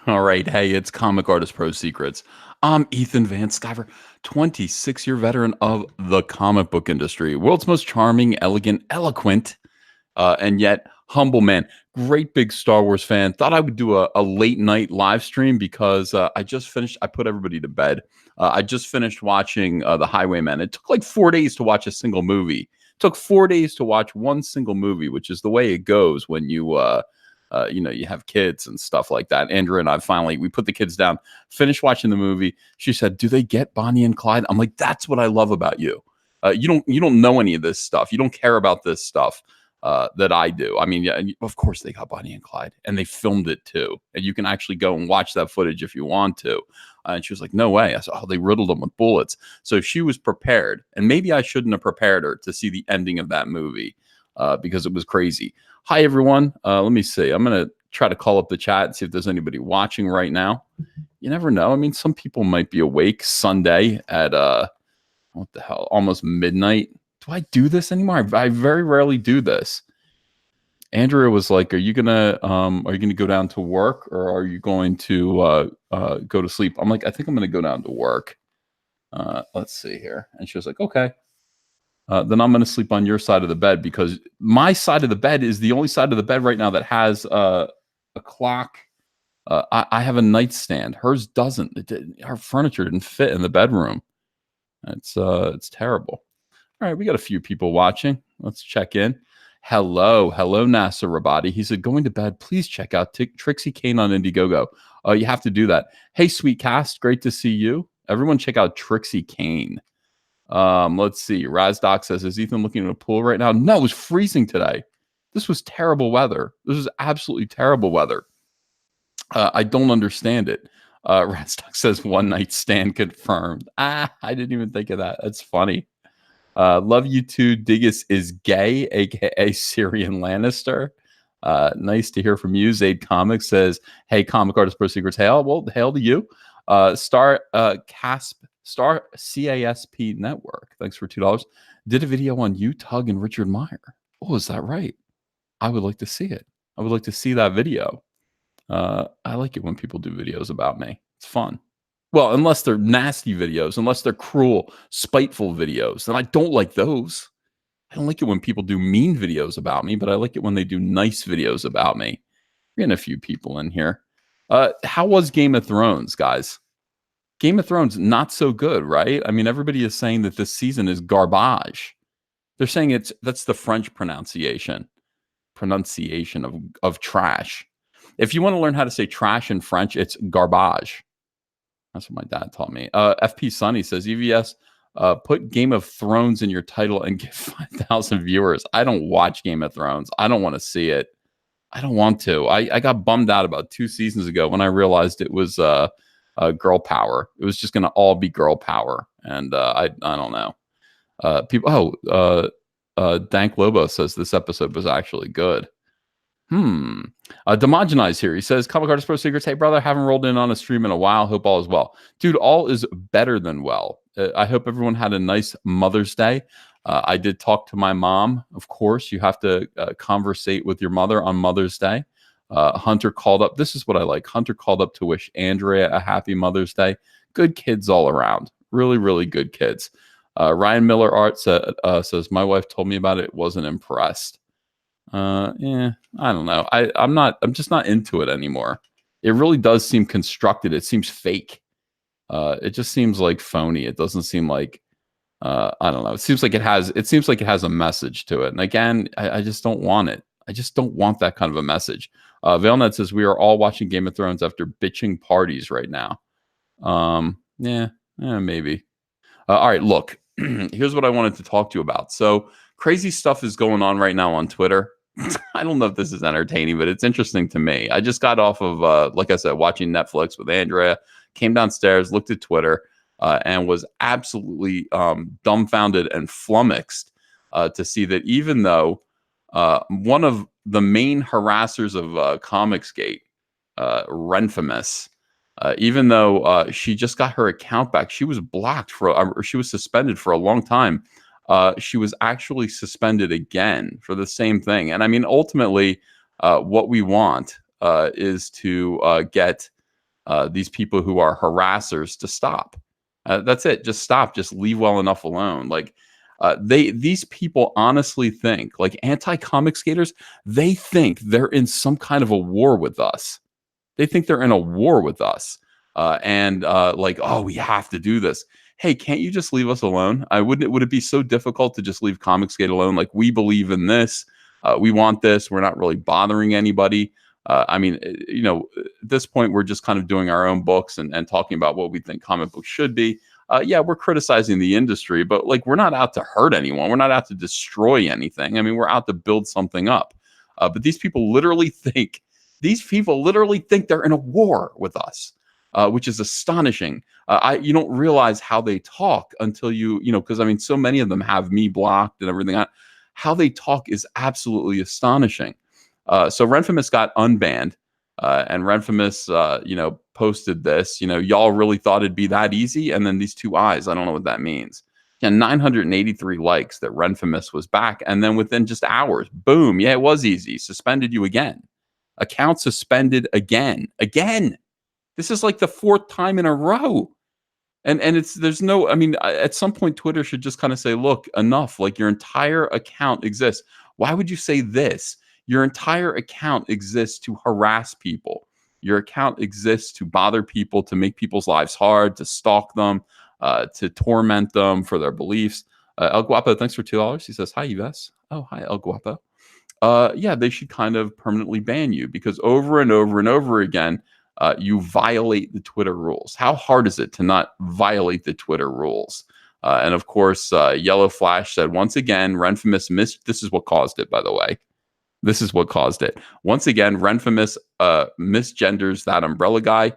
All right. Hey, it's Comic Artist Pro Secrets. I'm Ethan Van Sciver, 26-year veteran of the comic book industry, world's most charming, elegant, eloquent, and yet humble man. Great big Star Wars fan. Thought I would do a late night live stream because I just finished. I put everybody to bed. I just finished watching The Highwaymen. It took like 4 days to watch a single movie. It took 4 days to watch one single movie, which is the way it goes when you have kids and stuff like that. Andrew and I we put the kids down, finished watching the movie. She said, "Do they get Bonnie and Clyde?" I'm like, "That's what I love about you. You don't know any of this stuff. You don't care about this stuff that I do. I mean, yeah, of course they got Bonnie and Clyde, and they filmed it too, and you can actually go and watch that footage if you want to." And she was like, "No way." I said, "Oh, they riddled them with bullets." So she was prepared, and maybe I shouldn't have prepared her to see the ending of that movie because it was crazy. Hi, everyone. Let me see. I'm going to try to call up the chat and see if there's anybody watching right now. You never know. I mean, some people might be awake Sunday at, what the hell, almost midnight. Do I do this anymore? I very rarely do this. Andrea was like, are you going to go down to work, or are you going to go to sleep? I'm like, I think I'm going to go down to work. Let's see here. And she was like, okay. Then I'm going to sleep on your side of the bed, because my side of the bed is the only side of the bed right now that has a clock. I have a nightstand. Hers doesn't. Her furniture didn't fit in the bedroom. It's terrible. All right, we got a few people watching. Let's check in. Hello, NASA Rabati. He said, "Going to bed. Please check out Trixie Kane on Indiegogo." You have to do that. Hey, sweet cast, great to see you. Everyone, check out Trixie Kane. Let's see. Razdoc says, "Is Ethan looking at a pool right now?" No, it was freezing today. This was terrible weather. This is absolutely terrible weather. I don't understand it. Razdoc says, "One night stand confirmed." I didn't even think of that. That's funny. Love you too. Diggus is gay, aka Syrian Lannister. Nice to hear from you. Zaid Comics says, "Hey, Comic Artist Pro Secrets, hail." Well, hail to you. Star CASP Network, thanks for $2. Did a video on you, Tug, and Richard Meyer. Oh, is that right? I would like to see it. I would like to see that video. I like it when people do videos about me. It's fun. Well, unless they're nasty videos, unless they're cruel, spiteful videos, then I don't like those. I don't like it when people do mean videos about me, but I like it when they do nice videos about me. We're getting a few people in here. How was Game of Thrones, guys? Game of Thrones, not so good, right? I mean, everybody is saying that this season is garbage. They're saying that's the French pronunciation of trash. If you want to learn how to say trash in French, it's garbage. That's what my dad taught me. FP Sunny says, EVS, put Game of Thrones in your title and get 5,000 viewers. I don't watch Game of Thrones. I don't want to see it. I don't want to. I got bummed out about 2 seasons ago when I realized it was girl power. It was just going to all be girl power. And I don't know. Dank Lobo says this episode was actually good. Demogenize here. He says, Comic Artist Pro Secrets. Hey, brother, haven't rolled in on a stream in a while. Hope all is well. Dude, all is better than well. I hope everyone had a nice Mother's Day. I did talk to my mom. Of course, you have to conversate with your mother on Mother's Day. Hunter called up. This is what I like. Hunter called up to wish Andrea a happy Mother's Day. Good kids all around. Really, really good kids. Ryan Miller Art says, my wife told me about it. Wasn't impressed. I don't know. I'm just not into it anymore. It really does seem constructed. It seems fake. It just seems like phony. It doesn't seem like, I don't know. It seems like it has a message to it. And again, I just don't want it. I just don't want that kind of a message. Vailnet says, we are all watching Game of Thrones after bitching parties right now. Maybe. All right, look, here's what I wanted to talk to you about. So crazy stuff is going on right now on Twitter. I don't know if this is entertaining, but it's interesting to me. I just got off of, like I said, watching Netflix with Andrea, came downstairs, looked at Twitter, and was absolutely dumbfounded and flummoxed to see that even though one of the main harassers of ComicsGate, Renfamous, even though she just got her account back, she was blocked or she was suspended for a long time. She was actually suspended again for the same thing. And I mean, ultimately, what we want is to get these people who are harassers to stop. That's it. Just stop. Just leave well enough alone. Like these people honestly think, like anti-comic skaters, they think they're in some kind of a war with us. They think they're in a war with us. And like, oh, we have to do this. Hey, can't you just leave us alone? I wouldn't. Would it be so difficult to just leave Comicsgate alone? Like, we believe in this. We want this. We're not really bothering anybody. I mean, at this point, we're just kind of doing our own books and talking about what we think comic books should be. Yeah, we're criticizing the industry, but like, we're not out to hurt anyone. We're not out to destroy anything. I mean, we're out to build something up. But these people literally think they're in a war with us, which is astonishing. You don't realize how they talk until because I mean, so many of them have me blocked and everything. How they talk is absolutely astonishing. So Renfamous got unbanned, and Renfamous, posted this. Y'all really thought it'd be that easy, and then these two eyes. I don't know what that means. Yeah, 983 likes that Renfamous was back, and then within just hours, boom! Yeah, it was easy. Suspended you again. Account suspended again. This is like the fourth time in a row. And at some point Twitter should just kind of say, look, enough. Like, your entire account exists. Why would you say this? Your entire account exists to harass people. Your account exists to bother people, to make people's lives hard, to stalk them, to torment them for their beliefs. El Guapo, thanks for $2. He says, hi, Yves. Oh, hi, El Guapo. Yeah, they should kind of permanently ban you, because over and over and over again, you violate the Twitter rules. How hard is it to not violate the Twitter rules? And of course, Yellow Flash said, once again, Renfamous missed. This is what caused it, by the way. This is what caused it. Once again, Renfamous misgenders that umbrella guy.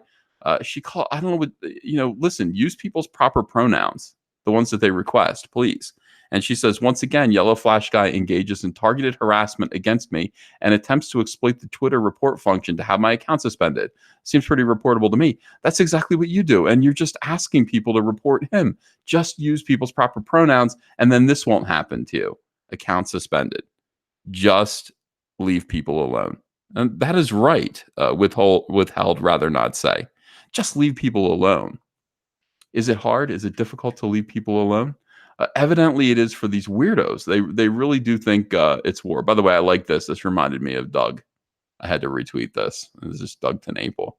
She called, I don't know listen, use people's proper pronouns, the ones that they request, please. And she says, once again, Yellow Flash Guy engages in targeted harassment against me and attempts to exploit the Twitter report function to have my account suspended. Seems pretty reportable to me. That's exactly what you do. And you're just asking people to report him. Just use people's proper pronouns, and then this won't happen to you. Account suspended. Just leave people alone. And that is right. Withheld, rather not say. Just leave people alone. Is it hard? Is it difficult to leave people alone? Evidently, it is for these weirdos. They really do think it's war. By the way, I like this. This reminded me of Doug. I had to retweet this. This is Doug Tenaple.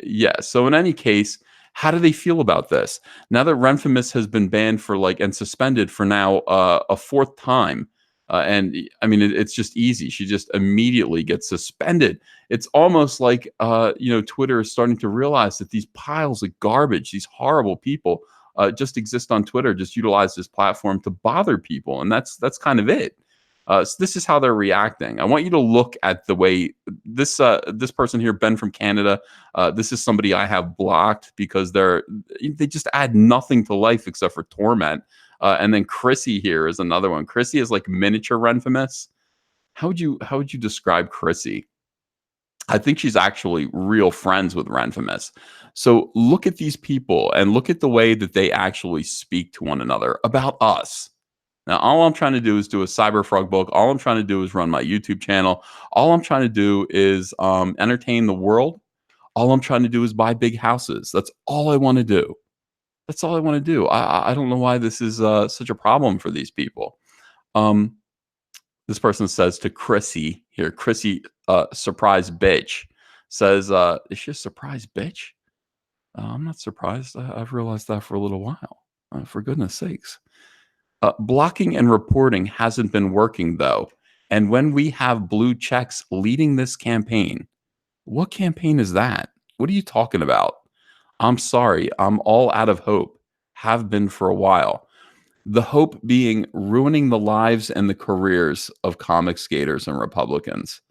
Yeah. So in any case, how do they feel about this now that Renfamous has been banned for and suspended for now a fourth time? And I mean, it's just easy. She just immediately gets suspended. It's almost like Twitter is starting to realize that these piles of garbage, these horrible people, just exist on Twitter, just utilize this platform to bother people. And that's kind of it. So this is how they're reacting. I want you to look at the way this person here, Ben from Canada, this is somebody I have blocked because they just add nothing to life except for torment. And then Chrissy here is another one. Chrissy is like miniature Renfamous. How would you describe Chrissy? I think she's actually real friends with Renfamous. So look at these people and look at the way that they actually speak to one another about us. Now, all I'm trying to do is do a Cyberfrog book. All I'm trying to do is run my YouTube channel. All I'm trying to do is entertain the world. All I'm trying to do is buy big houses. That's all I want to do. That's all I want to do. I don't know why this is such a problem for these people. This person says to Chrissy here, Chrissy, surprise bitch, says, is she a surprise bitch? I'm not surprised. I've realized that for a little while, for goodness sakes. Blocking and reporting hasn't been working, though. And when we have blue checks leading this campaign, what campaign is that? What are you talking about? I'm sorry. I'm all out of hope. Have been for a while. The hope being ruining the lives and the careers of comic skaters and Republicans.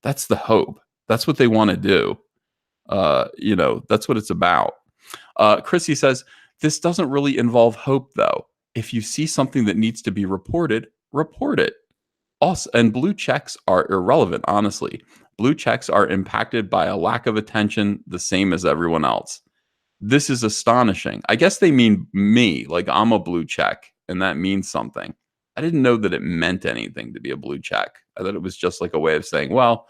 That's the hope. That's what they want to do. That's what it's about. Chrissy says, this doesn't really involve hope, though. If you see something that needs to be reported, report it. Also, and blue checks are irrelevant, honestly. Blue checks are impacted by a lack of attention, the same as everyone else. This is astonishing. I guess they mean me, like I'm a blue check, and that means something. I didn't know that it meant anything to be a blue check. I thought it was just like a way of saying, well,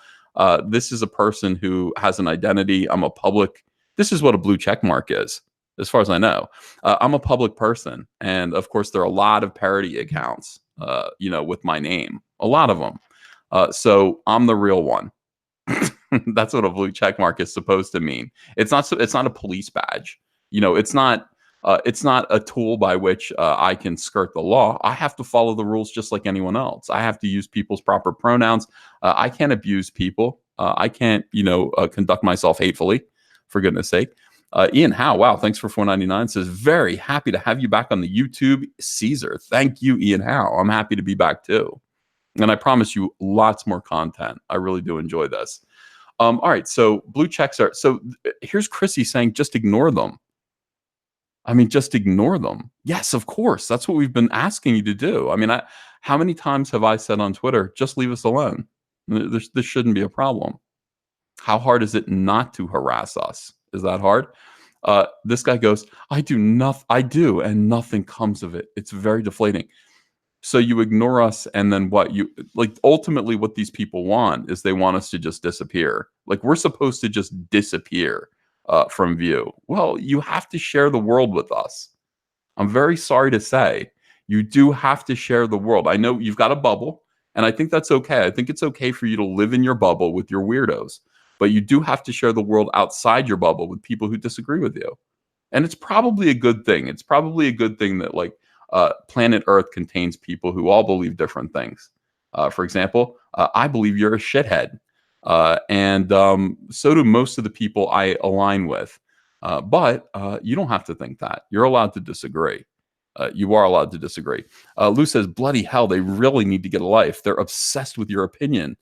This is a person who has an identity. I'm a public. This is what a blue check mark is, as far as I know. I'm a public person, and of course, there are a lot of parody accounts, with my name, a lot of them. So I'm the real one. That's what a blue check mark is supposed to mean. It's not. It's not a police badge. It's not. It's not a tool by which I can skirt the law. I have to follow the rules just like anyone else. I have to use people's proper pronouns. I can't abuse people. I can't, conduct myself hatefully, for goodness sake. Ian Howe, wow, thanks for $4.99. Says, very happy to have you back on the YouTube. Caesar, thank you, Ian Howe. I'm happy to be back too. And I promise you lots more content. I really do enjoy this. All right, so blue checks are, so here's Chrissy saying, just ignore them. I mean, just ignore them. Yes, of course. That's what we've been asking you to do. I mean, how many times have I said on Twitter, just leave us alone? This shouldn't be a problem. How hard is it not to harass us? Is that hard? This guy goes, I do, and nothing comes of it. It's very deflating. So you ignore us, and then what? Ultimately what these people want is they want us to just disappear. Like, we're supposed to just disappear from view. Well, you have to share the world with us. I'm very sorry to say, you do have to share the world. I know you've got a bubble, and I think that's okay. I think it's okay for you to live in your bubble with your weirdos, but you do have to share the world outside your bubble with people who disagree with you. And it's probably a good thing. It's probably a good thing that planet Earth contains people who all believe different things. For example, I believe you're a shithead. And so do most of the people I align with. But you don't have to think that. You're allowed to disagree. You are allowed to disagree. Lou says, bloody hell, they really need to get a life. They're obsessed with your opinion.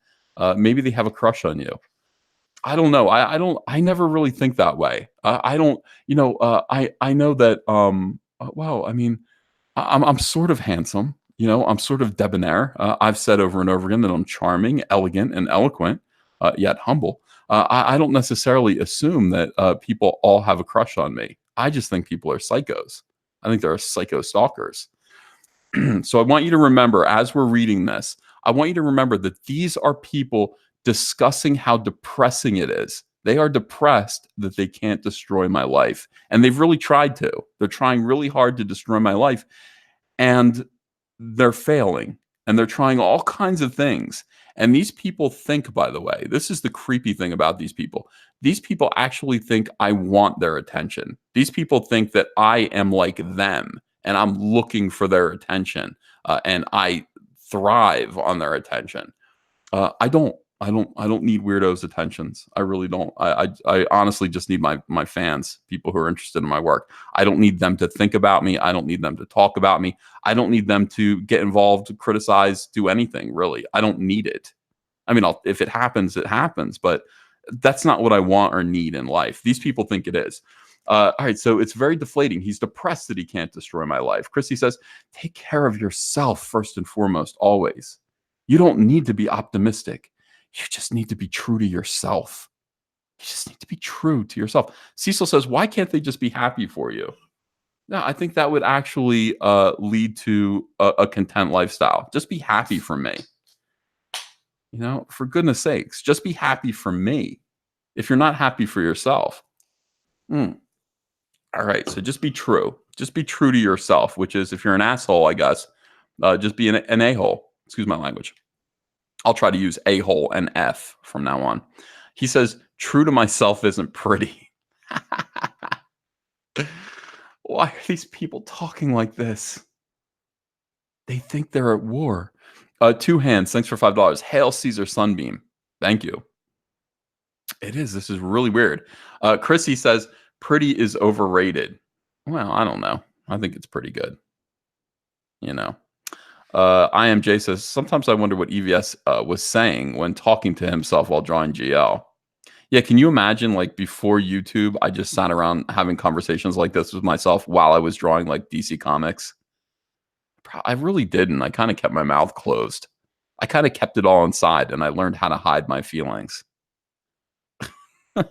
Maybe they have a crush on you. I don't know. I never really think that way. I don't, I know that, well, I mean, I'm sort of handsome, I'm sort of debonair. I've said over and over again that I'm charming, elegant, and eloquent, yet humble. I don't necessarily assume that people all have a crush on me. I just think people are psychos. I think there are psycho stalkers. So I want you to remember, as we're reading this, I want you to remember that these are people discussing how depressing it is. They are depressed that they can't destroy my life. And they've really tried to. They're trying really hard to destroy my life. And they're failing. And they're trying all kinds of things. And these people think, by the way, this is the creepy thing about these people. These people actually think I want their attention. These people think that I am like them and I'm looking for their attention. And I thrive on their attention. I don't need weirdos' attentions. I really don't. I honestly just need my fans, people who are interested in my work. I don't need them to think about me. I don't need them to talk about me. I don't need them to get involved, criticize, do anything, really. I don't need it. I mean, if it happens, it happens, but that's not what I want or need in life. These people think it is. All right, so it's very deflating. He's depressed that he can't destroy my life. Christy says, take care of yourself first and foremost, always. You don't need to be optimistic. You just need to be true to yourself. You just need to be true to yourself. Cecil says, why can't they just be happy for you? No, I think that would actually lead to a content lifestyle. Just be happy for me. For goodness sakes, just be happy for me. If you're not happy for yourself. All right, so just be true. Just be true to yourself, which is, if you're an asshole, I guess, just be an a-hole. Excuse my language. I'll try to use a-hole and F from now on. He says, true to myself isn't pretty. Why are these people talking like this? They think they're at war. Two hands, thanks for $5. Hail Caesar Sunbeam. Thank you. It is. This is really weird. Chrissy says, pretty is overrated. Well, I don't know. I think it's pretty good. IMJ says, sometimes I wonder what EVS was saying when talking to himself while drawing GL. Yeah, can you imagine, before YouTube, I just sat around having conversations like this with myself while I was drawing DC Comics? I really didn't. I kind of kept my mouth closed. I kind of kept it all inside, and I learned how to hide my feelings. All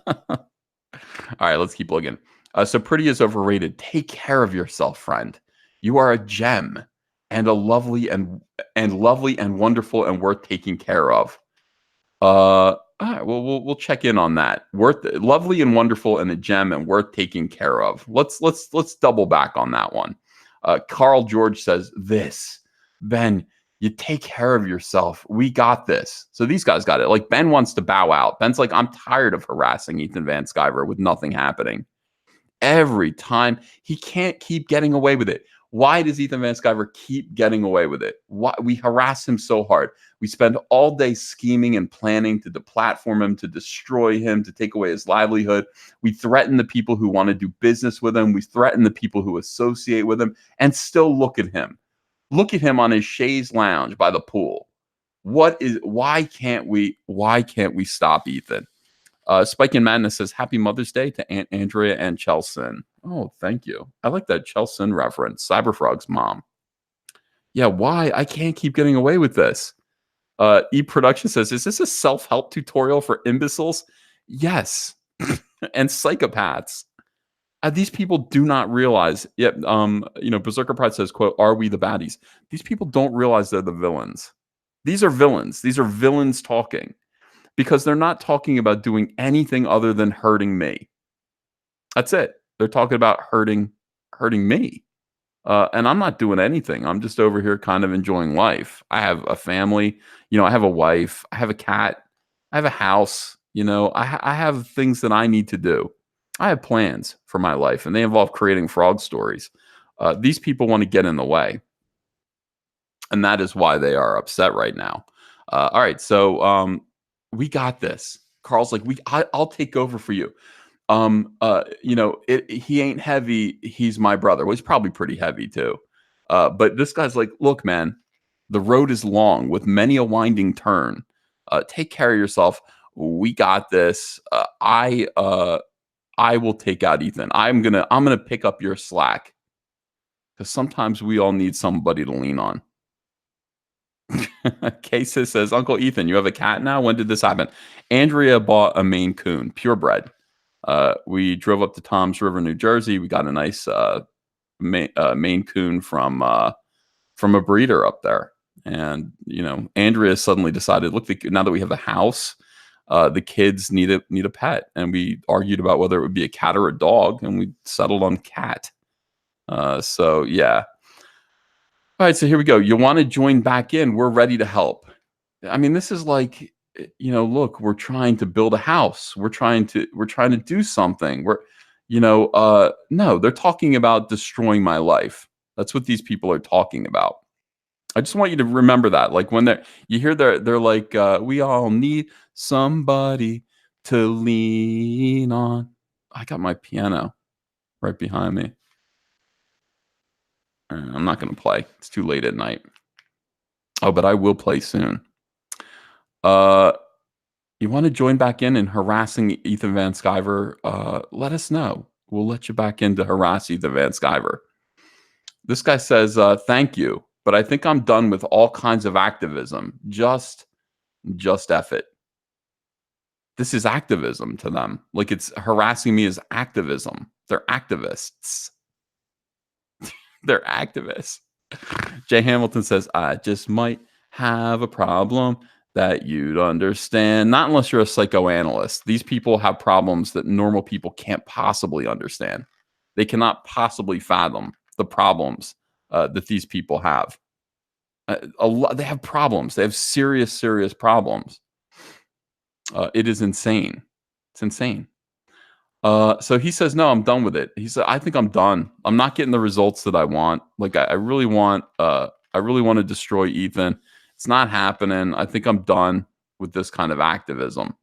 right, let's keep looking. So pretty is overrated. Take care of yourself, friend. You are a gem. And a lovely and wonderful and worth taking care of. right, well, we'll check in on that. Worth lovely and wonderful and a gem and worth taking care of. Let's double back on that one. Carl George says this, Ben, you take care of yourself. We got this. So these guys got it. Like Ben wants to bow out. Ben's like, I'm tired of harassing Ethan Van Sciver with nothing happening. Every time he can't keep getting away with it. Why does Ethan Van Sciver keep getting away with it? Why we harass him so hard? We spend all day scheming and planning to deplatform him, to destroy him, to take away his livelihood. We threaten the people who want to do business with him. We threaten the people who associate with him, and still look at him. Look at him on his chaise lounge by the pool. Why can't we stop Ethan? Spike in Madness says, Happy Mother's Day to Aunt Andrea and Chelson. Oh, thank you. I like that Chelson reference. Cyberfrog's mom. Yeah, why? I can't keep getting away with this. E-Production says, is this a self-help tutorial for imbeciles? Yes. And psychopaths. These people do not realize. Yet, Berserker Pride says, quote, are we the baddies? These people don't realize they're the villains. These are villains. These are villains talking. Because they're not talking about doing anything other than hurting me. That's it. They're talking about hurting me. And I'm not doing anything. I'm just over here kind of enjoying life. I have a family. I have a wife. I have a cat. I have a house. I have things that I need to do. I have plans for my life, and they involve creating frog stories. These people want to get in the way. And that is why they are upset right now. All right. So, we got this. Carl's like, I'll take over for you. He ain't heavy. He's my brother. Well, he's probably pretty heavy too. But this guy's like, look, man, the road is long with many a winding turn. Take care of yourself. We got this. I will take out Ethan. I'm gonna pick up your slack because sometimes we all need somebody to lean on. Casey says, Uncle Ethan, you have a cat now? When did this happen? Andrea bought a Maine Coon, purebred. We drove up to Toms River, New Jersey. We got a nice Maine Coon from a breeder up there. And, Andrea suddenly decided, look, now that we have a house, the kids need a pet. And we argued about whether it would be a cat or a dog, and we settled on cat. So, yeah. All right, so here we go. You want to join back in? We're ready to help. I mean, this is like, look, we're trying to build a house. We're trying to do something. No, they're talking about destroying my life. That's what these people are talking about. I just want you to remember that. Like when you hear they're like, we all need somebody to lean on. I got my piano right behind me. I'm not going to play. It's too late at night. Oh, but I will play soon. You want to join back in and harassing Ethan Van Sciver? Let us know. We'll let you back in to harass Ethan Van Sciver. This guy says, thank you, but I think I'm done with all kinds of activism. Just F it. This is activism to them. Like it's harassing me as activism. They're activists. They're activists. Jay Hamilton says, I just might have a problem that you'd understand. Not unless you're a psychoanalyst. These people have problems that normal people can't possibly understand. They cannot possibly fathom the problems that these people have. They have problems. They have serious, serious problems. It is insane. It's insane. So he says, no, I'm done with it. He said, I think I'm done. I'm not getting the results that I want. Like I really want to destroy Ethan. It's not happening. I think I'm done with this kind of activism.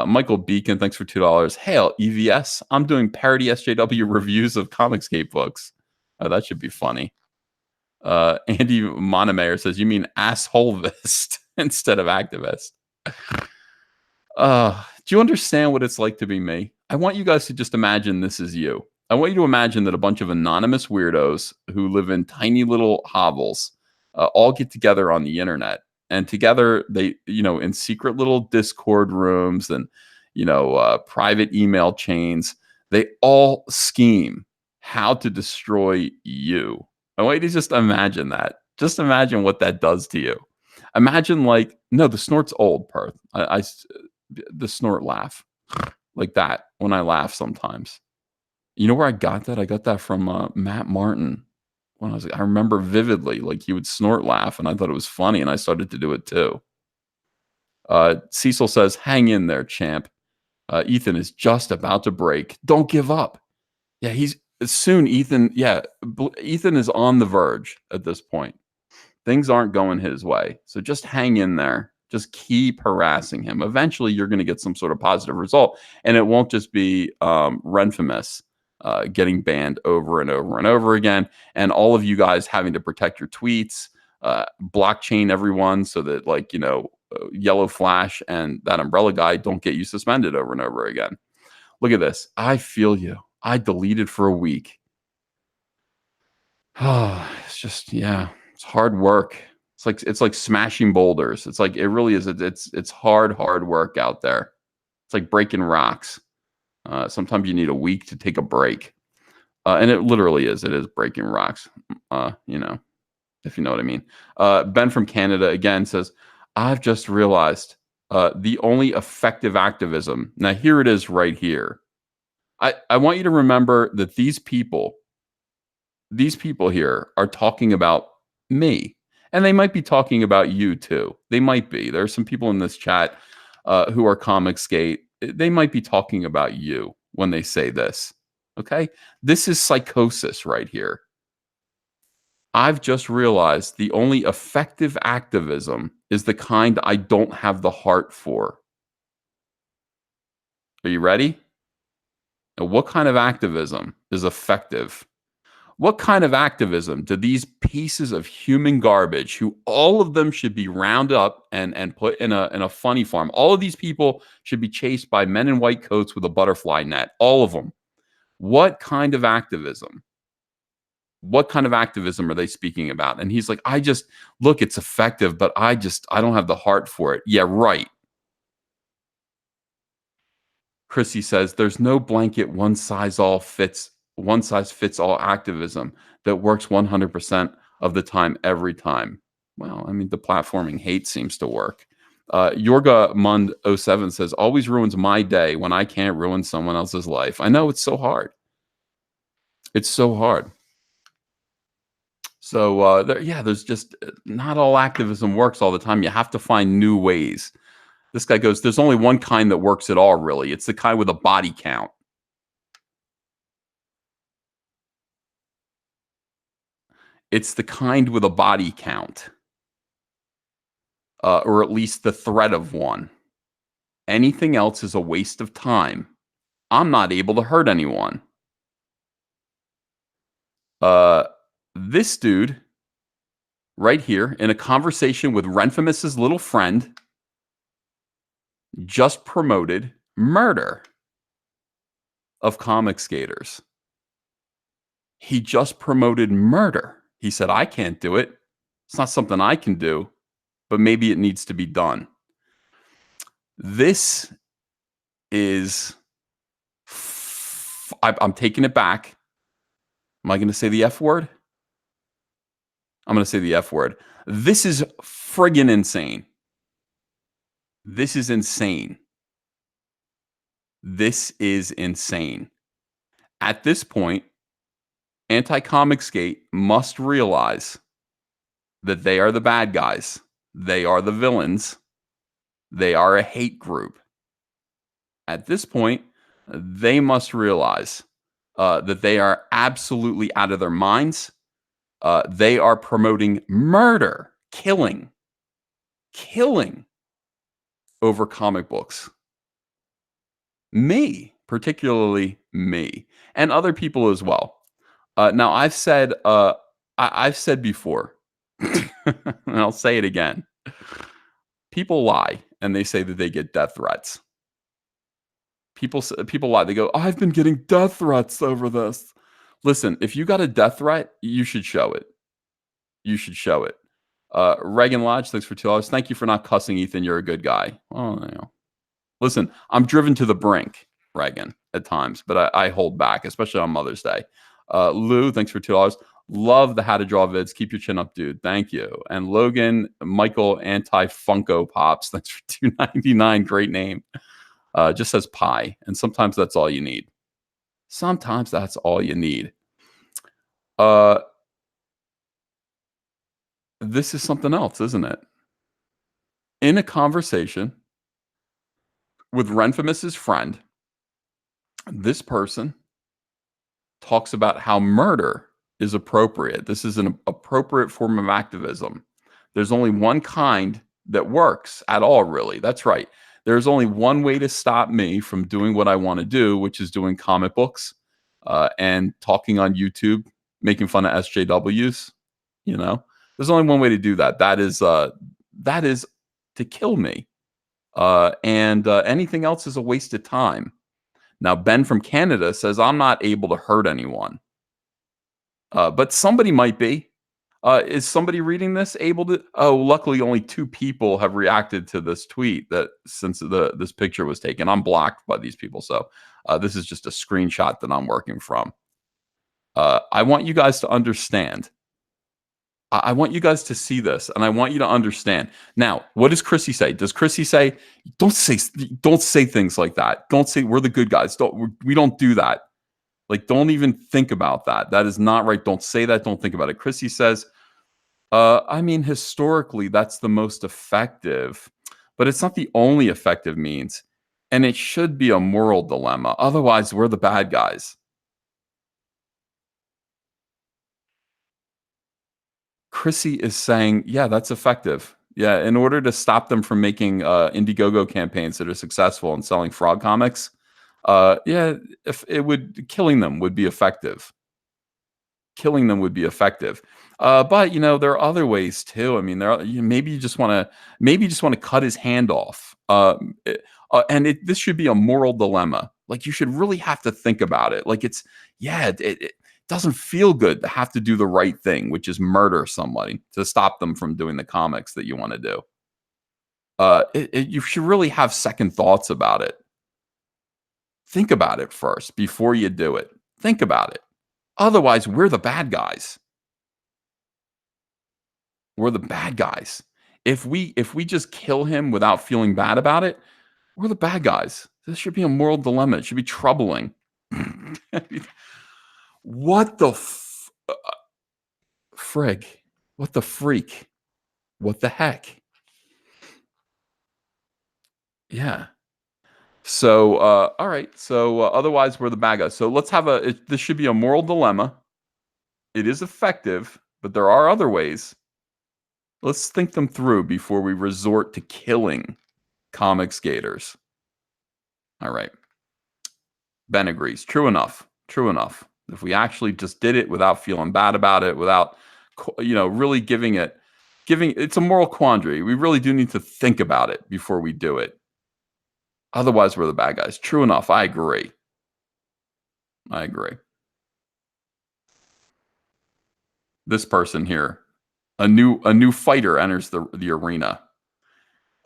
Michael Beacon, thanks for $2. Hail, EVS. I'm doing parody SJW reviews of ComicsGate books. That should be funny. Andy Monomayer says, you mean assholevist instead of activist. Do you understand what it's like to be me? I want you guys to just imagine this is you. I want you to imagine that a bunch of anonymous weirdos who live in tiny little hovels all get together on the internet, and together they, in secret little Discord rooms and, private email chains, they all scheme how to destroy you. I want you to just imagine that. Just imagine what that does to you. Imagine the snort's old, Perth. the snort laugh like that when I laugh sometimes. You know where I got that? I got that from Matt Martin. When I remember vividly, like he would snort laugh, and I thought it was funny, and I started to do it too. Cecil says, "Hang in there, champ. Ethan is just about to break. Don't give up." Yeah, he's soon. Ethan, yeah, Ethan is on the verge at this point. Things aren't going his way, so just hang in there. Just keep harassing him. Eventually, you're going to get some sort of positive result, and it won't just be Renfamous getting banned over and over and over again, and all of you guys having to protect your tweets, blockchain everyone so that, like, Yellow Flash and that Umbrella guy don't get you suspended over and over again. Look at this. I feel you. I deleted for a week. Oh, it's just, yeah, it's hard work. It's like smashing boulders. It's like, it really is. It's hard work out there. It's like breaking rocks. Sometimes you need a week to take a break. And it literally is. It is breaking rocks. If you know what I mean. Ben from Canada again says, "I've just realized the only effective activism." Now here it is right here. I want you to remember that these people here are talking about me, and they might be talking about you too. They might be. There are some people in this chat who are ComicsGate. They might be talking about you when they say this. Okay, this is psychosis right here. I've just realized the only effective activism is the kind I don't have the heart for. Are you ready? Now, what kind of activism is effective? What kind of activism do these pieces of human garbage, who all of them should be rounded up and put in a funny farm? All of these people should be chased by men in white coats with a butterfly net. All of them. What kind of activism? What kind of activism are they speaking about? And he's like, look, it's effective, but I don't have the heart for it. Yeah, right. Chrissy says, "There's no blanket one size fits all activism that works 100% of the time, every time." Well, I mean, the platforming hate seems to work. Yorga Mund 07 says, "Always ruins my day when I can't ruin someone else's life." I know, it's so hard. It's so hard. So there's just not all activism works all the time. You have to find new ways. This guy goes, "There's only one kind that works at all, really. It's the kind with a body count." It's the kind with a body count, or at least the threat of one. Anything else is a waste of time. I'm not able to hurt anyone. This dude right here, in a conversation with Renfamous's little friend, just promoted murder of comic skaters. He just promoted murder. He said, "I can't do it. It's not something I can do, but maybe it needs to be done." This is, I'm taking it back. Am I going to say the F word? I'm going to say the F word. This is friggin' insane. This is insane. This is insane. At this point, AntiComicsGate must realize that they are the bad guys. They are the villains. They are a hate group. At this point, they must realize that they are absolutely out of their minds. They are promoting murder, killing over comic books. Me, particularly me, and other people as well. Now, I've said before, and I'll say it again. People lie, and they say that they get death threats. People lie. They go, "I've been getting death threats over this." Listen, if you got a death threat, you should show it. You should show it. Reagan Lodge, thanks for $2. Thank you for not cussing, Ethan. You're a good guy. Oh, listen, I'm driven to the brink, Reagan, at times, but I hold back, especially on Mother's Day. Lou, thanks for $2. Love the how to draw vids. Keep your chin up, dude. Thank you. And Logan Michael Anti Funko Pops. Thanks for $2.99. Great name. Just says pie, and sometimes that's all you need. Sometimes that's all you need. This is something else, isn't it? In a conversation with Renfamous's friend, this person talks about how murder is appropriate. This is an appropriate form of activism. There's only one kind that works at all, really. That's right. There's only one way to stop me from doing what I want to do, which is doing comic books and talking on YouTube, making fun of SJWs. You know, there's only one way to do that. That is to kill me. And anything else is a waste of time. Now, Ben from Canada says, I'm not able to hurt anyone. But somebody might be. Is somebody reading this able to? Oh, luckily, only 2 people have reacted to this tweet that since this picture was taken. I'm blocked by these people. So this is just a screenshot that I'm working from. I want you guys to understand. I want you guys to see this, and I want you to understand. Now, what does Chrissy say? Does Chrissy say, don't say things like that. Don't say we're the good guys. We don't do that. Like, don't even think about that. That is not right. Don't say that. Don't think about it. Chrissy says, I mean, historically, that's the most effective, but it's not the only effective means. And it should be a moral dilemma. Otherwise, we're the bad guys. Chrissy is saying, yeah, that's effective. Yeah, in order to stop them from making Indiegogo campaigns that are successful and selling fraud comics, if it would killing them would be effective. Killing them would be effective. But there are other ways too. I mean, maybe you just want to cut his hand off. This should be a moral dilemma. Like, you should really have to think about it. Like, it doesn't feel good to have to do the right thing, which is murder somebody to stop them from doing the comics that you want to do. You should really have second thoughts about it. Think about it first before you do it. Think about it. Otherwise, we're the bad guys. We're the bad guys. If we just kill him without feeling bad about it, we're the bad guys. This should be a moral dilemma. It should be troubling. What the frig? What the freak? What the heck? Yeah. So, all right. So, otherwise, we're the bad guys. So, let's have this should be a moral dilemma. It is effective, but there are other ways. Let's think them through before we resort to killing comics gators. All right. Ben agrees. True enough. True enough. If we actually just did it without feeling bad about it, without, really it's a moral quandary. We really do need to think about it before we do it. Otherwise, we're the bad guys. True enough. I agree. This person here, a new fighter enters the arena.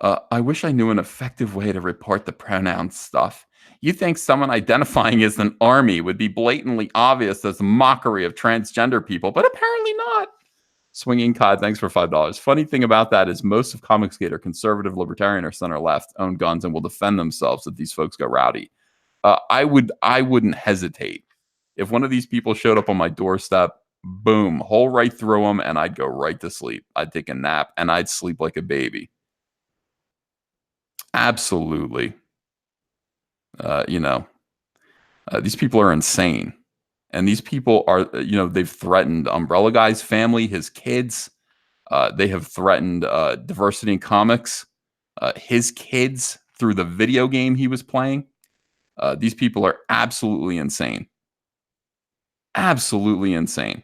I wish I knew an effective way to report the pronoun stuff. You think someone identifying as an army would be blatantly obvious as a mockery of transgender people, but apparently not. Swinging Cod, thanks for $5. Funny thing about that is most of ComicsGate are conservative, libertarian, or center left, own guns, and will defend themselves if these folks go rowdy. I wouldn't hesitate. If one of these people showed up on my doorstep, boom, hole right through them, and I'd go right to sleep. I'd take a nap, and I'd sleep like a baby. Absolutely. These people are insane. And these people are, they've threatened Umbrella Guy's family, his kids. They have threatened Diversity in Comics, his kids through the video game he was playing. These people are absolutely insane. Absolutely insane.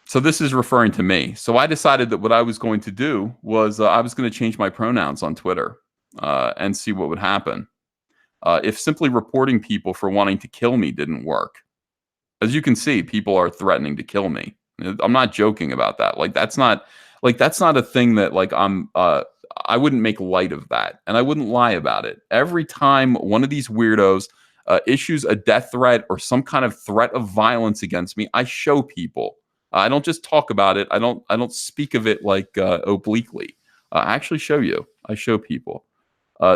So this is referring to me. So I decided that what I was going to do was I was going to change my pronouns on Twitter and see what would happen. If simply reporting people for wanting to kill me didn't work. As you can see, people are threatening to kill me. I'm not joking about that. That's not a thing that I wouldn't make light of that, and I wouldn't lie about it. Every time one of these weirdos, issues a death threat or some kind of threat of violence against me, I show people. I don't just talk about it. I don't speak of it like obliquely. I actually show you. I show people.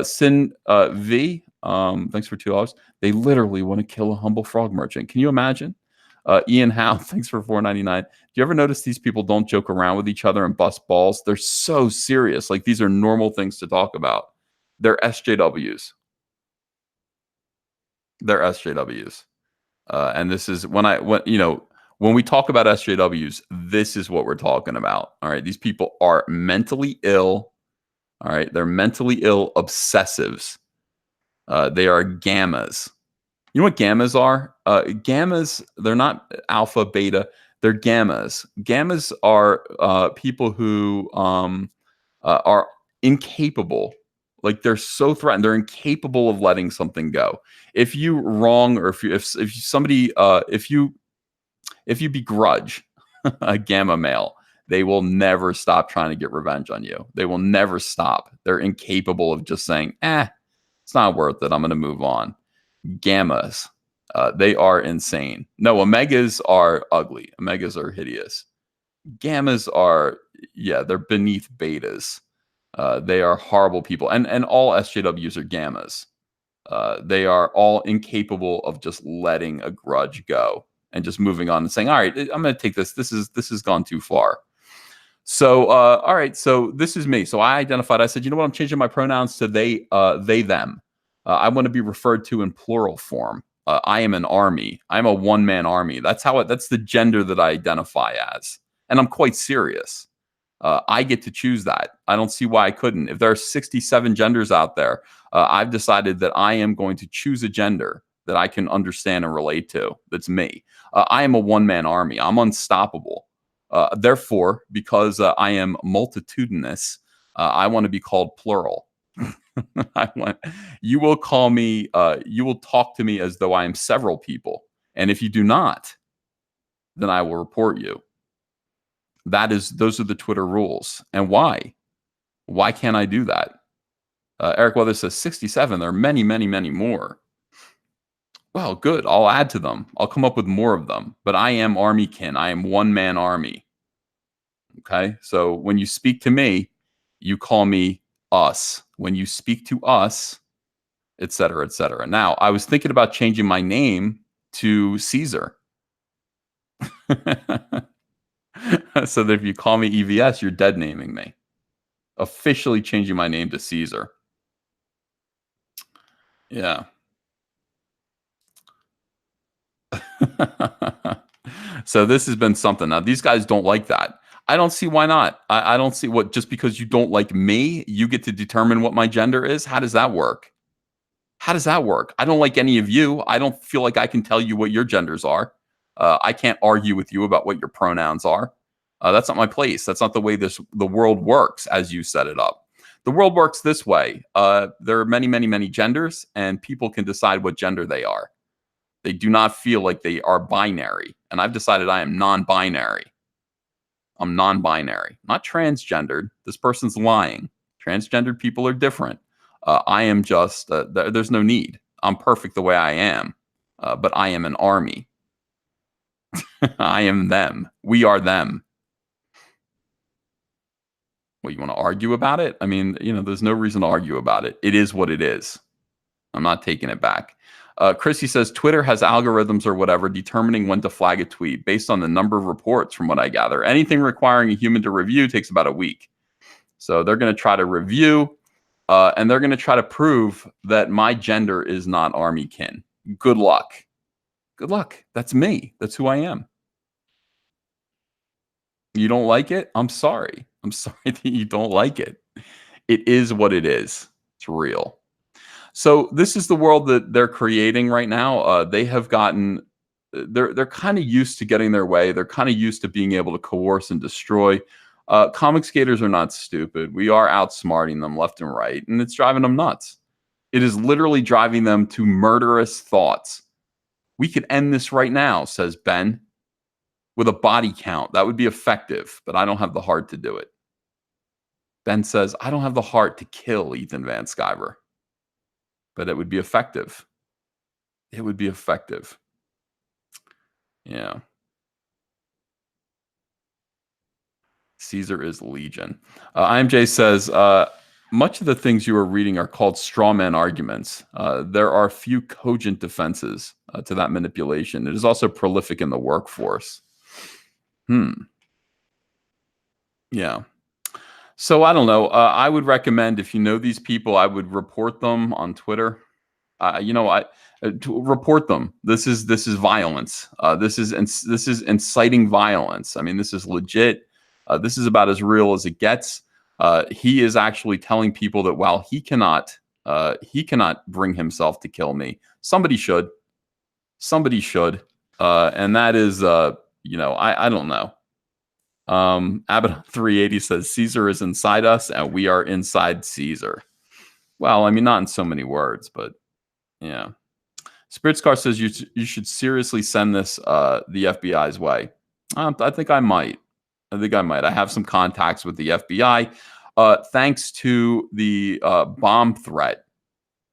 Sin V, thanks for $2. They literally want to kill a humble frog merchant. Can you imagine? Ian Howe, thanks for $4.99. Do you ever notice these people don't joke around with each other and bust balls? They're so serious. Like these are normal things to talk about. They're SJWs. They're SJWs. And this is when we talk about SJWs, this is what we're talking about. All right. These people are mentally ill. All right. They're mentally ill obsessives. They are gammas. You know what gammas are? Gammas, they're not alpha, beta. They're gammas. Gammas are people who are incapable. Like they're so threatened. They're incapable of letting something go. If you wrong or if you begrudge a gamma male, they will never stop trying to get revenge on you. They will never stop. They're incapable of just saying, it's not worth it. I'm going to move on. Gammas, they are insane. No, omegas are ugly. Omegas are hideous. Gammas are, they're beneath betas. They are horrible people. And all SJWs are gammas. They are all incapable of just letting a grudge go and just moving on and saying, all right, I'm going to take this. This has gone too far. So, all right. So this is me. So I identified, I said, you know what? I'm changing my pronouns to they, them. I want to be referred to in plural form. I am an army. I'm a one-man army. That's the gender that I identify as. And I'm quite serious. I get to choose that. I don't see why I couldn't. If there are 67 genders out there, I've decided that I am going to choose a gender that I can understand and relate to. That's me. I am a one-man army. I'm unstoppable. Therefore, because I am multitudinous, I want to be called plural. You will call me, you will talk to me as though I am several people. And if you do not, then I will report you. Those are the Twitter rules. And why? Why can't I do that? Eric Weather says 67. There are many, many, many more. Well, good. I'll add to them. I'll come up with more of them. But I am Armykin. I am one-man army. Okay? So when you speak to me, you call me us. When you speak to us, et cetera, et cetera. Now, I was thinking about changing my name to Caesar. So that if you call me EVS, you're dead naming me. Officially changing my name to Caesar. Yeah. So this has been something. Now, these guys don't like that. I don't see why not. I don't see what, just because you don't like me, you get to determine what my gender is. How does that work? How does that work? I don't like any of you. I don't feel like I can tell you what your genders are. I can't argue with you about what your pronouns are. That's not my place. That's not the way the world works as you set it up. The world works this way. There are many, many, many genders, and people can decide what gender they are. They do not feel like they are binary. And I've decided I am non-binary. I'm non-binary, not transgendered. This person's lying. Transgendered people are different. I am just, there's no need. I'm perfect the way I am. But I am an army. I am them. We are them. Well, you want to argue about it? I mean, there's no reason to argue about it. It is what it is. I'm not taking it back. Chrissy says Twitter has algorithms or whatever determining when to flag a tweet based on the number of reports, from what I gather. Anything requiring a human to review takes about a week. So they're going to try to review, and they're going to try to prove that my gender is not Armykin. Good luck. Good luck. That's me. That's who I am. You don't like it? I'm sorry. I'm sorry that you don't like it. It is what it is. It's real. So this is the world that they're creating right now. They have gotten, they're kind of used to getting their way. They're kind of used to being able to coerce and destroy. Comic skaters are not stupid. We are outsmarting them left and right, and it's driving them nuts. It is literally driving them to murderous thoughts. We could end this right now, says Ben, with a body count. That would be effective, but I don't have the heart to do it. Ben says, I don't have the heart to kill Ethan Van Sciver, but it would be effective. It would be effective. Yeah. Caesar is legion. IMJ says, much of the things you are reading are called straw man arguments. There are few cogent defenses to that manipulation. It is also prolific in the workforce. Yeah. So I don't know. I would recommend, if you know these people, I would report them on Twitter. To report them. This is violence. This is inciting violence. I mean, this is legit. This is about as real as it gets. He is actually telling people that while he cannot bring himself to kill me, somebody should. Somebody should. And that is, I don't know. Abbott 380 says Caesar is inside us and we are inside Caesar. Well, I mean, not in so many words, but yeah. Spirits Car says you should seriously send this the FBI's way. I think I might. I have some contacts with the FBI. Thanks to the bomb threat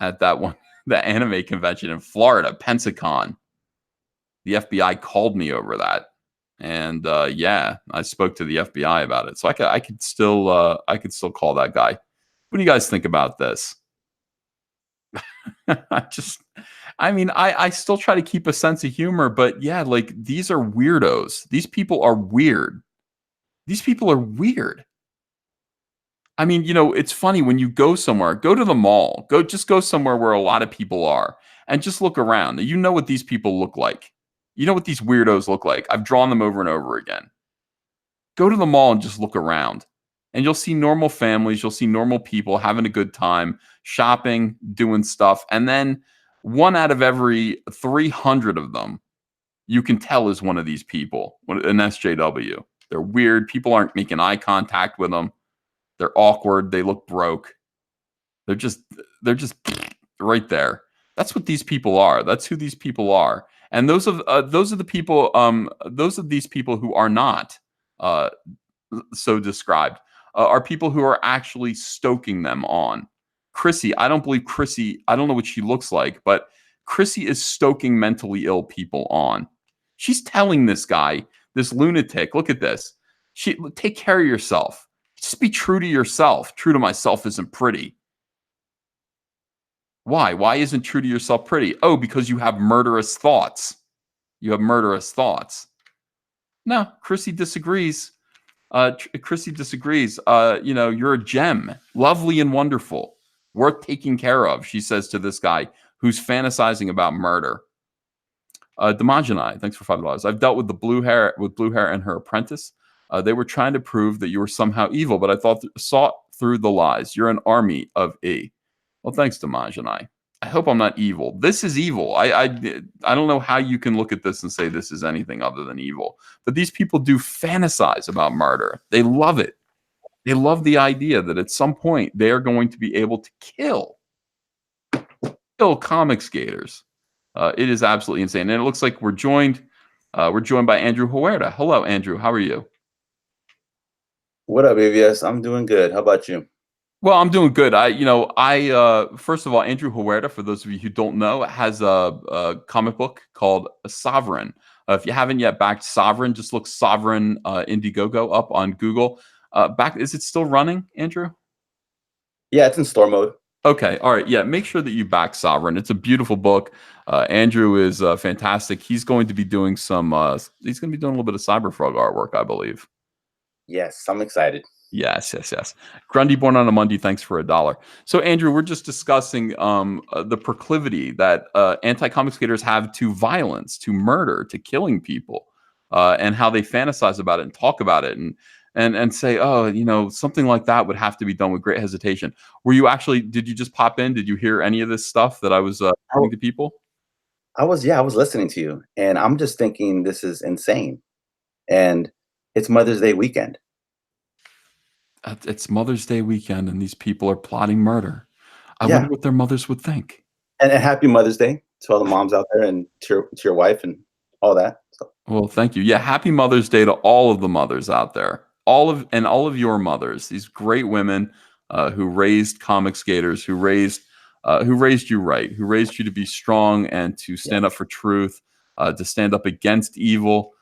at the anime convention in Florida, Pensacon. The FBI called me over that. And yeah, I spoke to the FBI about it. So I could still call that guy. What do you guys think about this? I still try to keep a sense of humor, but yeah, like, these are weirdos. These people are weird. I mean, it's funny when you go somewhere, go to the mall, go somewhere where a lot of people are and just look around. You know what these people look like. You know what these weirdos look like. I've drawn them over and over again. Go to the mall and just look around. And you'll see normal families, you'll see normal people having a good time, shopping, doing stuff. And then 1 out of every 300 of them, you can tell is one of these people, an SJW. They're weird. People aren't making eye contact with them. They're awkward. They look broke. They're just right there. That's what these people are. That's who these people are. And those are the people. Those of these people who are not so described are people who are actually stoking them on. Chrissy, I don't believe Chrissy. I don't know what she looks like, but Chrissy is stoking mentally ill people on. She's telling this guy, this lunatic, look at this. Take care of yourself. Just be true to yourself. True to myself isn't pretty. Why? Why isn't true to yourself pretty? Oh, because you have murderous thoughts. You have murderous thoughts. No, Chrissy disagrees. Chrissy disagrees. You're a gem, lovely and wonderful, worth taking care of, she says to this guy who's fantasizing about murder. Demanjanai, thanks for $5. I've dealt with blue hair and her apprentice. They were trying to prove that you were somehow evil, but I saw through the lies. You're an army of E. Well, thanks, Demanjanai. I hope I'm not evil. This is evil. I don't know how you can look at this and say this is anything other than evil. But these people do fantasize about murder. They love it. They love the idea that at some point they are going to be able to kill comic skaters. It is absolutely insane. And it looks like we're joined by Andrew Huerta. Hello, Andrew. How are you? What up, AVS? I'm doing good. How about you? Well, I'm doing good. First of all, Andrew Huerta, for those of you who don't know, has a comic book called Sovereign. If you haven't yet backed Sovereign, just look Sovereign Indiegogo up on Google. Is it still running, Andrew? Yeah, it's in store mode. Okay, all right. Yeah, make sure that you back Sovereign. It's a beautiful book. Andrew is fantastic. He's going to be doing he's going to be doing a little bit of Cyberfrog artwork, I believe. Yes, I'm excited. Yes. Grundy born on a Monday, thanks for $1. So, Andrew, we're just discussing the proclivity that anti-comicsgaters have to violence, to murder, to killing people, and how they fantasize about it and talk about it and say, oh, something like that would have to be done with great hesitation. Did you just pop in? Did you hear any of this stuff that I was telling to people? I was listening to you, and I'm just thinking this is insane. And it's Mother's Day weekend. It's Mother's Day weekend, and these people are plotting murder. I wonder what their mothers would think. And Happy Mother's Day to all the moms out there, and to your wife and all that. So. Well, thank you. Yeah, Happy Mother's Day to all of the mothers out there, all of your mothers. These great women who raised comic skaters, who raised who raised you right, who raised you to be strong and to stand up for truth, to stand up against evil.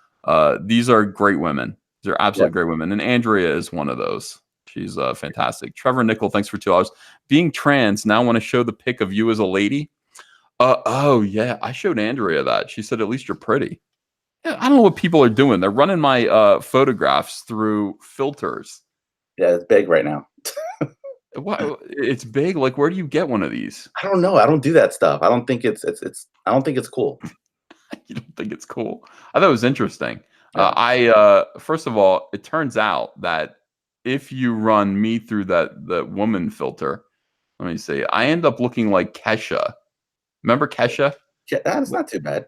These are great women. These are absolutely great women. And Andrea is one of those. She's fantastic. Trevor Nickel, thanks for $2. Being trans, now want to show the pic of you as a lady? Oh, yeah. I showed Andrea that. She said, at least you're pretty. Yeah, I don't know what people are doing. They're running my photographs through filters. Yeah, it's big right now. What? It's big? Like, where do you get one of these? I don't know. I don't do that stuff. I don't think it's I don't think it's cool. You don't think it's cool? I thought it was interesting. Yeah. First of all, it turns out that if you run me through the woman filter, let me see, I end up looking like Kesha. Remember Kesha? Yeah, that's not too bad.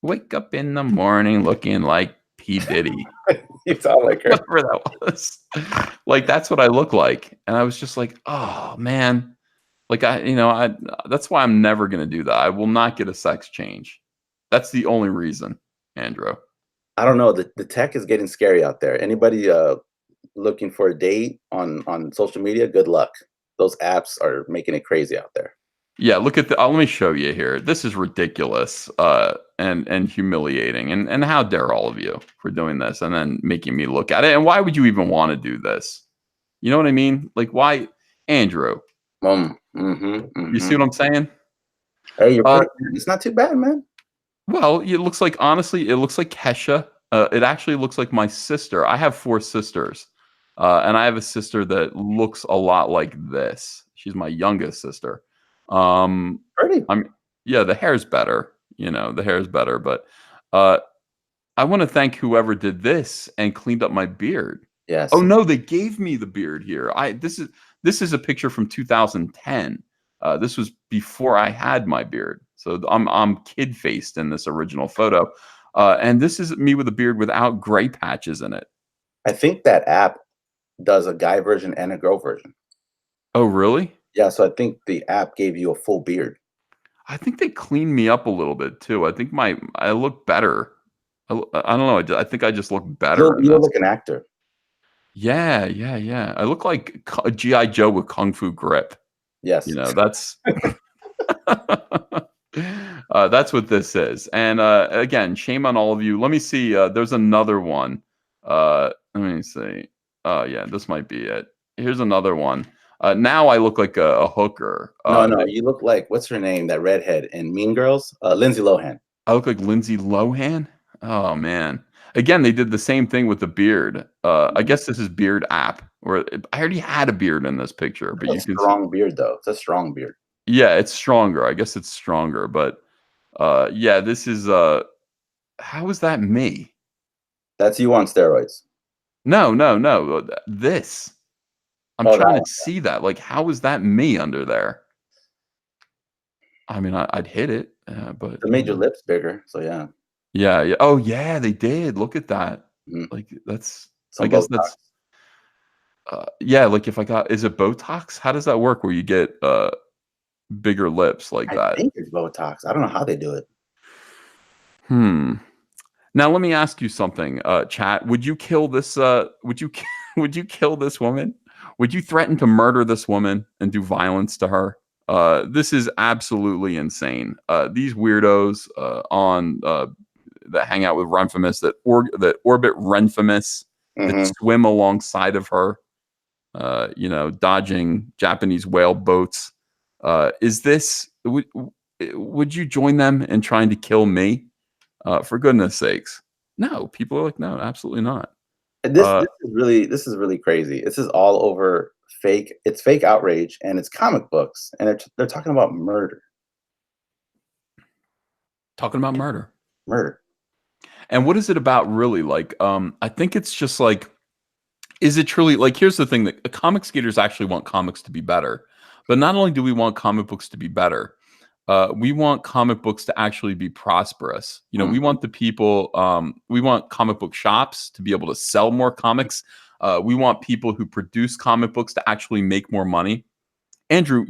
Wake up in the morning looking like P. Diddy. You sound like her. Whatever that was. Like, that's what I look like. And I was just like, oh man. Like, that's why I'm never gonna do that. I will not get a sex change. That's the only reason, Andrew. I don't know. The tech is getting scary out there. Anybody looking for a date on social media, good luck. Those apps are making it crazy out there. Yeah, look at let me show you here. This is ridiculous and humiliating. And how dare all of you for doing this and then making me look at it? And why would you even want to do this? You know what I mean? Like, why, Andrew? You see what I'm saying? Hey, it's not too bad, man. Well, it looks like, honestly, it looks like Kesha. It actually looks like my sister. I have 4 sisters. And I have a sister that looks a lot like this. She's my youngest sister. Pretty. Yeah, the hair's better. The hair's better. But I want to thank whoever did this and cleaned up my beard. Yes. Oh no, they gave me the beard here. This is a picture from 2010. This was before I had my beard. So I'm kid faced in this original photo. And this is me with a beard without gray patches in it. I think that app does a guy version and a girl version. Oh, really? Yeah, so I think the app gave you a full beard. I think they cleaned me up a little bit too. I think I look better. I don't know. I think I just look better. You look like an actor. Yeah. I look like a G.I. Joe with Kung Fu grip. Yes. That's that's what this is. And again, shame on all of you. Let me see. There's another one. Let me see. Yeah, this might be it. Here's another one. Now I look like a hooker. No, you look like, what's her name? That redhead in Mean Girls? Lindsay Lohan. I look like Lindsay Lohan. Oh man! Again, they did the same thing with the beard. I guess this is beard app. Or I already had a beard in this picture, but you can strong beard though. It's a strong beard. Yeah, it's stronger. I guess it's stronger, but yeah, this is how is that me? That's you on steroids. No. This. I'm trying to see that. Like, how is that me under there? I mean, I'd hit it, but they made your lips bigger. So yeah. Yeah. Oh yeah, they did. Look at that. Like that's. I guess that's. Yeah, like if I got, is it Botox? How does that work? Where you get bigger lips like that? I think it's Botox. I don't know how they do it. Now let me ask you something, chat. Would you kill this? Would you kill this woman? Would you threaten to murder this woman and do violence to her? This is absolutely insane. These weirdos that hang out with Renfamous, that orbit Renfamous, that swim alongside of her, dodging Japanese whale boats. Would you join them in trying to kill me? For goodness sakes. No, people are like, no, absolutely not. This is really crazy. This is all over fake. It's fake outrage, and it's comic books, and they're talking about murder. Talking about murder. And what is it about, really? Like, I think it's just like, is it truly, like, here's the thing, that comic skaters actually want comics to be better. But not only do we want comic books to be better, we want comic books to actually be prosperous. We want the people, we want comic book shops to be able to sell more comics. We want people who produce comic books to actually make more money. Andrew,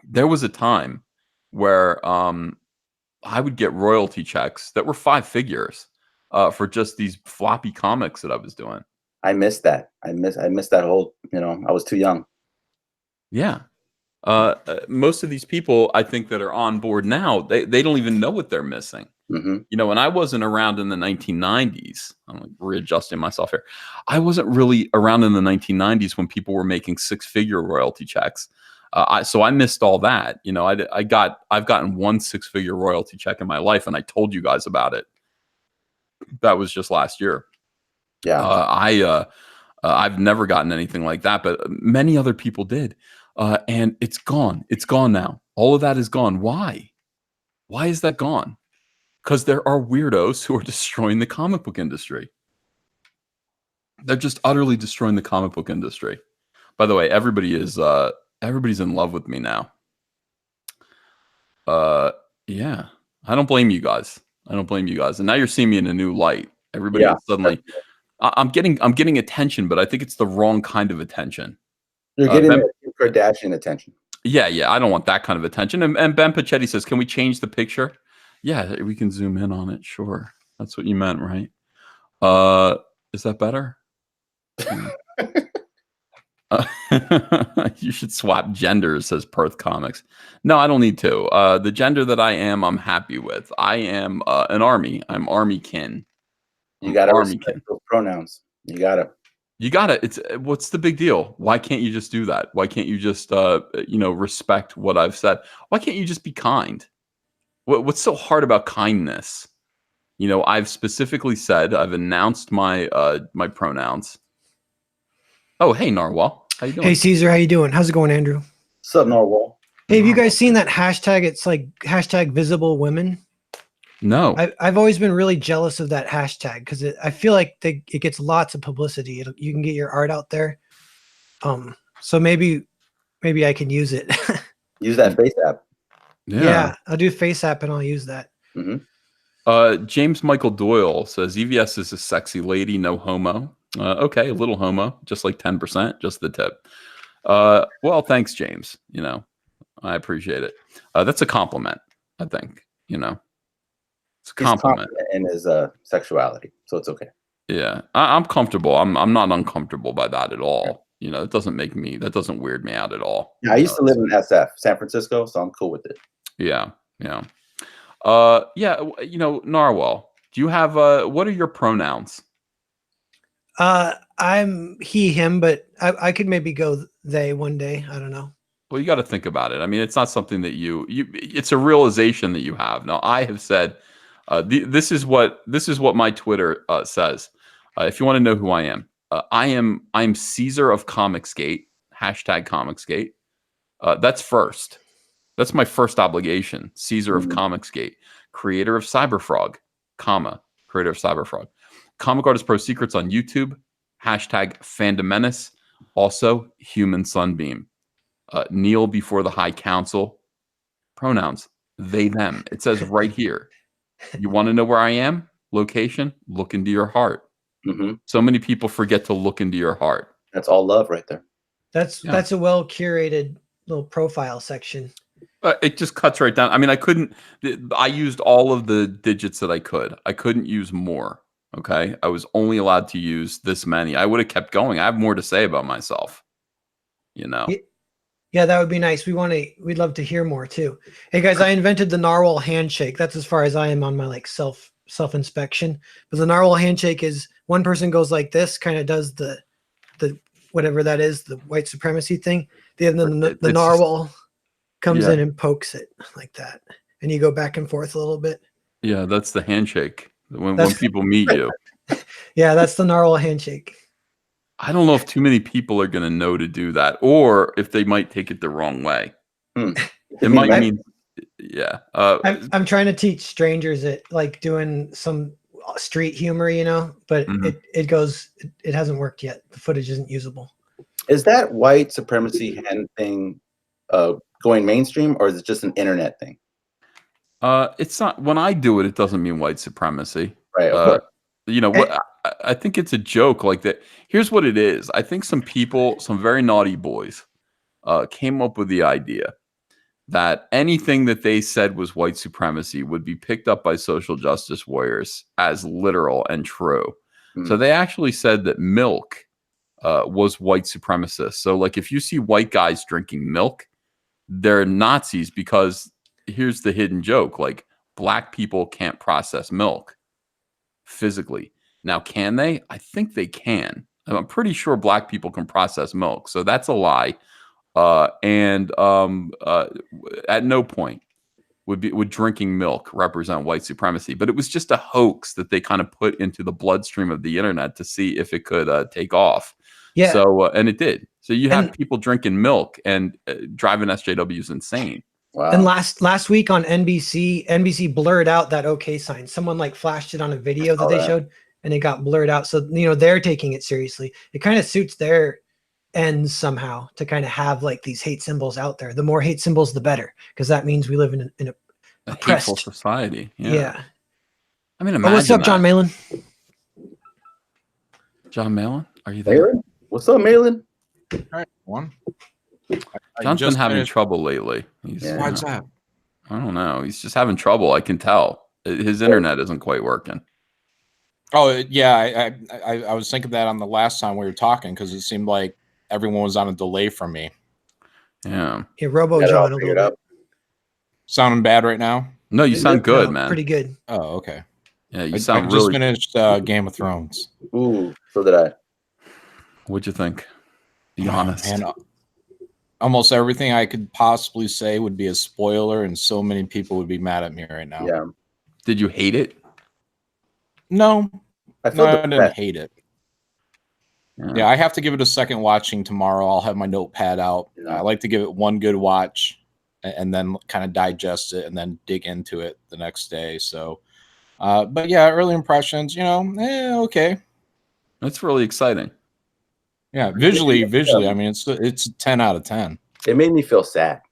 there was a time where I would get royalty checks that were 5 figures for just these floppy comics that I was doing. I missed that. I missed that whole, I was too young. Yeah. Most of these people, I think, that are on board now, they don't even know what they're missing. You know, when I wasn't around in the 1990s, I'm like readjusting myself here. I wasn't really around in the 1990s when people were making six-figure royalty checks. So I missed all that. You know, I've gotten one six-figure royalty check in my life, and I told you guys about it. That was just last year. Yeah. I've never gotten anything like that, but many other people did. And it's gone. It's gone now. All of that is gone. Why? Why is that gone? Because there are weirdos who are destroying the comic book industry. They're just utterly destroying the comic book industry. By the way, everybody's in love with me now. Yeah. I don't blame you guys. And now you're seeing me in a new light. Everybody suddenly I'm getting attention, but I think it's the wrong kind of attention. You're getting Kardashian attention. Yeah. I don't want that kind of attention. And Ben Pachetti says, can we change the picture? Yeah, we can zoom in on it. Sure. That's what you meant, right? Is that better? You should swap genders, says Perth Comics. No, I don't need to. The gender that I am, I'm happy with. I am an army. I'm army kin. You gotta respect those pronouns. You gotta. It's what's the big deal? Why can't you just do that? Why can't you just respect what I've said? Why can't you just be kind? What's so hard about kindness? You know, I've specifically said, I've announced my my pronouns. Oh, hey Narwhal, how you doing? Hey Caesar, how you doing? How's it going, Andrew? What's up, Narwhal? Hey, have you guys seen that hashtag? It's like hashtag visible women. No, I've always been really jealous of that hashtag because I feel like it gets lots of publicity. You can get your art out there. So maybe I can use it. Use that face app. Yeah, I'll do face app and I'll use that. James Michael Doyle says EVS is a sexy lady, no homo. Okay, a little homo, just like 10%, just the tip. Well, thanks, James. You know, I appreciate it. That's a compliment, I think. You know, it's a compliment in his sexuality, so it's okay. Yeah, I'm comfortable. I'm not uncomfortable by that at all. You know, that doesn't weird me out at all. Yeah, I used to live in SF, San Francisco, so I'm cool with it. Yeah. You know, Narwhal, do you have what are your pronouns? I'm he, him, but I could maybe go they one day. I don't know. Well, you got to think about it. I mean, it's not something that it's a realization that you have. Now, I have said, this is what my Twitter says. If you want to know who I am, I'm Caesar of ComicsGate, #ComicsGate. That's first. That's my first obligation. Caesar of ComicsGate, creator of Cyberfrog, creator of Cyberfrog. Comic Artist Pro Secrets on YouTube, #Fandomenace, also Human Sunbeam. Kneel before the High Council. Pronouns, they, them. It says right here. You want to know where I am? Location? Look into your heart. So many people forget to look into your heart. That's all love right there. That's a well curated little profile section. It just cuts right down. I mean, I used all of the digits that I could. I couldn't use more. Okay. I was only allowed to use this many. I would have kept going. I have more to say about myself. You know? Yeah, that would be nice. We'd love to hear more too. Hey guys, I invented the Narwhal handshake. That's as far as I am on my like self inspection. But the Narwhal handshake is one person goes like this, kind of does the whatever that is, the white supremacy thing. The Narwhal comes in and pokes it like that, and you go back and forth a little bit. Yeah, that's the handshake when people meet you. Yeah, that's the Narwhal handshake. I don't know if too many people are going to know to do that, or if they might take it the wrong way. It might mean, yeah. I'm trying to teach strangers it, like doing some street humor, you know, but it hasn't worked yet. The footage isn't usable. Is that white supremacy hand thing going mainstream, or is it just an internet thing? It's not. When I do it, it doesn't mean white supremacy. Right. You know what? I think it's a joke like that. Here's what it is. I think some people, some very naughty boys, came up with the idea that anything that they said was white supremacy would be picked up by social justice warriors as literal and true. So they actually said that milk was white supremacist. So like if you see white guys drinking milk, they're Nazis because here's the hidden joke: like black people can't process milk physically. Now, can they? I think they can. I'm pretty sure black people can process milk, so that's a lie. At no point would drinking milk represent white supremacy, but it was just a hoax that they kind of put into the bloodstream of the internet to see if it could take off. Yeah. So and it did. So you have people drinking milk and driving SJWs insane. Wow. And last week on NBC blurred out that OK sign. Someone like flashed it on a video that they showed, and it got blurred out. So they're taking it seriously. It kind of suits their ends somehow to kind of have like these hate symbols out there. The more hate symbols, the better, because that means we live in a hateful society. Yeah. I mean, imagine what's up, John Malin? John Malin, are you there? Malin? What's up, Malin? All right, one. John's been having trouble lately. Why's that? I don't know. He's just having trouble. I can tell. His internet isn't quite working. Oh yeah, I was thinking that on the last time we were talking, because it seemed like everyone was on a delay from me. Yeah. Yeah, Robo John a little bit. Sounding bad right now? No, you sound good, man. Pretty good. Oh, okay. Yeah, you sound I just finished Game of Thrones. Ooh, so did I. What'd you think? Be honest. And almost everything I could possibly say would be a spoiler, and so many people would be mad at me right now. Yeah. Did you hate it? No. I didn't hate it. Yeah, I have to give it a second watching tomorrow. I'll have my notepad out. Yeah. I like to give it one good watch and then kind of digest it and then dig into it the next day. So, but yeah, early impressions, okay. That's really exciting. Yeah, visually, I mean, it's a 10 out of 10. It made me feel sad.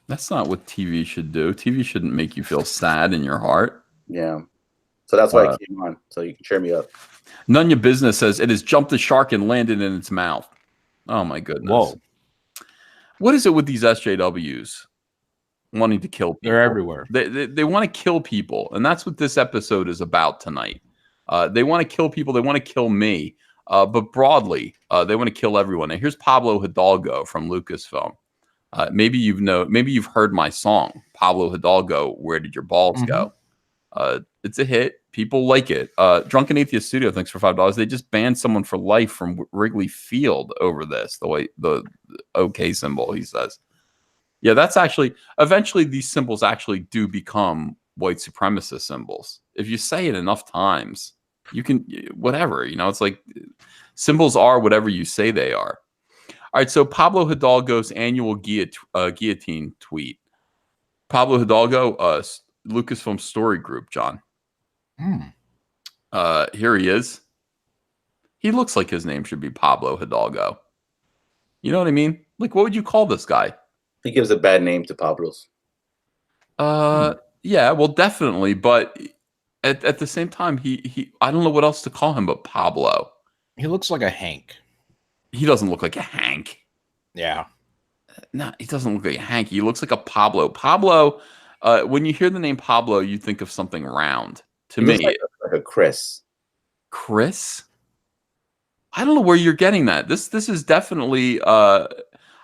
That's not what TV should do. TV shouldn't make you feel sad in your heart. Yeah. So that's why I came on, so you can cheer me up. None Your Business says it has jumped the shark and landed in its mouth. Oh my goodness. Whoa. What is it with these SJWs wanting to kill people? They're everywhere. They want to kill people, and that's what this episode is about tonight. They want to kill people. They want to kill me. But broadly, they want to kill everyone. And here's Pablo Hidalgo from Lucasfilm. Maybe you've heard my song, Pablo Hidalgo, Where Did Your Balls Go? It's a hit. People like it. Drunken Atheist Studio, thanks for $5. They just banned someone for life from Wrigley Field over this, the OK symbol, he says. Yeah, that's actually, eventually these symbols actually do become white supremacist symbols. If you say it enough times, you can, whatever, it's like symbols are whatever you say they are. All right, so Pablo Hidalgo's annual guillotine tweet. Pablo Hidalgo, Lucasfilm Story Group, John. Here he is. He looks like his name should be Pablo Hidalgo. You know what I mean? Like, what would you call this guy? He gives a bad name to Pablo's. Yeah, well, definitely. But at the same time, he I don't know what else to call him but Pablo. He looks like a Hank. He doesn't look like a Hank. Yeah. No, he doesn't look like a Hank. He looks like a Pablo. Pablo, when you hear the name Pablo, you think of something round. To me, like a Chris. Chris? I don't know where you're getting that. This is definitely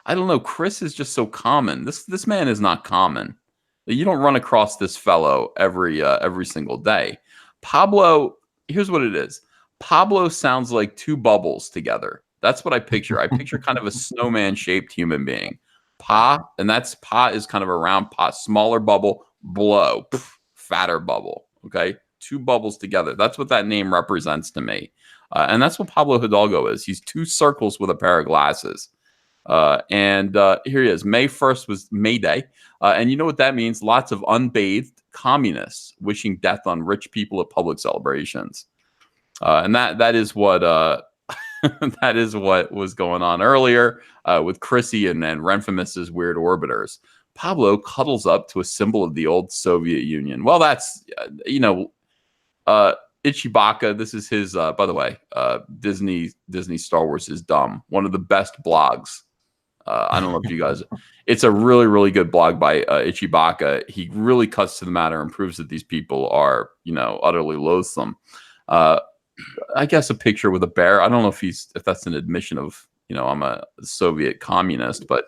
I don't know. Chris is just so common. This man is not common. You don't run across this fellow every single day. Pablo, here's what it is. Pablo sounds like two bubbles together. That's what I picture. I picture kind of a snowman-shaped human being. Pa is kind of a round smaller bubble, blow, fatter bubble. Okay, two bubbles together. That's what that name represents to me. And that's what Pablo Hidalgo is. He's two circles with a pair of glasses. And here he is. May 1st was May Day. And you know what that means? Lots of unbathed communists wishing death on rich people at public celebrations. And that is what that is what was going on earlier with Chrissy and Renfamous's Weird Orbiters. Pablo cuddles up to a symbol of the old Soviet Union. Well, that's, Ichibaka, this is his, by the way, Disney Star Wars is dumb. One of the best blogs. I don't know if you guys, it's a really, really good blog by Ichibaka. He really cuts to the matter and proves that these people are, utterly loathsome. I guess a picture with a bear. I don't know if that's an admission of, I'm a Soviet communist, but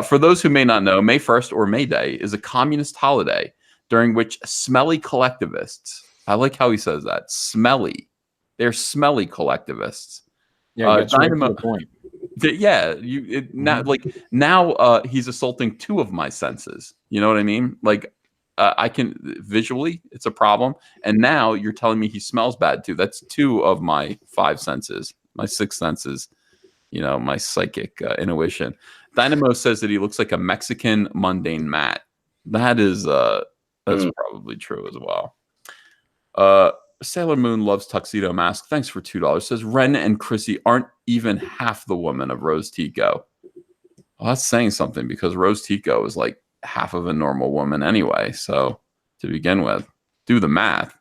For those who may not know, May 1st or May Day is a communist holiday during which smelly collectivists, I like how he says that, smelly. They're smelly collectivists. Yeah, that's right to Dynamo. the point. Yeah, now he's assaulting two of my senses. You know what I mean? Like I can visually, it's a problem, and now you're telling me he smells bad too. That's two of my five senses, my six senses. You know, my psychic intuition. Dynamo says that he looks like a Mexican mundane Matt. That is that's probably true as well. Sailor Moon loves tuxedo mask. Thanks for $2. Says Ren and Chrissy aren't even half the woman of Rose Tico. Well, that's saying something because Rose Tico is like half of a normal woman anyway. So to begin with, do the math.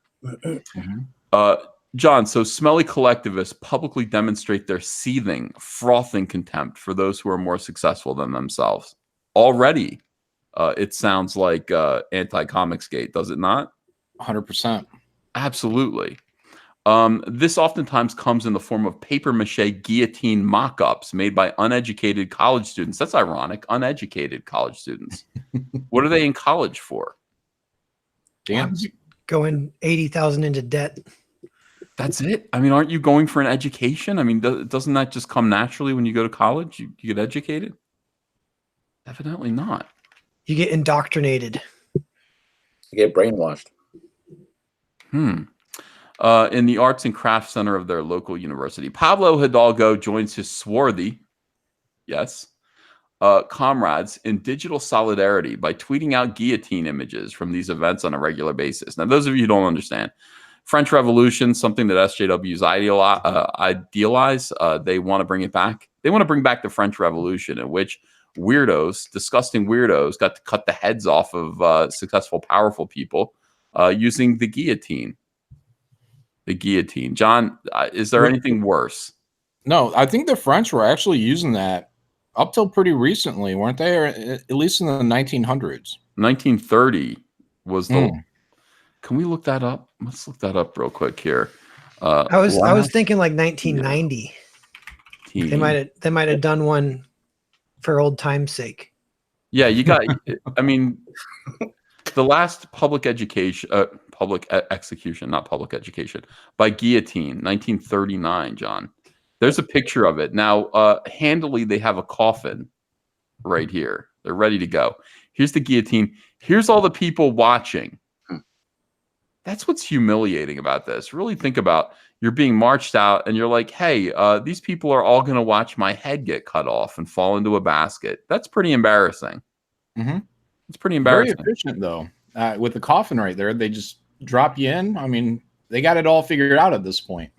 John, so smelly collectivists publicly demonstrate their seething, frothing contempt for those who are more successful than themselves. Already, it sounds like anti-Comicsgate, does it not? 100%. Absolutely. This oftentimes comes in the form of papier-mâché guillotine mock-ups made by uneducated college students. That's ironic, uneducated college students. What are they in college for? Dance? Going 80,000 into debt. That's it? I mean, aren't you going for an education? I mean, doesn't that just come naturally when you go to college? You get educated? Evidently not. You get indoctrinated. You get brainwashed. In the Arts and Crafts Center of their local university, Pablo Hidalgo joins his swarthy, comrades in digital solidarity by tweeting out guillotine images from these events on a regular basis. Now, those of you who don't understand, French Revolution, something that SJWs idealize, they want to bring it back. They want to bring back the French Revolution, in which weirdos, disgusting weirdos, got to cut the heads off of successful, powerful people using the guillotine. The guillotine. John, is there anything worse? No, I think the French were actually using that up till pretty recently, weren't they? Or at least in the 1900s. 1930 was the... Can we look that up? Let's look that up real quick here. I was thinking like 1990. Yeah. They might have done one for old time's sake. Yeah, you got. I mean, the last public execution, not public education, by guillotine, 1939. John, there's a picture of it now. Handily, they have a coffin right here. They're ready to go. Here's the guillotine. Here's all the people watching. That's what's humiliating about this. Really think about, you're being marched out and you're like, hey, these people are all going to watch my head get cut off and fall into a basket. That's pretty embarrassing. It's pretty embarrassing. Very efficient, though. With the coffin right there, they just drop you in. I mean, they got it all figured out at this point.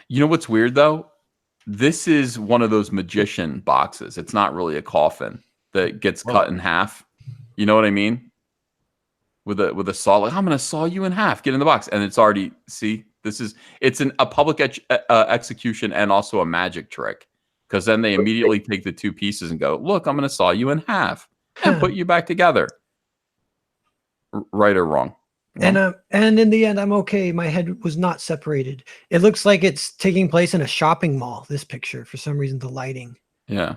You know what's weird, though? This is one of those magician boxes. It's not really a coffin that gets cut in half. You know what I mean? With a saw, like, I'm going to saw you in half. Get in the box, and it's already. See, it's a public execution and also a magic trick, because then they immediately take the two pieces and go, look, I'm going to saw you in half and put you back together. Right or wrong? And in the end, I'm okay. My head was not separated. It looks like it's taking place in a shopping mall. This picture, for some reason, the lighting. Yeah.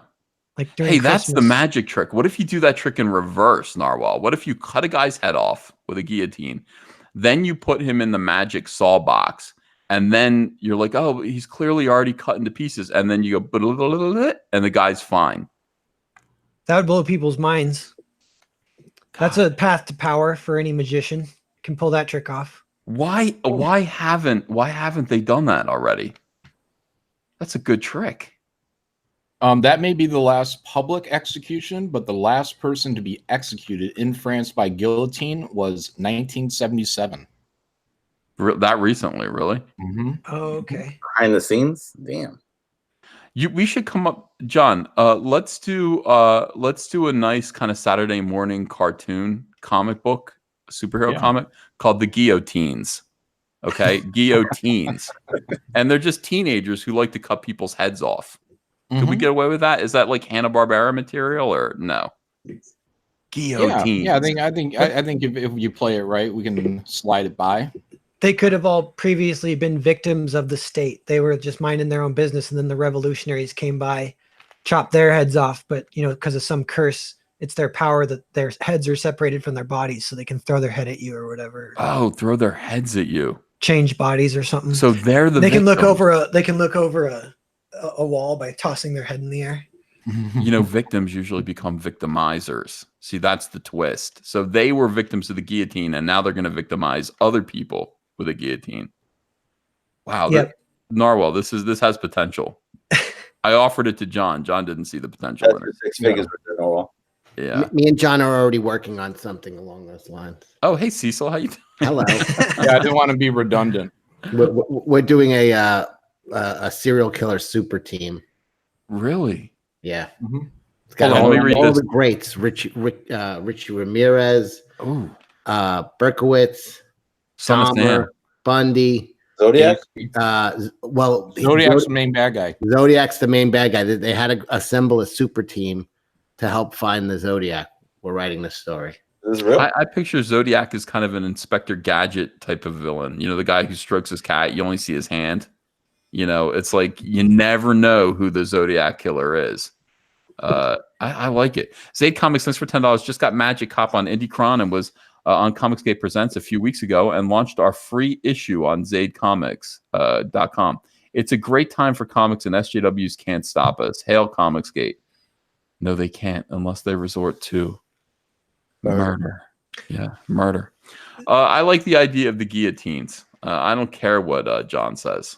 Like hey, that's the magic trick. What if you do that trick in reverse, Narwhal? What if you cut a guy's head off with a guillotine, then you put him in the magic saw box, and then you're like, oh, he's clearly already cut into pieces, and then you go, and the guy's fine. That would blow people's minds. That's a path to power for any magician. Can pull that trick off. Why haven't they done that already? That's a good trick. That may be the last public execution, but the last person to be executed in France by guillotine was 1977. That recently, really? Oh, okay. Behind the scenes, damn. We should come up, John. Let's do a nice kind of Saturday morning cartoon comic book, superhero comic called The Guillotines. Okay, Guillotines, and they're just teenagers who like to cut people's heads off. Could we get away with that? Is that like Hanna-Barbera material or no? Guillotine. Yeah, I think if you play it right, we can slide it by. They could have all previously been victims of the state. They were just minding their own business, and then the revolutionaries came by chop their heads off, but because of some curse, it's their power that their heads are separated from their bodies, so they can throw their head at you or whatever. Oh, throw their heads at you. Change bodies or something. So they're the they can look victims. over a wall by tossing their head in the air. Victims usually become victimizers. See, that's the twist. So they were victims of the guillotine, and now they're going to victimize other people with a guillotine. Wow. Yep. Narwhal, this has potential. I offered it to John. John didn't see the potential in it. 6 figures with the Narwhal. Yeah. Me and John are already working on something along those lines. Oh, hey, Cecil. How you doing? Hello. Yeah, I didn't want to be redundant. We're doing a serial killer super team. Really? Yeah. Mhm. It's got Hold on, let me read all this. the greats: Richie Ramirez, Oh, Berkowitz, Son of Sam. Dahmer, Bundy. Zodiac? Zodiac's the main bad guy. Zodiac's the main bad guy. They had to assemble a super team to help find the Zodiac. We're writing this story. This is real? I picture Zodiac as kind of an Inspector Gadget type of villain. The guy who strokes his cat. You only see his hand. It's like you never know who the Zodiac killer is. I like it. Zaid Comics, thanks for $10. Just got Magic Cop on IndieCron and was on ComicsGate Presents a few weeks ago and launched our free issue on ZaidComics.com. It's a great time for comics, and SJWs can't stop us. Hail ComicsGate. No, they can't unless they resort to murder. Yeah, murder. I like the idea of the guillotines. I don't care what John says.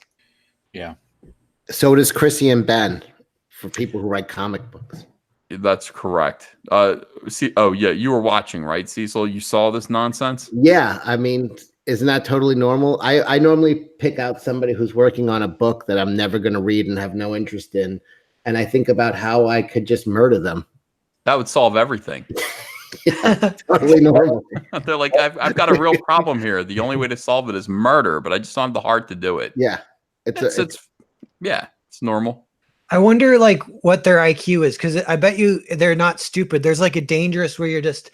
Yeah. So does Chrissy and Ben for people who write comic books. That's correct. You were watching, right, Cecil? You saw this nonsense? Yeah, I mean, isn't that totally normal? I normally pick out somebody who's working on a book that I'm never going to read and have no interest in, and I think about how I could just murder them. That would solve everything. Totally normal. They're like, I've got a real problem here. The only way to solve it is murder, but I just don't have the heart to do it. Yeah, It's normal. I wonder what their IQ is, because I bet you they're not stupid. There's a dangerous where you're just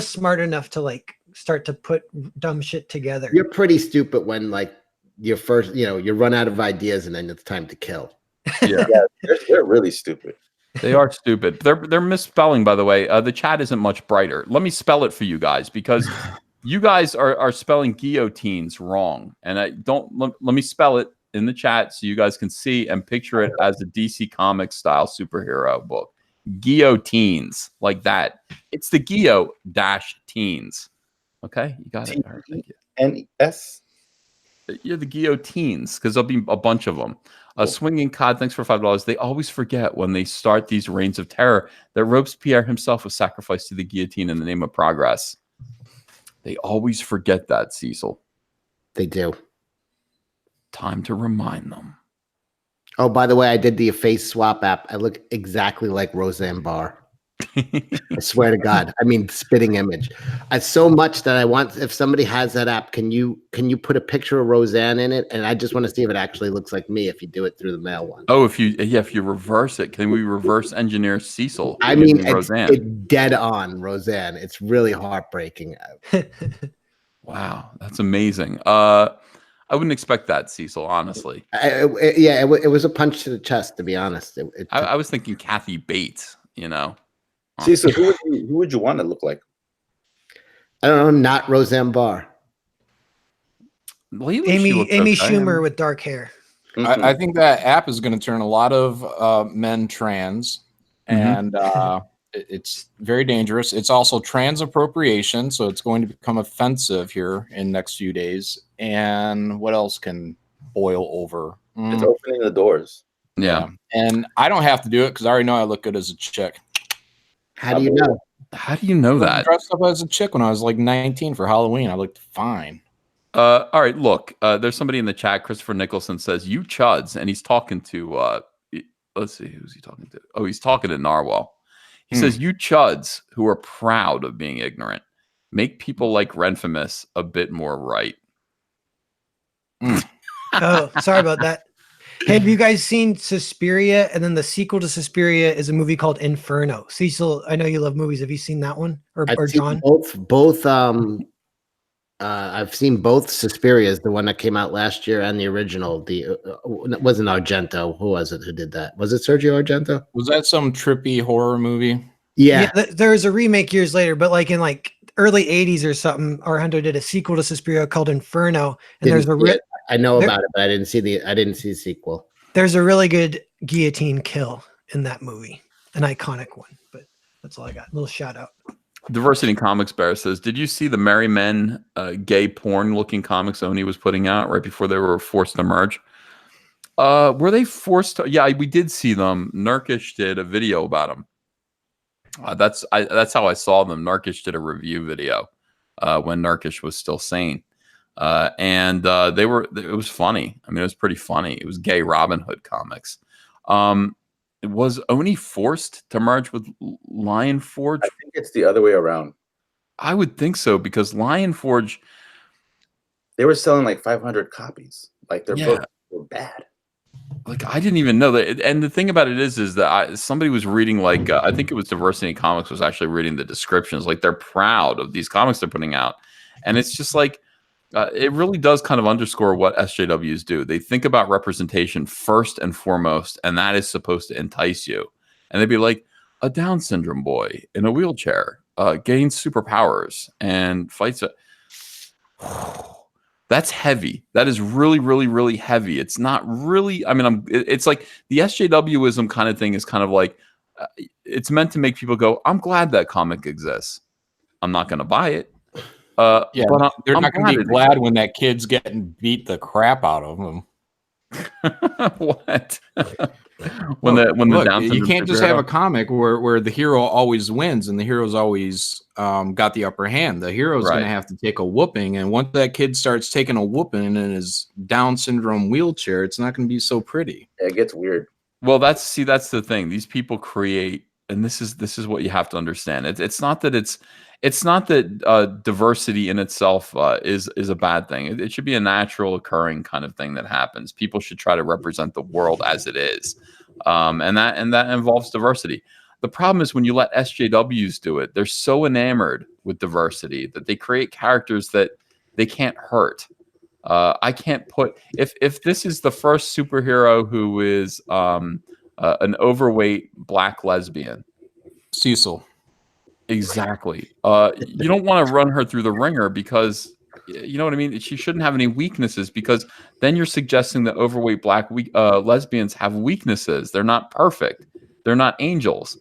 smart enough to start to put dumb shit together. You're pretty stupid when your first, you run out of ideas and then it's time to kill. Yeah, they're really stupid. They are stupid. They're misspelling, by the way. The chat isn't much brighter. Let me spell it for you guys, because you guys are spelling guillotines wrong. And let me spell it in the chat so you guys can see and picture it as a DC Comics style superhero book. Guillotines, like that. It's the Guillotines. Okay, you got it. All right, thank you. N-E-S? You're the guillotines, because there'll be a bunch of them. Swinging Cod, thanks for $5. They always forget when they start these reigns of terror that Robespierre himself was sacrificed to the guillotine in the name of progress. They always forget that, Cecil. They do. Time to remind them. Oh, by the way, I did the face swap app. I look exactly like Roseanne Barr. I swear to God. I mean, spitting image. So much that I want, if somebody has that app, can you put a picture of Roseanne in it? And I just want to see if it actually looks like me if you do it through the mail one. Oh, if you reverse it, can we reverse engier Cecil? I mean, Roseanne. it's dead on Roseanne. It's really heartbreaking. Wow, that's amazing. I wouldn't expect that, Cecil, honestly. It was a punch to the chest, to be honest. I was thinking Kathy Bates, See, so who would you want to look like? I don't know, not Roseanne Barr. Amy Schumer with dark hair. Mm-hmm. I think that app is going to turn a lot of men trans, and it's very dangerous. It's also trans appropriation, so it's going to become offensive here in next few days. And what else can boil over? It's opening the doors. Yeah. And I don't have to do it because I already know I look good as a chick. How do you know? How do you know I that? dressed up as a chick when I was like 19 for Halloween. I looked fine. All right, look, there's somebody in the chat. Christopher Nicholson says, "You chuds," and he's talking to. Let's see, who's he talking to? Oh, he's talking to Narwhal. He says, "You chuds who are proud of being ignorant, make people like Renfimus a bit more right." Oh, sorry about that. Hey, have you guys seen Suspiria? And then the sequel to Suspiria is a movie called Inferno. Cecil, I know you love movies. Have you seen that one? Or I've seen John? both I've seen both Suspirias, the one that came out last year, and the original. It wasn't Argento. Who was it who did that? Was it Sergio Argento? Was that some trippy horror movie? Yeah. There's a remake years later, but like in like early 80s or something, Argento did a sequel to Suspiria called Inferno, and I know about it, but I didn't see the sequel. There's a really good guillotine kill in that movie, an iconic one. But that's all I got. A little shout out. Diversity Comics Bear says, did you see the Merry Men gay porn looking comics Oni was putting out right before they were forced to merge? Were they forced to? Yeah, we did see them. Nurkish did a video about them. That's how I saw them. Nurkish did a review video when Nurkish was still sane. And it was funny. I mean, it was pretty funny. It was gay Robin Hood comics. Was Oni forced to merge with Lion Forge? I think it's the other way around. I would think so, because Lion Forge, they were selling like 500 copies. Like their books were bad. Like, I didn't even know that. And the thing about it is that somebody was reading, like, I think it was Diversity Comics was actually reading the descriptions. Like, they're proud of these comics they're putting out. And it's just like, it really does kind of underscore what SJWs do. They think about representation first and foremost, and that is supposed to entice you. And they'd be like, a Down syndrome boy in a wheelchair gains superpowers and fights. That's heavy. That is really, really, really heavy. It's not really. I mean, it's like the SJWism kind of thing is kind of like it's meant to make people go, "I'm glad that comic exists. I'm not going to buy it." But they're I'm not going to be glad when that kid's getting beat the crap out of them. What? when the Down syndrome, you can't just have a comic where the hero always wins and the hero's always got the upper hand. The hero's going to have to take a whooping, and once that kid starts taking a whooping in his Down syndrome wheelchair, it's not going to be so pretty. It gets weird. Well, that's the thing. These people create, and this is what you have to understand. It's not that diversity in itself is a bad thing. It should be a natural occurring kind of thing that happens. People should try to represent the world as it is, and that involves diversity. The problem is when you let SJWs do it, they're so enamored with diversity that they create characters that they can't hurt. I can't put if this is the first superhero who is an overweight black lesbian, Cecil. Exactly. You don't want to run her through the ringer because, you know what I mean? She shouldn't have any weaknesses, because then you're suggesting that overweight black lesbians have weaknesses. They're not perfect. They're not angels.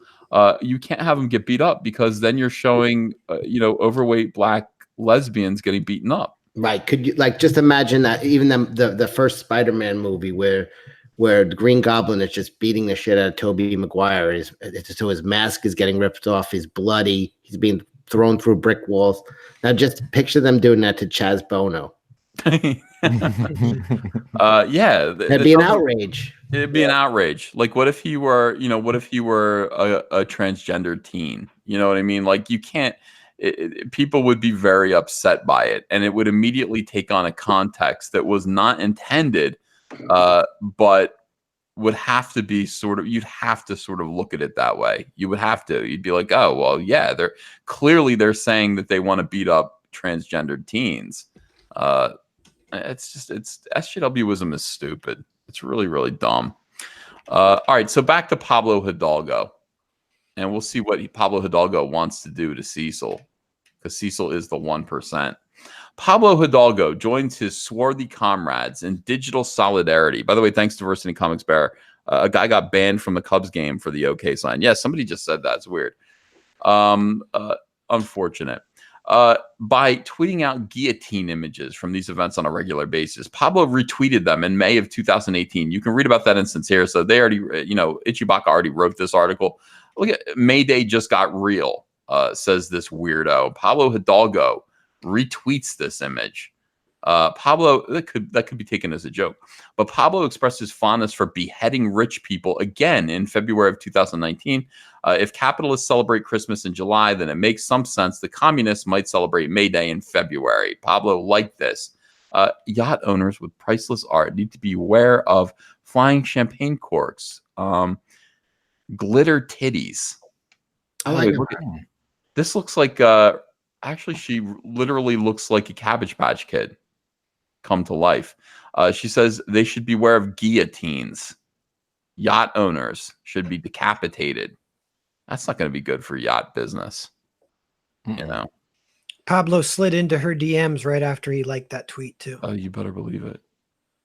You can't have them get beat up, because then you're showing, overweight black lesbians getting beaten up. Right. Could you just imagine that even the first Spider-Man movie where the Green Goblin is just beating the shit out of Tobey Maguire. So his mask is getting ripped off. He's bloody. He's being thrown through brick walls. Now just picture them doing that to Chaz Bono. Yeah. That'd be an outrage. It'd be an outrage. Like, what if he were, a transgendered teen? You know what I mean? Like, you can't, people would be very upset by it, and it would immediately take on a context that was not intended, but would have to be you'd have to sort of look at it that way. You'd be like, oh, well, yeah, they're saying that they want to beat up transgendered teens. It's SJWism is stupid. It's really, really dumb. All right, so back to Pablo Hidalgo, and we'll see what Pablo Hidalgo wants to do to Cecil, because Cecil is the 1%. Pablo Hidalgo joins his swarthy comrades in digital solidarity. By the way, thanks to Diversity Comics Bear, a guy got banned from the Cubs game for the OK sign. Yeah, somebody just said that. It's weird. Unfortunate. By tweeting out guillotine images from these events on a regular basis. Pablo retweeted them in May of 2018. You can read about that instance here. So they already, Ichibaka already wrote this article. Look at Mayday just got real, says this weirdo. Pablo Hidalgo retweets this image. Pablo, that could be taken as a joke, but Pablo expressed his fondness for beheading rich people again in February of 2019. If capitalists celebrate Christmas in July, then it makes some sense the communists might celebrate May Day in February. Pablo liked this. Yacht owners with priceless art need to be aware of flying champagne corks, glitter titties. I like this looks like Actually, she literally looks like a Cabbage Patch Kid come to life. She says they should beware of guillotines. Yacht owners should be decapitated. That's not going to be good for yacht business. You know. Pablo slid into her DMs right after he liked that tweet too. Oh, you better believe it.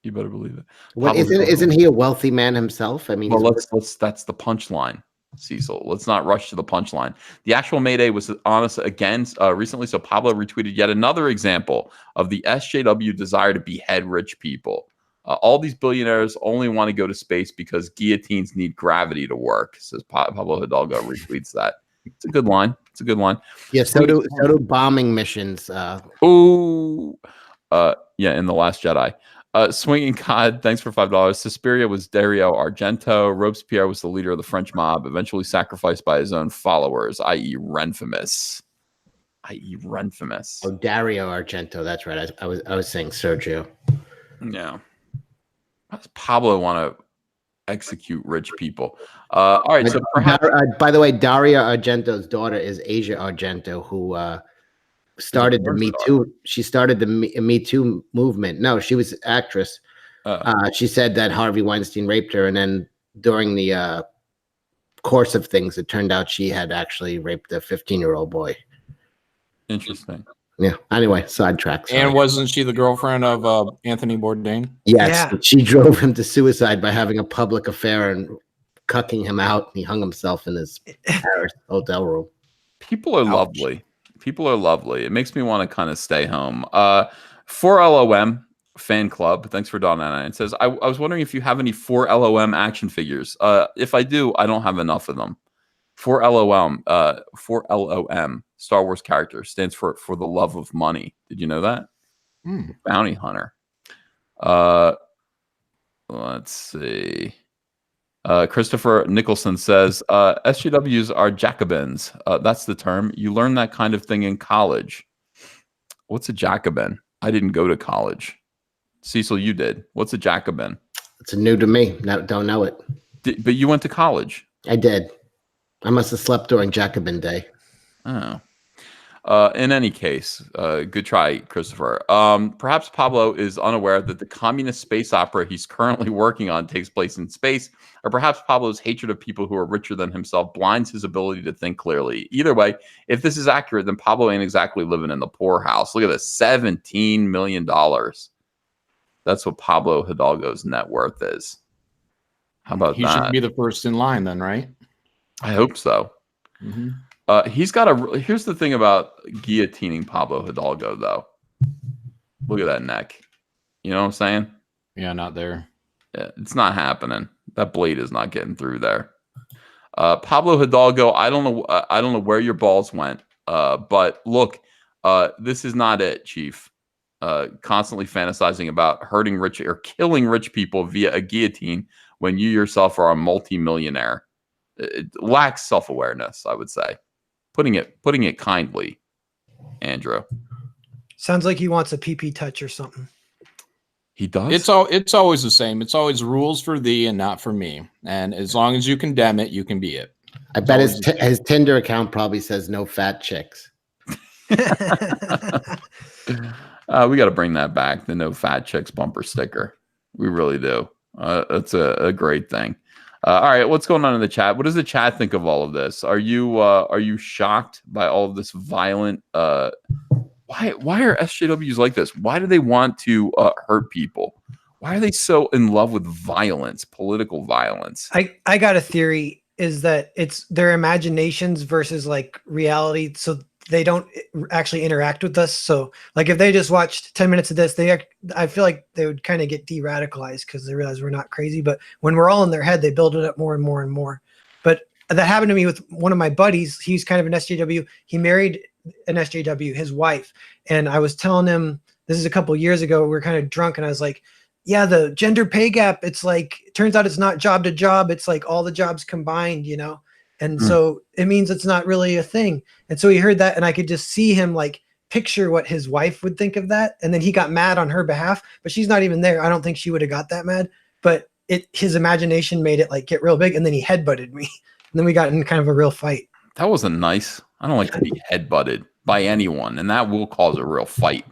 You better believe it. What isn't he a wealthy man himself? I mean, well, let's that's the punchline, Cecil. Let's not rush to the punchline. The actual Mayday was on us again recently, so Pablo retweeted yet another example of the SJW desire to behead rich people. All these billionaires only want to go to space because guillotines need gravity to work, says Pablo Hidalgo retweets that. It's a good line. It's a good line. Yeah, so do bombing missions. Yeah, in The Last Jedi. Swinging Cod, thanks for $5. Suspiria was Dario Argento. Robespierre was the leader of the French mob, eventually sacrificed by his own followers, i.e. Renfamous. Oh, Dario Argento. That's right. I was saying Sergio. Yeah. How does Pablo want to execute rich people? All right. So perhaps, by the way, Dario Argento's daughter is Asia Argento, who started the Me Too. She started the Me Too movement. No, she was an actress. She said that Harvey Weinstein raped her, and then during the course of things, it turned out she had actually raped a 15-year-old boy. Interesting. Yeah. Anyway, sidetrack. And wasn't she the girlfriend of Anthony Bourdain? Yes. Yeah. She drove him to suicide by having a public affair and cucking him out. He hung himself in his Paris hotel room. People are lovely. People are lovely. It makes me want to kind of stay home. 4LOM fan club. Thanks for Don Anna. It says, I was wondering if you have any 4LOM action figures. If I do, I don't have enough of them. 4LOM, 4LOM, Star Wars character, stands for the love of money. Did you know that? Bounty hunter. Let's see. Christopher Nicholson says, SJWs are Jacobins. That's the term. You learn that kind of thing in college. What's a Jacobin? I didn't go to college. Cecil, you did. What's a Jacobin? It's new to me. Don't know it. But you went to college. I did. I must have slept during Jacobin Day. Oh. In any case, good try, Christopher. Perhaps Pablo is unaware that the communist space opera he's currently working on takes place in space, or perhaps Pablo's hatred of people who are richer than himself blinds his ability to think clearly. Either way, if this is accurate, then Pablo ain't exactly living in the poorhouse. Look at this, $17 million. That's what Pablo Hidalgo's net worth is. How about that? He should be the first in line then, right? I hope so. He's got here's the thing about guillotining Pablo Hidalgo, though. Look at that neck. You know what I'm saying? Yeah, not there. Yeah, it's not happening. That blade is not getting through there. Pablo Hidalgo, I don't know where your balls went. But look, this is not it, Chief. Constantly fantasizing about hurting rich or killing rich people via a guillotine when you yourself are a multimillionaire. It lacks self-awareness, I would say. Putting it kindly, Andrew. Sounds like he wants a PP touch or something. He does. It's always the same. It's always rules for thee and not for me. And as long as you condemn it, you can be it. I bet his Tinder account probably says no fat chicks. We got to bring that back. The no fat chicks bumper sticker. We really do. That's a great thing. All right, what's going on in the chat? What does the chat think of all of this? Are you shocked by all of this violent? Why are SJWs like this? Why do they want to hurt people? Why are they so in love with violence, political violence? I got a theory is that it's their imaginations versus like reality. So they don't actually interact with us. So like if they just watched 10 minutes of this, I feel like they would kind of get de-radicalized because they realize we're not crazy. But when we're all in their head, they build it up more and more and more. But that happened to me with one of my buddies. He's kind of an SJW. He married an SJW, his wife. And I was telling him, this is a couple of years ago, we were kind of drunk. And I was like, yeah, the gender pay gap, it's like, it turns out it's not job to job. It's like all the jobs combined, you know? And so it means it's not really a thing. And so he heard that, and I could just see him like picture what his wife would think of that. And then he got mad on her behalf, but she's not even there. I don't think she would have got that mad, but his imagination made it like get real big. And then he headbutted me, and then we got in kind of a real fight. That wasn't nice. I don't like to be headbutted by anyone, and that will cause a real fight.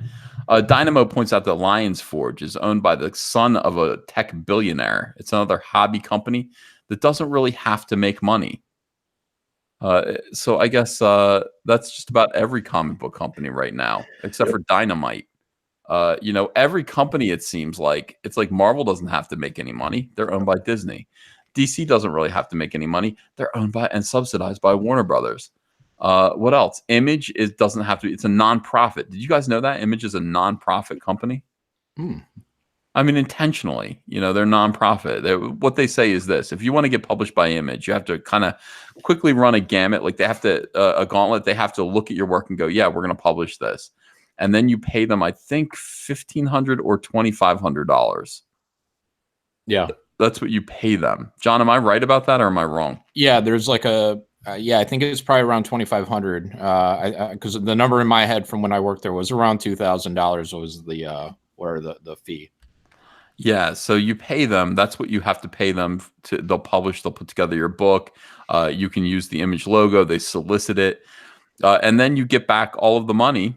Dynamo points out that Lions Forge is owned by the son of a tech billionaire. It's another hobby company that doesn't really have to make money. So I guess that's just about every comic book company right now, except for Dynamite. Every company, it seems like, it's like Marvel doesn't have to make any money. They're owned by Disney. DC doesn't really have to make any money. They're owned by and subsidized by Warner Brothers. What else? Image doesn't have to. It's a non-profit. Did you guys know that Image is a non-profit company? I mean, intentionally. They're non-profit. What they say is this: if you want to get published by Image, you have to kind of quickly run a gamut. Like they have to a gauntlet. They have to look at your work and go, "Yeah, we're going to publish this," and then you pay them, I think, $1,500 or $2,500. Yeah, that's what you pay them. John, am I right about that, or am I wrong? Yeah, there's like a. I think it's probably around 2,500. Because the number in my head from when I worked there was around $2,000 was the fee. Yeah, so you pay them. That's what you have to pay them. They'll publish. They'll put together your book. You can use the Image logo. They solicit it, and then you get back all of the money.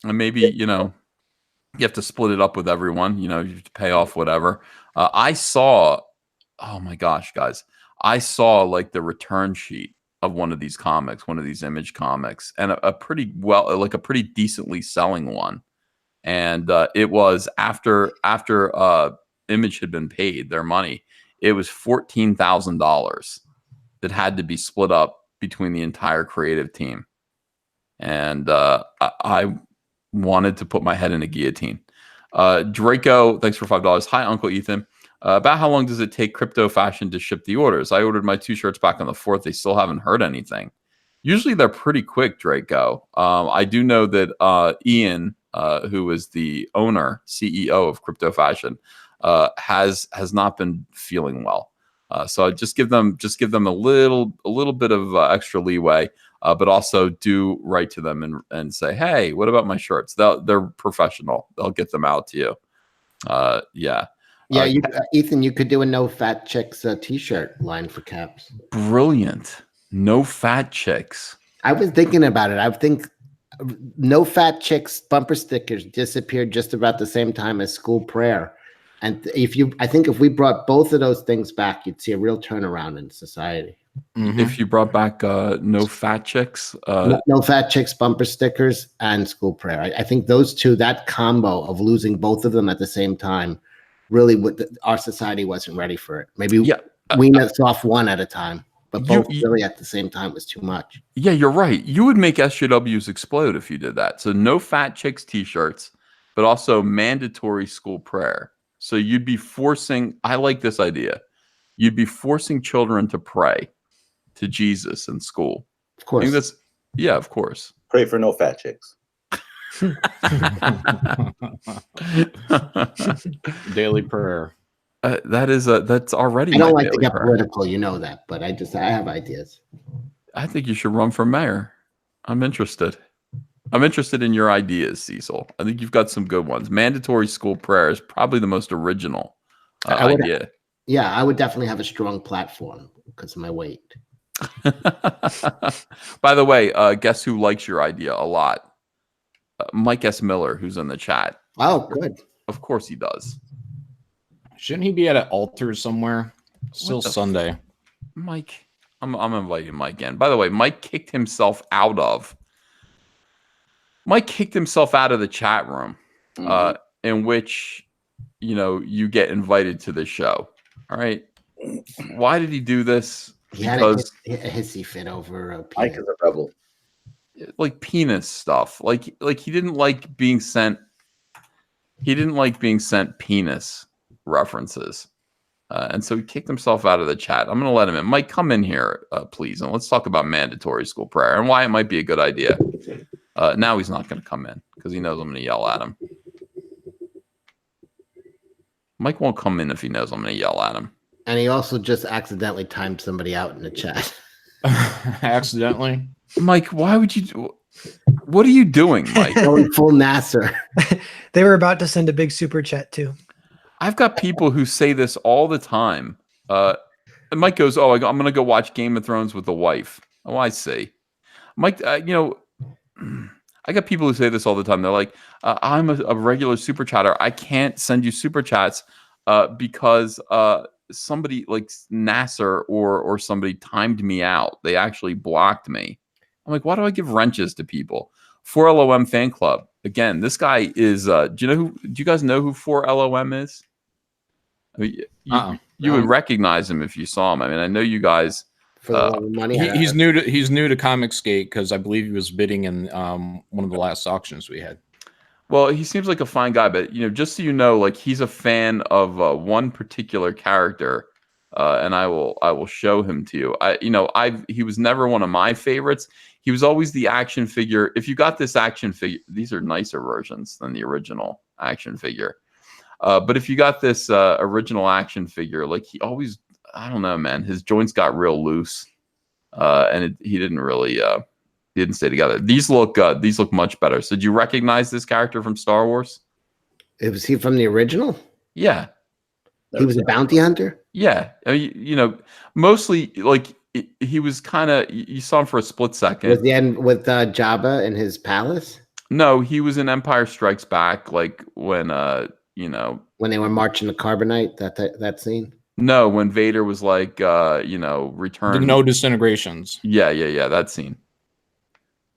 And maybe you have to split it up with everyone. You have to pay off whatever. I saw. Oh my gosh, guys! I saw like the return sheet of one of these comics, one of these Image comics, and a pretty decently selling one. And it was after Image had been paid their money, it was $14,000 that had to be split up between the entire creative team. And I wanted to put my head in a guillotine. Draco, thanks for $5. Hi, Uncle Ethan. About how long does it take Crypto Fashion to ship the orders? I ordered my 2 shirts back on the 4th. They still haven't heard anything. Usually they're pretty quick, Draco. I do know that Ian, who is the CEO of Crypto Fashion, has not been feeling well. So just give them a little bit of extra leeway, but also do write to them and say, hey, what about my shirts? They're professional. They'll get them out to you. Yeah. Yeah, Ethan, you could do a No Fat Chicks t-shirt line for Caps. Brilliant. No Fat Chicks. I was thinking about it. I think No Fat Chicks bumper stickers disappeared just about the same time as School Prayer. And I think if we brought both of those things back, you'd see a real turnaround in society. Mm-hmm. If you brought back No Fat Chicks, No Fat Chicks bumper stickers and School Prayer. I think those two, that combo of losing both of them at the same time, really our society wasn't ready for it. Maybe wean us off one at a time, but both really at the same time was too much. Yeah, you're right. You would make SJWs explode if you did that. So No Fat Chicks t-shirts, but also mandatory School Prayer. So you'd be forcing, I like this idea. You'd be forcing children to pray to Jesus in school. Of course. Of course. Pray for no fat chicks. Daily prayer. That's already. I don't like to get political, you know that, but I have ideas. I think you should run for mayor. I'm interested. I'm interested in your ideas, Cecil. I think you've got some good ones. Mandatory School Prayer is probably the most original idea. I would definitely have a strong platform because of my weight. By the way, guess who likes your idea a lot? Mike S. Miller, who's in the chat. Oh, good. Of course he does. Shouldn't he be at an altar somewhere? Still Sunday. Mike, I'm inviting Mike in. By the way, Mike kicked himself out of the chat room, in which, you get invited to the show. All right. Why did he do this? He had a hissy fit over Mike is a rebel. Like penis stuff. Like he didn't like being sent. He didn't like being sent penis references, and so he kicked himself out of the chat. I'm going to let him in. Mike, come in here, please, and let's talk about mandatory School Prayer and why it might be a good idea. Now he's not going to come in because he knows I'm going to yell at him. Mike won't come in if he knows I'm going to yell at him. And he also just accidentally timed somebody out in the chat. Accidentally? Mike, why would you? What are you doing, Mike? Going full Nasser. They were about to send a big super chat too. I've got people who say this all the time. And Mike goes, "Oh, I'm going to go watch Game of Thrones with the wife." Oh, I see. Mike, I got people who say this all the time. They're like, I'm a regular super chatter. I can't send you super chats because somebody like Nasser or somebody timed me out. They actually blocked me. I'm like, why do I give wrenches to people? 4LOM fan club. Again, this guy is, do you guys know who 4LOM is? I mean, you would recognize him if you saw him. I mean, I know you guys. For the love of money, he's new to ComicsGate because I believe he was bidding in one of the last auctions we had. Well, he seems like a fine guy, but just so you know, like he's a fan of one particular character, and I will show him to you. He was never one of my favorites. He was always the action figure. If you got this action figure, these are nicer versions than the original action figure. But if you got this original action figure, like he always, I don't know, man, his joints got real loose, and he didn't really, he didn't stay together. These look much better. So, did you recognize this character from Star Wars? Was he from the original? Yeah, he was a bounty hunter. Yeah, I mean, mostly like he was kind of. You saw him for a split second. Was the end with Jabba in his palace? No, he was in Empire Strikes Back, like when when they were marching the carbonite. That scene. No, when Vader was like, return. The no disintegrations. Yeah, that scene.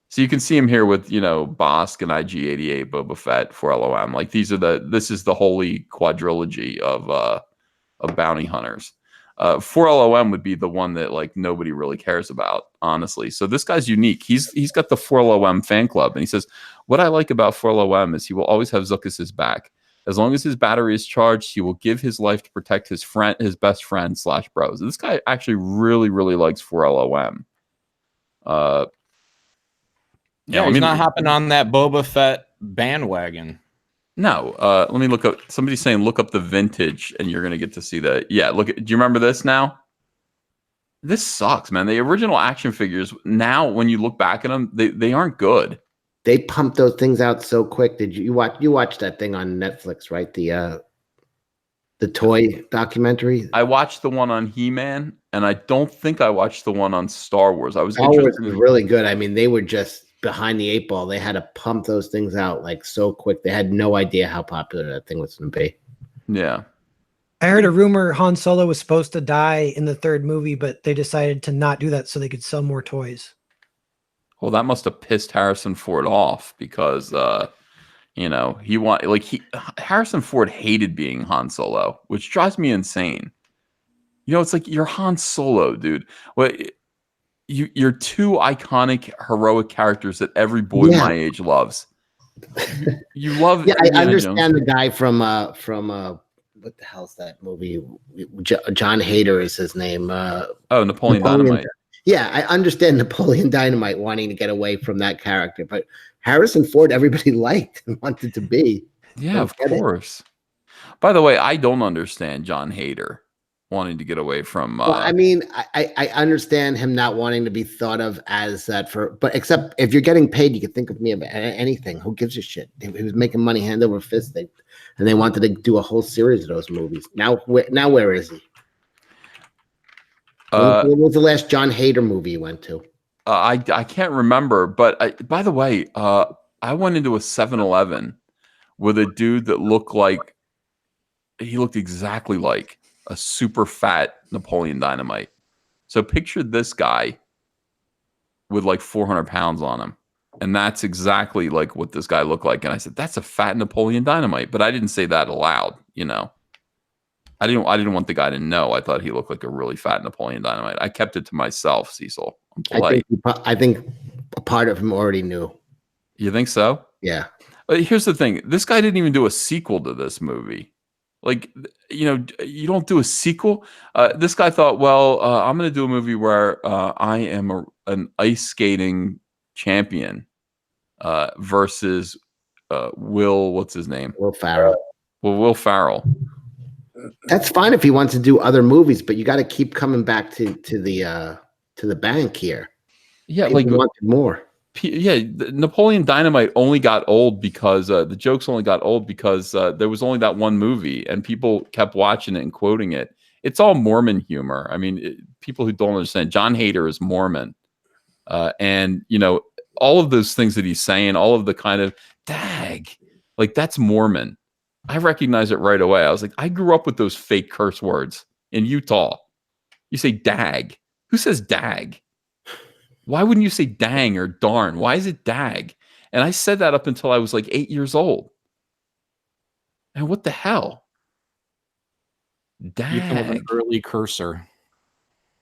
So you can see him here with, Bosk and IG-88, Boba Fett, 4LOM. Like this is the holy quadrilogy of bounty hunters. 4LOM would be the one that like nobody really cares about, honestly. So this guy's unique. He's got the 4LOM fan club, and he says, what I like about 4LOM is he will always have Zuckuss's back. As long as his battery is charged, he will give his life to protect his best friend / bros. This guy actually really, really likes 4LOM. He's not hopping on that Boba Fett bandwagon. No, let me look up. Somebody's saying look up the vintage, and you're gonna get to see that. Yeah, do you remember this now? This sucks, man. The original action figures now, when you look back at them, they aren't good. They pumped those things out so quick. Did you watch that thing on Netflix, right? The toy documentary. I watched the one on He-Man, and I don't think I watched the one on Star Wars. Star Wars was really good. I mean, they were just behind the 8 ball. They had to pump those things out like so quick. They had no idea how popular that thing was going to be. Yeah. I heard a rumor Han Solo was supposed to die in the 3rd movie, but they decided to not do that so they could sell more toys. Well, that must have pissed Harrison Ford off because, Harrison Ford hated being Han Solo, which drives me insane. It's like you're Han Solo, dude. Well, you're 2 iconic, heroic characters that every boy my age loves. You love. Yeah, I understand the guy from what the hell's that movie? John Hader is his name. Napoleon Dynamite. Yeah, I understand Napoleon Dynamite wanting to get away from that character, but Harrison Ford, everybody liked and wanted to be. Yeah, of course. By the way, I don't understand John Hader wanting to get away from. Well, I mean, I understand him not wanting to be thought of as that but except if you're getting paid, you can think of me of anything. Who gives a shit? He was making money hand over fist, and they wanted to do a whole series of those movies. Now where is he? What was the last John Hader movie you went to? I can't remember, but by the way, I went into a 7-Eleven with a dude that looked exactly like a super fat Napoleon Dynamite. So picture this guy with like 400 pounds on him. And that's exactly like what this guy looked like. And I said, that's a fat Napoleon Dynamite. But I didn't say that aloud, I didn't want the guy to know. I thought he looked like a really fat Napoleon Dynamite. I kept it to myself, Cecil. I'm polite. I think a part of him already knew. You think so? Yeah. Here's the thing. This guy didn't even do a sequel to this movie. Like, you don't do a sequel. This guy thought, well, I'm going to do a movie where I am an ice skating champion versus what's his name? Will Ferrell. Well, Will Ferrell. That's fine if he wants to do other movies, but you got to keep coming back to the bank here. Yeah, People wanted more. Yeah, Napoleon Dynamite only got old because the jokes only got old because there was only that one movie, and people kept watching it and quoting it. It's all Mormon humor. I mean, people who don't understand, John Hader is Mormon. And you know, all of those things that he's saying, all of the kind of dag, like that's Mormon. I recognize it right away. I was like, I grew up with those fake curse words in Utah. You say dag. Who says dag? Why wouldn't you say dang or darn? Why is it dag? And I said that up until I was like 8 years old. And what the hell? Ethan was an Dag. early cursor.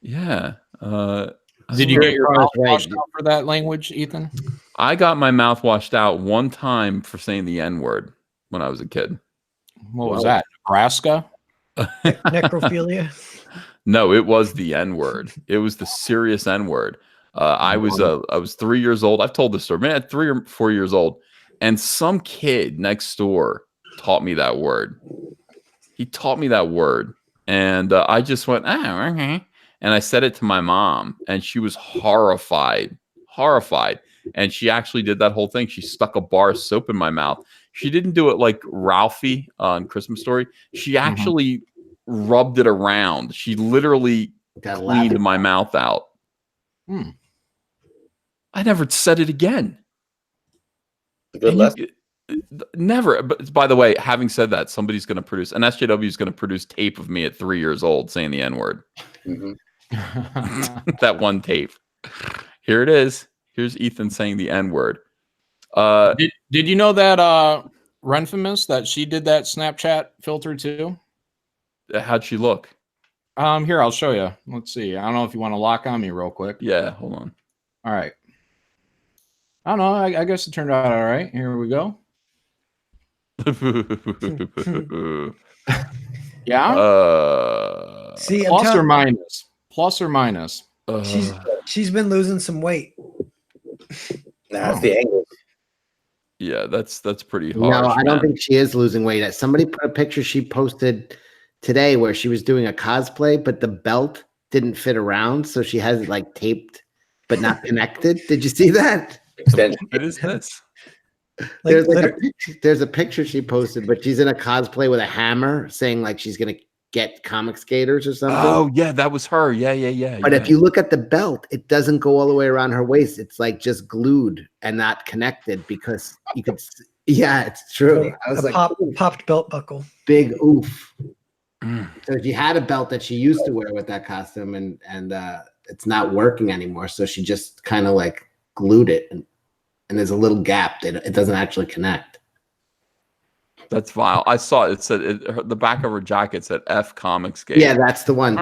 Yeah. Did you get your mouth Right. washed out for that language, Ethan? I got my mouth washed out one time for saying the N-word when I was a kid. What was that? Nebraska? Necrophilia. No, it was the N-word. It was the serious N-word. I was 3 years old. I've told this story, man, 3 or 4 years old. And some kid next door taught me that word. He taught me that word. And I just went, okay. And I said it to my mom, and she was horrified. And she actually did that whole thing. She stuck a bar of soap in my mouth. She didn't do it like Ralphie on Christmas Story. She actually rubbed it around. She literally cleaned my mouth out. I never said it again. Good lesson. Never. But by the way, having said that, somebody's going to produce, an SJW is going to produce tape of me at 3 years old saying the N-word. That one tape. Here it is. Here's Ethan saying the N-word. Did you know that Renfamous, that she did that Snapchat filter too? How'd she look? Here, I'll show you. Let's see. I don't know if you want to lock on me real quick. Yeah, hold on. All right. I don't know. I guess it turned out all right. Here we go. Yeah. See, plus or minus. Plus or minus. She's been losing some weight. That's the angle. Yeah, that's pretty harsh. No, I man. don't think she is losing weight. Somebody put a picture she posted today where she was doing a cosplay, but the belt didn't fit around, so she has it like taped but not connected. Did you see that? Extension. What is this? There's a picture she posted, but she's in a cosplay with a hammer, saying like she's gonna get comic skaters or something. Oh yeah, that was her. Yeah. But if you look at the belt, it doesn't go all the way around her waist. It's like just glued and not connected because you could. Yeah, it's true. I was like, popped belt buckle. Big oof. So she had a belt that she used to wear with that costume, and it's not working anymore. So she just kind of like glued it, and there's a little gap that it doesn't actually connect. That's vile. I saw it. It said the back of her jacket said F ComicsGate. Yeah, that's the one.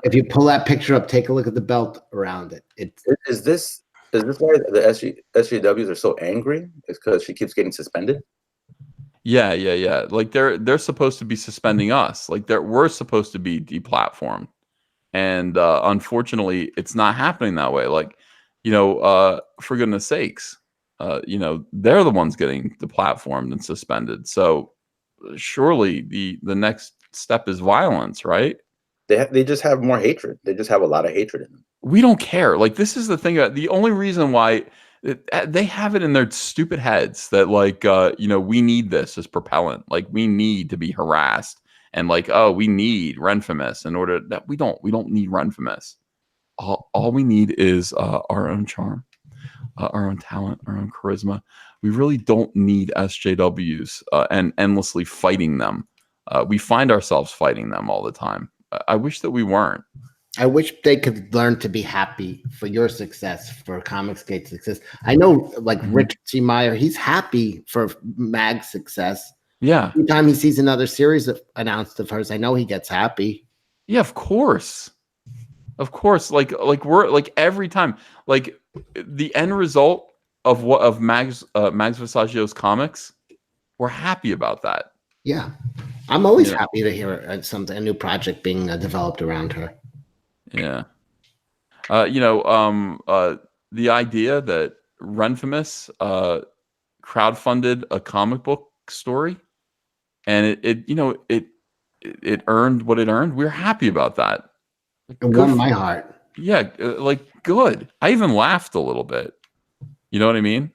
If you pull that picture up, take a look at the belt around it. Is this why the SJWs are so angry? It's because she keeps getting suspended? Yeah. Like they're supposed to be suspending us. Like we're supposed to be deplatformed. And unfortunately, it's not happening that way. Like, for goodness sakes, they're the ones getting deplatformed and suspended. So surely the next step is violence, right? They just have more hatred. They just have a lot of hatred in them. We don't care. Like, this is the thing. The only reason why they have it in their stupid heads that we need this as propellant. Like, we need to be harassed. And like, oh, we need Renfamous in order that we don't need Renfamous. All we need is our own charm, our own talent, our own charisma. We really don't need SJWs and endlessly fighting them. We find ourselves fighting them all the time. I wish that we weren't. I wish they could learn to be happy for your success, for ComicsGate success. I know, like Rick G. Meyer, he's happy for Mag's success. Yeah. Every time he sees another series announced of hers, I know he gets happy. Yeah, of course. Of course. Like we're like every time, like the end result of Mags Visaggio's comics, we're happy about that. Yeah. I'm always happy to hear a new project being developed around her. Yeah. The idea that Renfamous crowdfunded a comic book story and it earned what it earned. We're happy about that. It won my heart. Yeah, good. I even laughed a little bit. You know what I mean?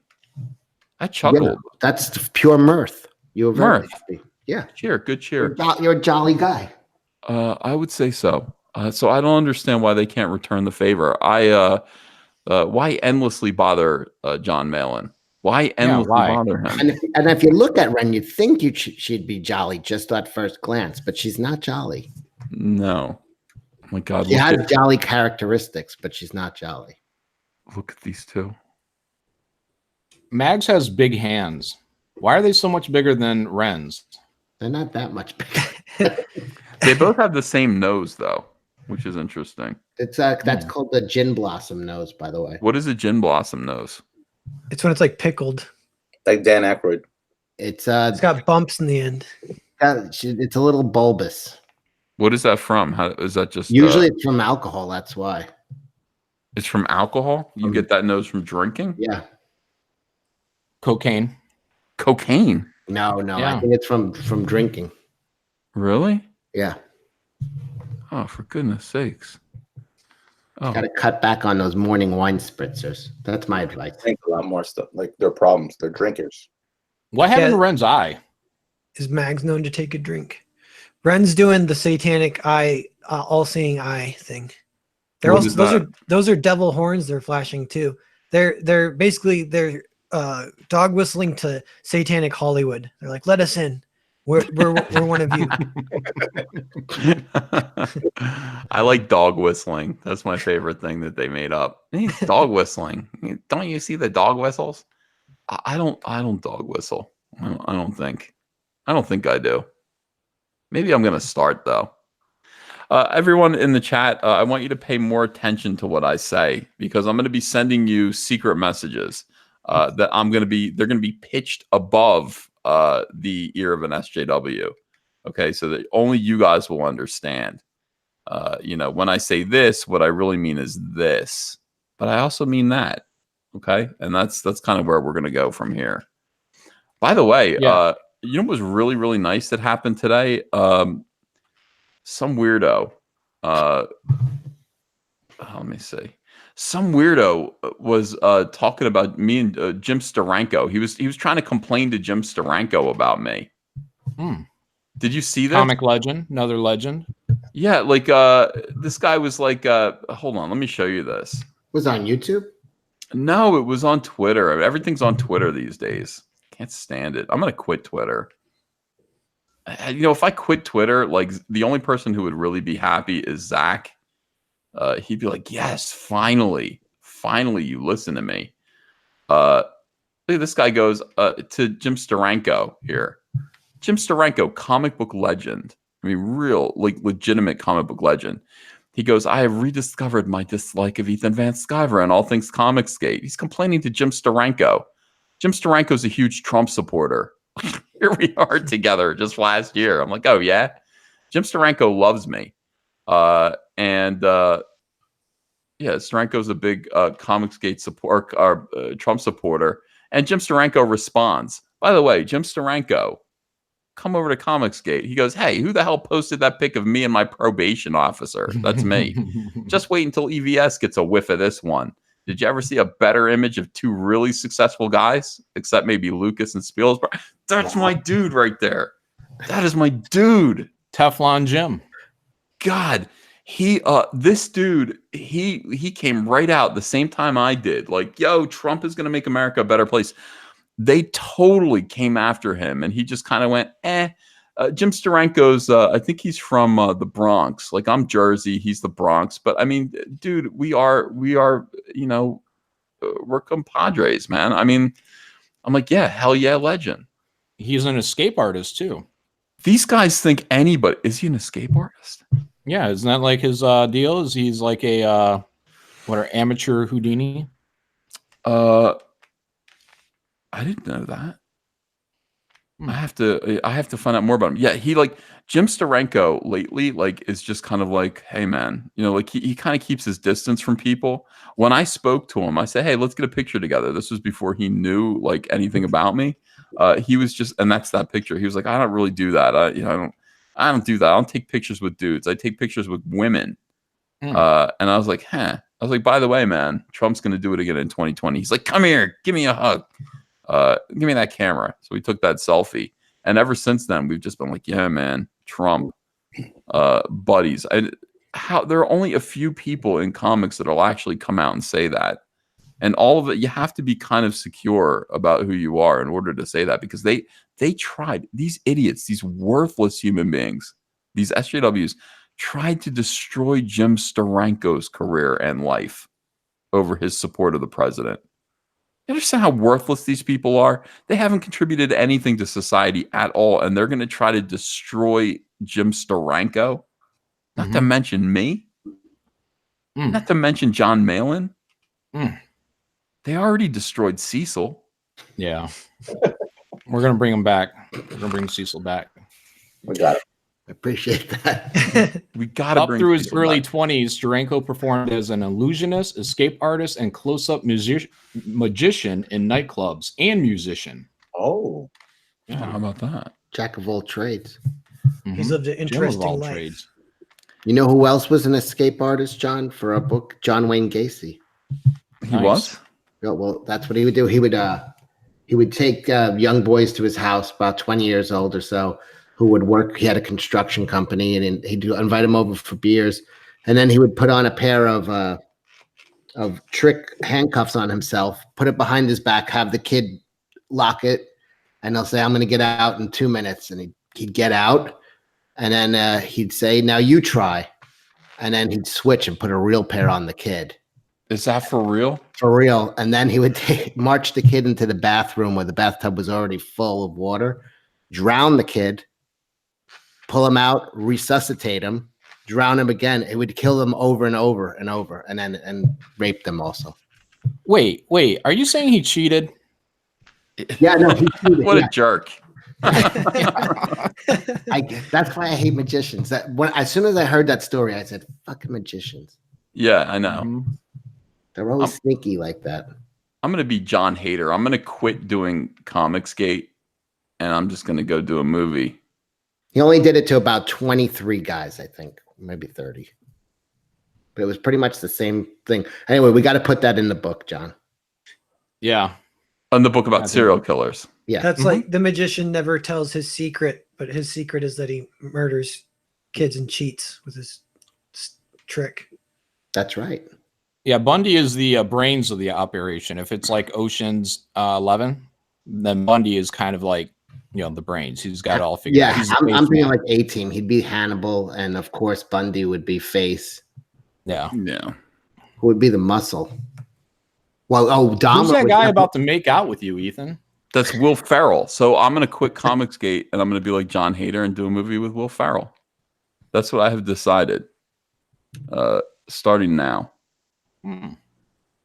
I chuckled. Yeah, that's pure mirth. You were very happy. Yeah. Good cheer. You're a jolly guy. I would say so. So I don't understand why they can't return the favor. Why endlessly bother John Malin? Why endlessly why? bother him? And if you look at Ren, you'd think she'd be jolly just at first glance, but she's not jolly. No. Oh my God. She has jolly characteristics, but she's not jolly. Look at these two. Mags has big hands. Why are they so much bigger than Ren's? They're not that much bigger. They both have the same nose, though, which is interesting. It's that's called the gin blossom nose, by the way. What is a gin blossom nose? It's when it's like pickled. Like Dan Aykroyd. It's got bumps in the end. it's a little bulbous. What is that from? How is that just Usually it's from alcohol, that's why. It's from alcohol? You get that nose from drinking? Yeah. Cocaine. Cocaine? No, Yeah. I think it's from drinking. Really? Yeah. Oh, for goodness sakes. Oh. Got to cut back on those morning wine spritzers. That's my advice. I think a lot more stuff. Like their problems. They're drinkers. What happened to Ren's eye? Is Mags known to take a drink? Ren's doing the satanic eye, all-seeing eye thing. They're What also is those are devil horns. They're flashing too. They're basically dog whistling to satanic Hollywood. They're like, let us in. We're one of you. I like dog whistling. That's my favorite thing that they made up. Dog whistling. Don't you see the dog whistles? I don't dog whistle. I don't think I do. Maybe I'm gonna start though. Everyone in the chat, I want you to pay more attention to what I say because I'm going to be sending you secret messages that they're going to be pitched above the ear of an SJW. Okay, so that only you guys will understand. When I say this, what I really mean is this, but I also mean that. Okay, and that's kind of where we're going to go from here. By the way, you know what was really, really nice that happened today? Some weirdo. Let me see. Some weirdo was talking about me and Jim Steranko. He was trying to complain to Jim Steranko about me. Did you see that? Comic legend, another legend. Yeah, like this guy was like, hold on, let me show you this. Was it on YouTube? No, it was on Twitter. Everything's on Twitter these days. Can't stand it. I'm gonna quit Twitter. If I quit Twitter, like the only person who would really be happy is Zach. He'd be like, yes, finally you listen to me. Look at this guy goes to Jim Steranko here. Jim Steranko, comic book legend. I mean, real, like legitimate comic book legend. He goes, I have rediscovered my dislike of Ethan Van Sciver and all things ComicsGate. He's complaining to Jim Steranko. Jim Steranko's a huge Trump supporter. Here we are together just last year. I'm like, oh yeah, Jim Steranko loves me. Steranko's a big ComicsGate Trump supporter. And Jim Steranko responds, by the way, Jim Steranko, come over to ComicsGate. He goes, hey, who the hell posted that pic of me and my probation officer? That's me. Just wait until EVS gets a whiff of this one. Did you ever see a better image of two really successful guys? Except maybe Lucas and Spielberg. That's my dude right there. That is my dude. Teflon Jim. God, this dude, he came right out the same time I did. Like, yo, Trump is going to make America a better place. They totally came after him, and he just kind of went, Jim Steranko's, I think he's from the Bronx. Like, I'm Jersey, he's the Bronx. But I mean, dude, we are, we're compadres, man. I mean, I'm like, yeah, hell yeah, legend. He's an escape artist too. These guys think anybody, is he an escape artist? Yeah, isn't that like his deal? Is he's like a amateur Houdini? I didn't know that. I have to find out more about him. Yeah, he like Jim Steranko lately, like is just kind of like, hey man, like he kind of keeps his distance from people. When I spoke to him, I said, hey, let's get a picture together. This was before he knew like anything about me. He was just, and that's that picture. He was like, I don't really do that. I don't do that. I don't take pictures with dudes. I take pictures with women. And I was like, huh. I was like, by the way, man, Trump's gonna do it again in 2020. He's like, come here, give me a hug. Give me that camera. So we took that selfie. And ever since then, we've just been like, yeah, man, Trump, buddies. There are only a few people in comics that will actually come out and say that. And all of it, you have to be kind of secure about who you are in order to say that, because they tried, these idiots, these worthless human beings, these SJWs tried to destroy Jim Steranko's career and life over his support of the president. You understand how worthless these people are? They haven't contributed anything to society at all, and they're going to try to destroy Jim Steranko, not to mention me, not to mention John Malin. They already destroyed Cecil. Yeah. We're going to bring him back. We're going to bring Cecil back. We got it. I appreciate that. We got to Up bring through his Cecil early back. 20s, Steranko performed as an illusionist, escape artist, and close-up magician in nightclubs and musician. Oh, Yeah, how about that? Jack of all trades. He's lived an Jim of interesting all life. trades. You know who else was an escape artist, John, for a book? John Wayne Gacy. He Nice. was? Yeah, well, that's what he would do. He would take young boys to his house, about 20 years old or so, who would work. He had a construction company, and he'd invite them over for beers, and then he would put on a pair of trick handcuffs on himself, put it behind his back, have the kid lock it, and they'll say, "I'm going to get out in 2 minutes," and he'd get out, and then he'd say, "Now you try," and then he'd switch and put a real pair on the kid. Is that for real? For real. And then he would march the kid into the bathroom where the bathtub was already full of water, drown the kid, pull him out, resuscitate him, drown him again. It would kill them over and over and over, and rape them also. Wait. Are you saying he cheated? Yeah, no, he cheated. What Yeah. a jerk. That's why I hate magicians. As soon as I heard that story, I said, "Fucking magicians." Yeah, I know. They're always sneaky like that. I'm going to be John Hader. I'm going to quit doing ComicsGate, and I'm just going to go do a movie. He only did it to about 23 guys, I think, maybe 30. But it was pretty much the same thing. Anyway, we got to put that in the book, John. Yeah. On the book about serial killers. Yeah. That's like the magician never tells his secret, but his secret is that he murders kids and cheats with his trick. That's right. Yeah, Bundy is the brains of the operation. If it's like Ocean's 11, then Bundy is kind of like, the brains. He's got it all figured out. Yeah, He's the I'm face thinking man. like A-Team. He'd be Hannibal, and of course Bundy would be Face. Yeah. Yeah. Who would be the muscle? Well, Dahmer. Who's that would guy have- about to make out with you, Ethan? That's Will Ferrell. So I'm going to quit ComicsGate, and I'm going to be like John Hader and do a movie with Will Ferrell. That's what I have decided. Starting now.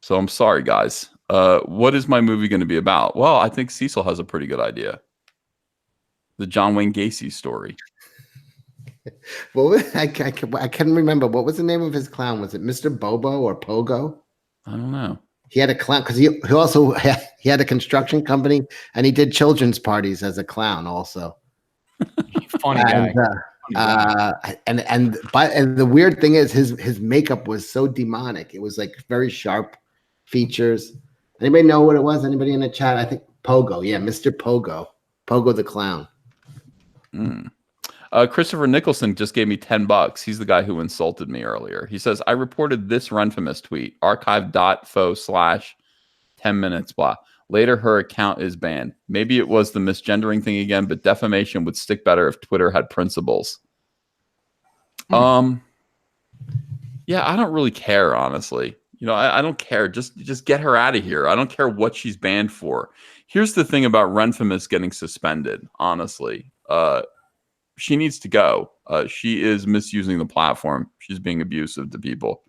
So I'm sorry, guys. What is my movie going to be about? Well, I think Cecil has a pretty good idea. The John Wayne Gacy story. I can't remember. What was the name of his clown? Was it Mr. Bobo or Pogo? I don't know. He had a clown because he also he had a construction company, and he did children's parties as a clown also. Funny guy. And the weird thing is his makeup was so demonic. It was like very sharp features. Anybody know what it was? Anybody in the chat? I think Pogo. Yeah, Mr. Pogo. Pogo the clown. Christopher Nicholson just gave me $10. He's the guy who insulted me earlier. He says, I reported this Renfamous tweet, archive.fo/10 minutes, blah. Later, her account is banned. Maybe it was the misgendering thing again, but defamation would stick better if Twitter had principles. Yeah, I don't really care, honestly. I don't care. Just get her out of here. I don't care what she's banned for. Here's the thing about Renfamous getting suspended, honestly. She needs to go. She is misusing the platform. She's being abusive to people.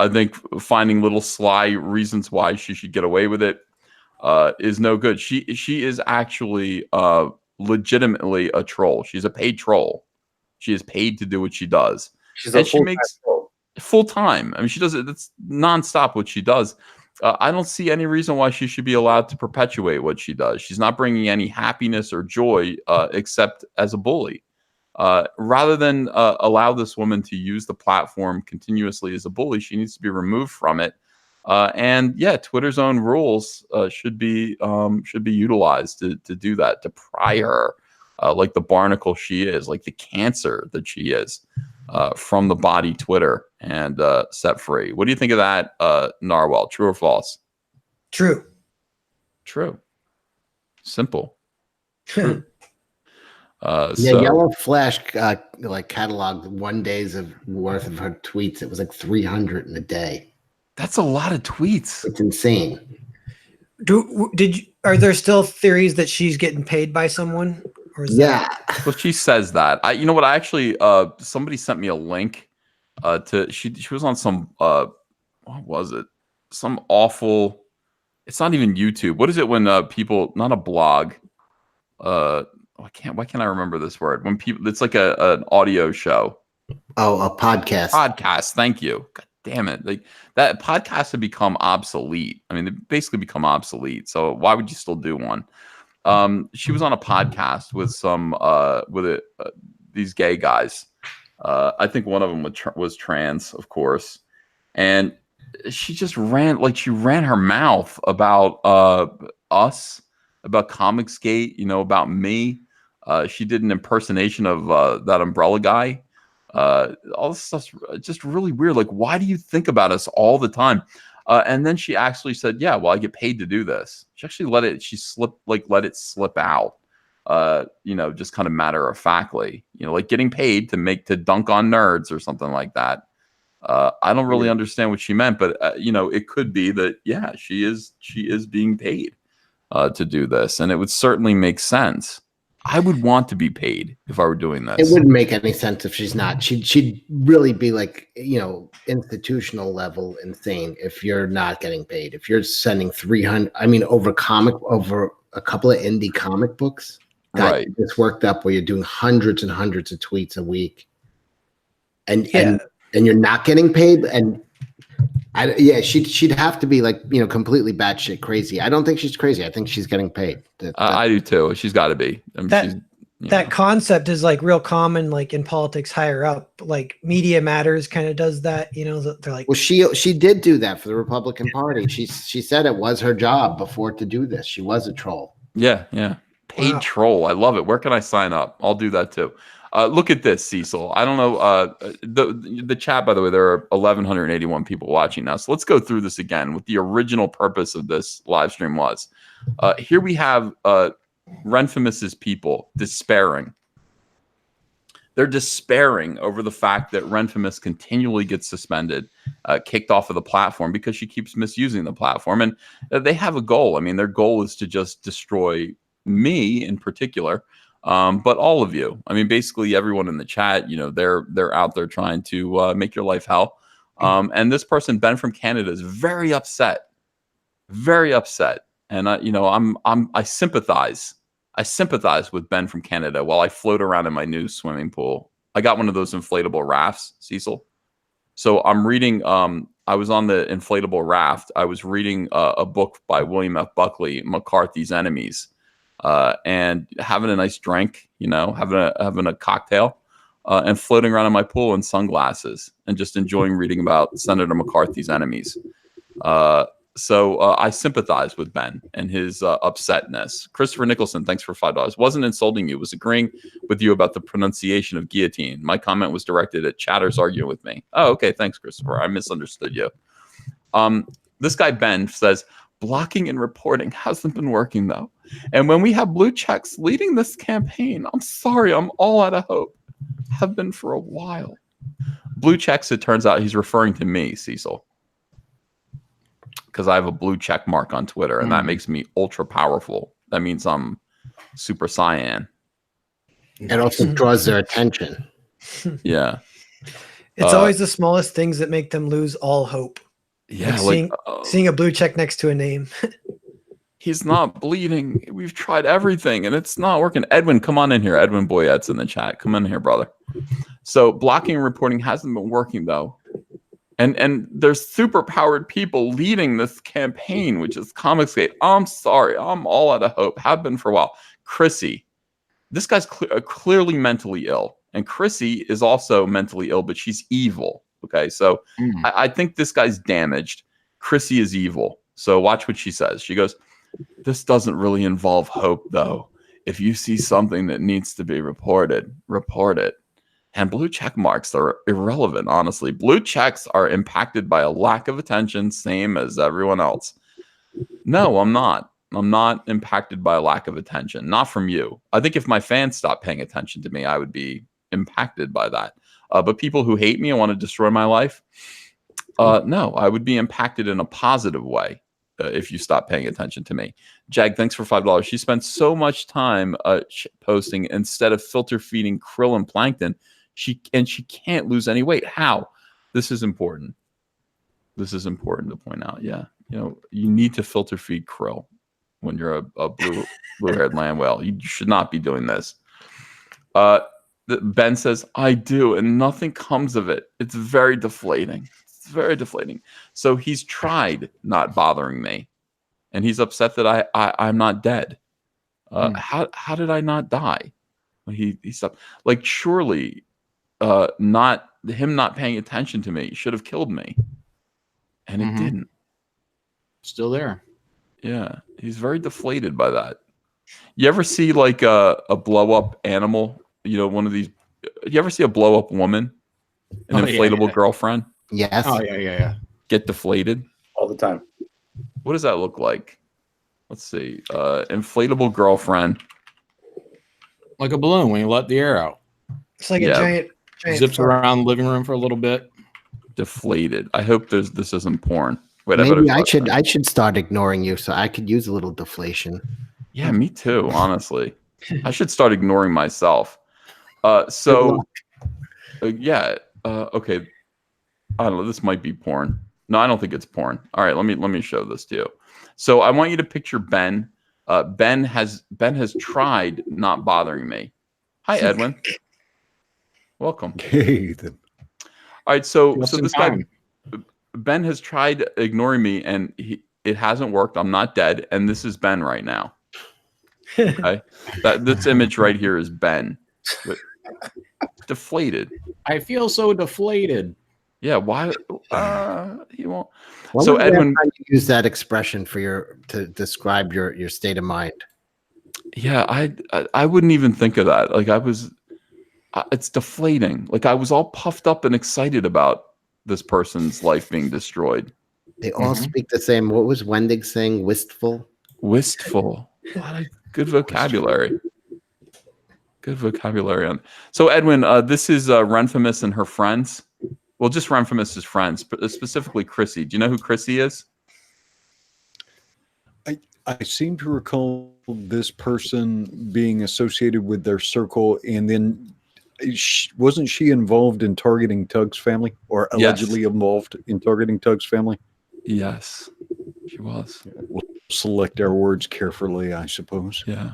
I think finding little sly reasons why she should get away with it is no good. She is actually legitimately a troll. She's a paid troll. She is paid to do what she does. She makes full time. I mean, she does it. That's nonstop what she does. I don't see any reason why she should be allowed to perpetuate what she does. She's not bringing any happiness or joy except as a bully. Rather than allow this woman to use the platform continuously as a bully, she needs to be removed from it. And yeah, Twitter's own rules should be utilized to do that, to pry her like the barnacle she is, like the cancer that she is. from the body Twitter and set free. What do you think of that, Narwhal? True or false? True. True. Simple. True. Yeah, So Yellow Flash like cataloged 1 day's worth of her tweets. It was like 300 in a day. that's a lot of tweets. It's insane. Are there still theories that she's getting paid by someone? Or is Yeah. Well, she says that. You know what? I actually somebody sent me a link to she was on some what was it? Some awful. It's not even YouTube. What is it when people, not a blog? Why can't I remember this word? When people, it's like an audio show. Oh, a podcast. Podcast. Thank you. God damn it! Like that podcasts have become obsolete. I mean, they basically become obsolete. So why would you still do one? She was on a podcast with some these gay guys. I think one of them was trans, of course, and she just ran her mouth about us, about ComicsGate, about me. She did an impersonation of that umbrella guy. All this stuff's just really weird. Like, why do you think about us all the time? And then she actually said, yeah, well, I get paid to do this. She actually let it slip out, just kind of matter of factly, like getting paid to dunk on nerds or something like that. I don't really understand what she meant, but it could be that, yeah, she is being paid to do this, and it would certainly make sense. I would want to be paid if I were doing this. It wouldn't make any sense if she's not. She'd really be like, institutional level insane if you're not getting paid. If you're sending 300, over a couple of indie comic books, right? It's worked up where you're doing hundreds and hundreds of tweets a week, and you're not getting paid. And she'd have to be like, completely batshit crazy. I don't think she's crazy. I think she's getting paid. I do too. She's got to be. That concept is like real common, like in politics higher up, like Media Matters kind of does that. They're like, well, she did do that for the Republican Party. She said it was her job before to do this. She was a troll. Yeah. Paid troll. I love it. Where can I sign up? I'll do that too. Look at this, Cecil. I don't know. The chat, by the way, there are 1,181 people watching now. So let's go through this again. What the original purpose of this live stream was. Here we have Renfamous's people despairing. They're despairing over the fact that Renfamous continually gets suspended, kicked off of the platform because she keeps misusing the platform. And they have a goal. I mean, their goal is to just destroy me in particular. But all of you, basically everyone in the chat, they're out there trying to make your life hell. And this person, Ben from Canada, is very upset. And I sympathize. I sympathize with Ben from Canada while I float around in my new swimming pool. I got one of those inflatable rafts, Cecil. So I'm reading. I was on the inflatable raft. I was reading a book by William F. Buckley, McCarthy's Enemies. And having a nice drink, having a cocktail, and floating around in my pool in sunglasses and just enjoying reading about Senator McCarthy's enemies. So I sympathize with Ben and his upsetness. Christopher Nicholson, thanks for $5. Wasn't insulting you, was agreeing with you about the pronunciation of guillotine. My comment was directed at chatters arguing with me. Oh, okay, thanks, Christopher. I misunderstood you. This guy, Ben, says, blocking and reporting hasn't been working, though. And when we have blue checks leading this campaign, I'm sorry, I'm all out of hope. Have been for a while. Blue checks, it turns out he's referring to me, Cecil. Because I have a blue check mark on Twitter, and that makes me ultra powerful. That means I'm super cyan. It also draws their attention. Yeah. It's always the smallest things that make them lose all hope. Yeah, seeing a blue check next to a name. He's not bleeding. We've tried everything, and it's not working. Edwin, come on in here. Edwin Boyette's in the chat. Come in here, brother. So blocking and reporting hasn't been working, though. And there's super powered people leading this campaign, which is ComicsGate. I'm sorry. I'm all out of hope. Have been for a while. Chrissy. This guy's clearly mentally ill. And Chrissy is also mentally ill, but she's evil. Okay, so I think this guy's damaged. Chrissy is evil. So watch what she says. She goes, this doesn't really involve hope, though. If you see something that needs to be reported, report it. And blue check marks are irrelevant, honestly. Blue checks are impacted by a lack of attention, same as everyone else. No, I'm not. I'm not impacted by a lack of attention. Not from you. I think if my fans stopped paying attention to me, I would be impacted by that. But people who hate me and want to destroy my life, no, I would be impacted in a positive way if you stop paying attention to me. Jag, thanks for $5. She spent so much time posting instead of filter feeding krill and plankton. She can't lose any weight. How? This is important. This is important to point out. Yeah, you need to filter feed krill when you're a blue-haired land whale. You should not be doing this. Ben says, I do, and nothing comes of it. It's very deflating. It's very deflating. So he's tried not bothering me, and he's upset that I'm not dead. How did I not die? He stopped. Like, surely not paying attention to me should have killed me, and it didn't. Still there. Yeah, he's very deflated by that. You ever see like a blow up animal? One of these. You ever see a blow up woman, an inflatable girlfriend? Yes. Oh yeah. Get deflated all the time. What does that look like? Let's see. Inflatable girlfriend. Like a balloon when you let the air out. It's like a giant zips around the living room for a little bit. Deflated. I hope this isn't porn. Wait, maybe I should start ignoring you so I could use a little deflation. Yeah, me too, honestly. I should start ignoring myself. Okay. I don't know. This might be porn. No, I don't think it's porn. All right, let me show this to you. So I want you to picture Ben. Ben has tried not bothering me. Hi, Edwin. Welcome. Hey, Ethan. All right, so this guy, Ben has tried ignoring me, and it hasn't worked. I'm not dead, and this is Ben right now. Okay, this image right here is Ben, deflated. I feel so deflated. Yeah, why? He won't. What So Edwin, use that expression to describe your state of mind. Yeah, I wouldn't even think of that. Like it's deflating. Like I was all puffed up and excited about this person's life being destroyed. They all speak the same. What was Wendig saying? Wistful. Wistful. Good vocabulary. Good vocabulary on. So Edwin, this is Renfamous and her friends. Well, just Renfamous's friends, but specifically Chrissy. Do you know who Chrissy is? I seem to recall this person being associated with their circle, and then wasn't she involved in targeting Tug's family, or allegedly involved in targeting Tug's family? Yes, she was. We'll select our words carefully, I suppose. Yeah.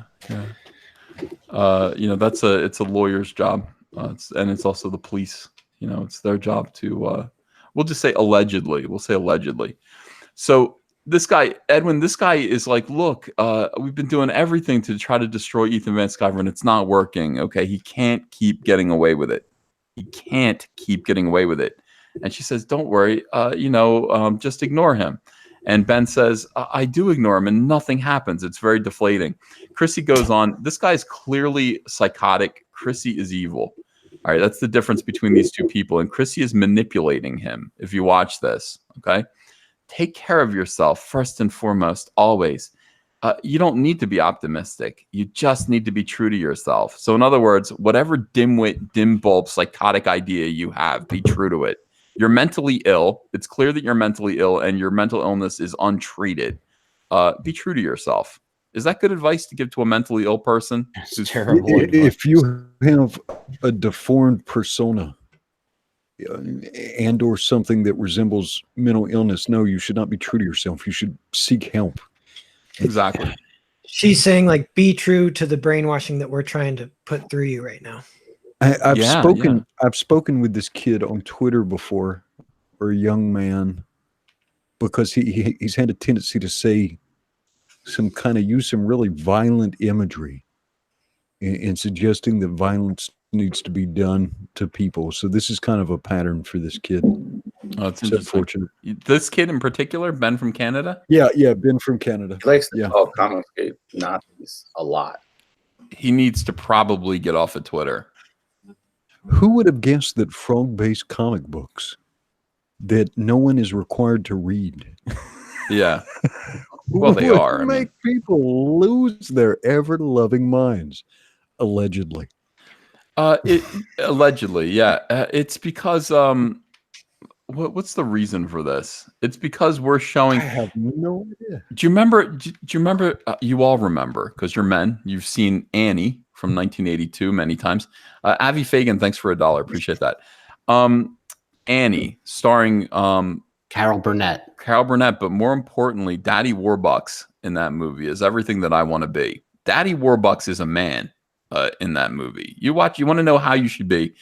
It's a lawyer's job, and it's also the police. It's their job to. We'll just say allegedly. We'll say allegedly. So this guy, Edwin, this guy is like, look, we've been doing everything to try to destroy Ethan Van Sciver, and it's not working. Okay, he can't keep getting away with it. He can't keep getting away with it. And she says, don't worry, just ignore him. And Ben says, I do ignore him, and nothing happens. It's very deflating. Chrissy goes on, this guy's clearly psychotic. Chrissy is evil. All right, that's the difference between these two people. And Chrissy is manipulating him, if you watch this, okay? Take care of yourself, first and foremost, always. You don't need to be optimistic. You just need to be true to yourself. So in other words, whatever dimwit, dim bulb, psychotic idea you have, be true to it. You're mentally ill. It's clear that you're mentally ill, and your mental illness is untreated. Be true to yourself. Is that good advice to give to a mentally ill person? It's terrible. If you have a deformed persona and or something that resembles mental illness, no, you should not be true to yourself. You should seek help. Exactly. She's saying, like, be true to the brainwashing that we're trying to put through you right now. I've spoken with this kid on Twitter before, or a young man, because he's had a tendency to say use some really violent imagery and suggesting that violence needs to be done to people. So this is kind of a pattern for this kid. Oh, it's unfortunate. This kid in particular, Ben from Canada? Yeah, Ben from Canada. He likes to call ComicsGate Nazis a lot. He needs to probably get off of Twitter. Who would have guessed that frog-based comic books that no one is required to read Yeah. Well, they would are. I make mean, people lose their ever-loving minds, allegedly. Allegedly, yeah. It's because what's the reason for this? It's because we're I showing. have no idea. Do you remember? Do you remember? You all remember because you're men. You've seen Annie from 1982 many times. Avi Fagan, thanks for $1. Appreciate that. Annie, starring Carol Burnett. Carol Burnett, but more importantly, Daddy Warbucks in that movie is everything that I want to be. Daddy Warbucks is a man in that movie. You want to know how you should be.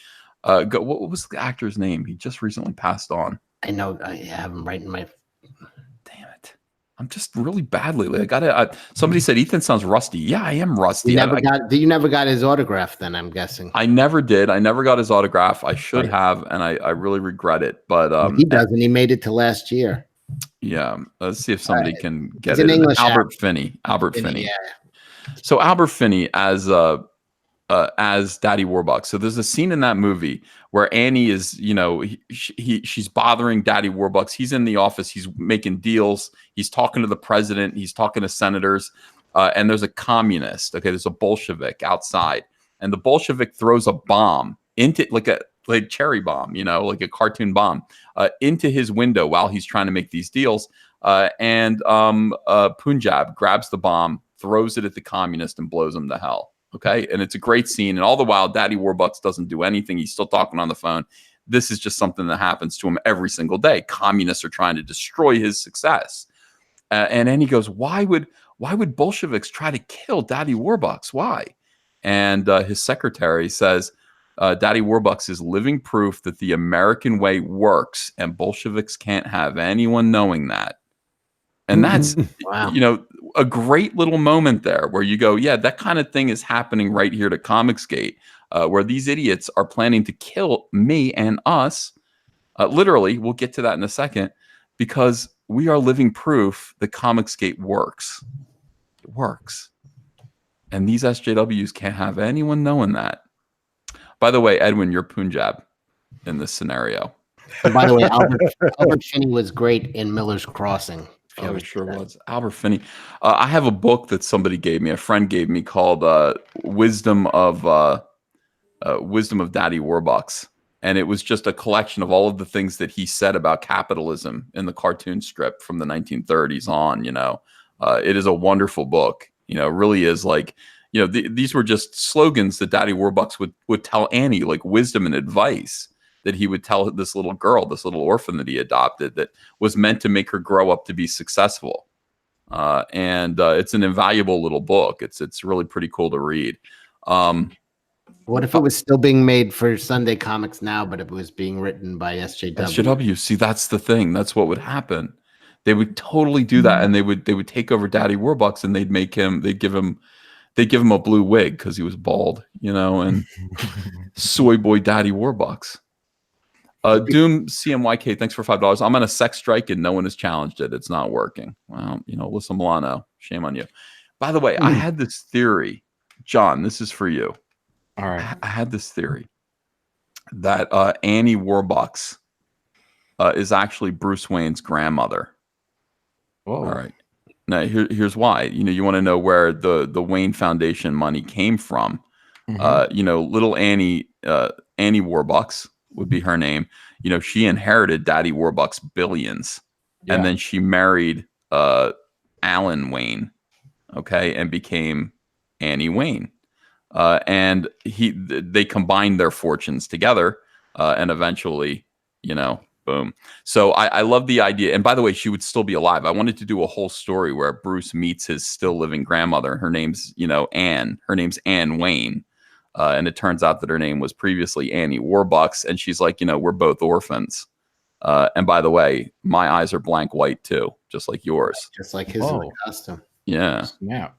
What was the actor's name? He just recently passed on. I know. I have him right in my. Damn it! I'm just really bad lately. I gotta. Somebody said Ethan sounds rusty. Yeah, I am rusty. You never got his autograph, then I'm guessing. I never did. I never got his autograph. I should have, and I really regret it. But he doesn't. He made it to last year. Yeah. Let's see if somebody can get He's it. an English Albert Finney. Albert Finney. Yeah. So Albert Finney as Daddy Warbucks. So there's a scene in that movie where Annie is, she's bothering Daddy Warbucks. He's in the office. He's making deals. He's talking to the president. He's talking to senators. And there's a communist. Okay, there's a Bolshevik outside, and the Bolshevik throws a bomb into like a cherry bomb, like a cartoon bomb, into his window while he's trying to make these deals. And Punjab grabs the bomb, throws it at the communist, and blows him to hell. Okay. And it's a great scene. And all the while, Daddy Warbucks doesn't do anything. He's still talking on the phone. This is just something that happens to him every single day. Communists are trying to destroy his success. And then he goes, why would Bolsheviks try to kill Daddy Warbucks? Why? And his secretary says, Daddy Warbucks is living proof that the American way works, and Bolsheviks can't have anyone knowing that. And that's, wow. A great little moment there where you go, yeah, that kind of thing is happening right here to ComicsGate, where these idiots are planning to kill me and us. Literally, we'll get to that in a second, because we are living proof that ComicsGate works. It works. And these SJWs can't have anyone knowing that. By the way, Edwin, you're Punjab in this scenario. And by the way, Albert Finney was great in Miller's Crossing. Oh, it sure was. Albert Finney. I have a book that somebody gave me, a friend gave me, called Wisdom of Daddy Warbucks. And it was just a collection of all of the things that he said about capitalism in the cartoon strip from the 1930s on. It is a wonderful book. It really is like, these were just slogans that Daddy Warbucks would tell Annie, like wisdom and advice that he would tell this little girl, this little orphan that he adopted, that was meant to make her grow up to be successful. And it's an invaluable little book. It's really pretty cool to read. What if it was still being made for Sunday Comics now, but it was being written by SJW? SJW. See, that's the thing. That's what would happen. They would totally do that, and they would take over Daddy Warbucks, and they'd give him a blue wig because he was bald, and soy boy Daddy Warbucks. Doom CMYK, thanks for $5. I'm on a sex strike and no one has challenged it. It's not working. Well, Alyssa Milano, shame on you. By the way, I had this theory, John. This is for you. All right. I had this theory that Annie Warbucks is actually Bruce Wayne's grandmother. Whoa. All right. Now here's why. You want to know where the Wayne Foundation money came from. Mm-hmm. Little Annie Warbucks would be her name. She inherited Daddy Warbucks' billions, and then she married Alan Wayne, okay, and became Annie Wayne. And they combined their fortunes together, and eventually, boom. So I love the idea. And by the way, she would still be alive. I wanted to do a whole story where Bruce meets his still living grandmother. Her name's, Anne. Her name's Anne Wayne. And it turns out that her name was previously Annie Warbucks. And she's like, we're both orphans. And by the way, my eyes are blank white too, just like yours. Just like his in the costume. Yeah. Yeah.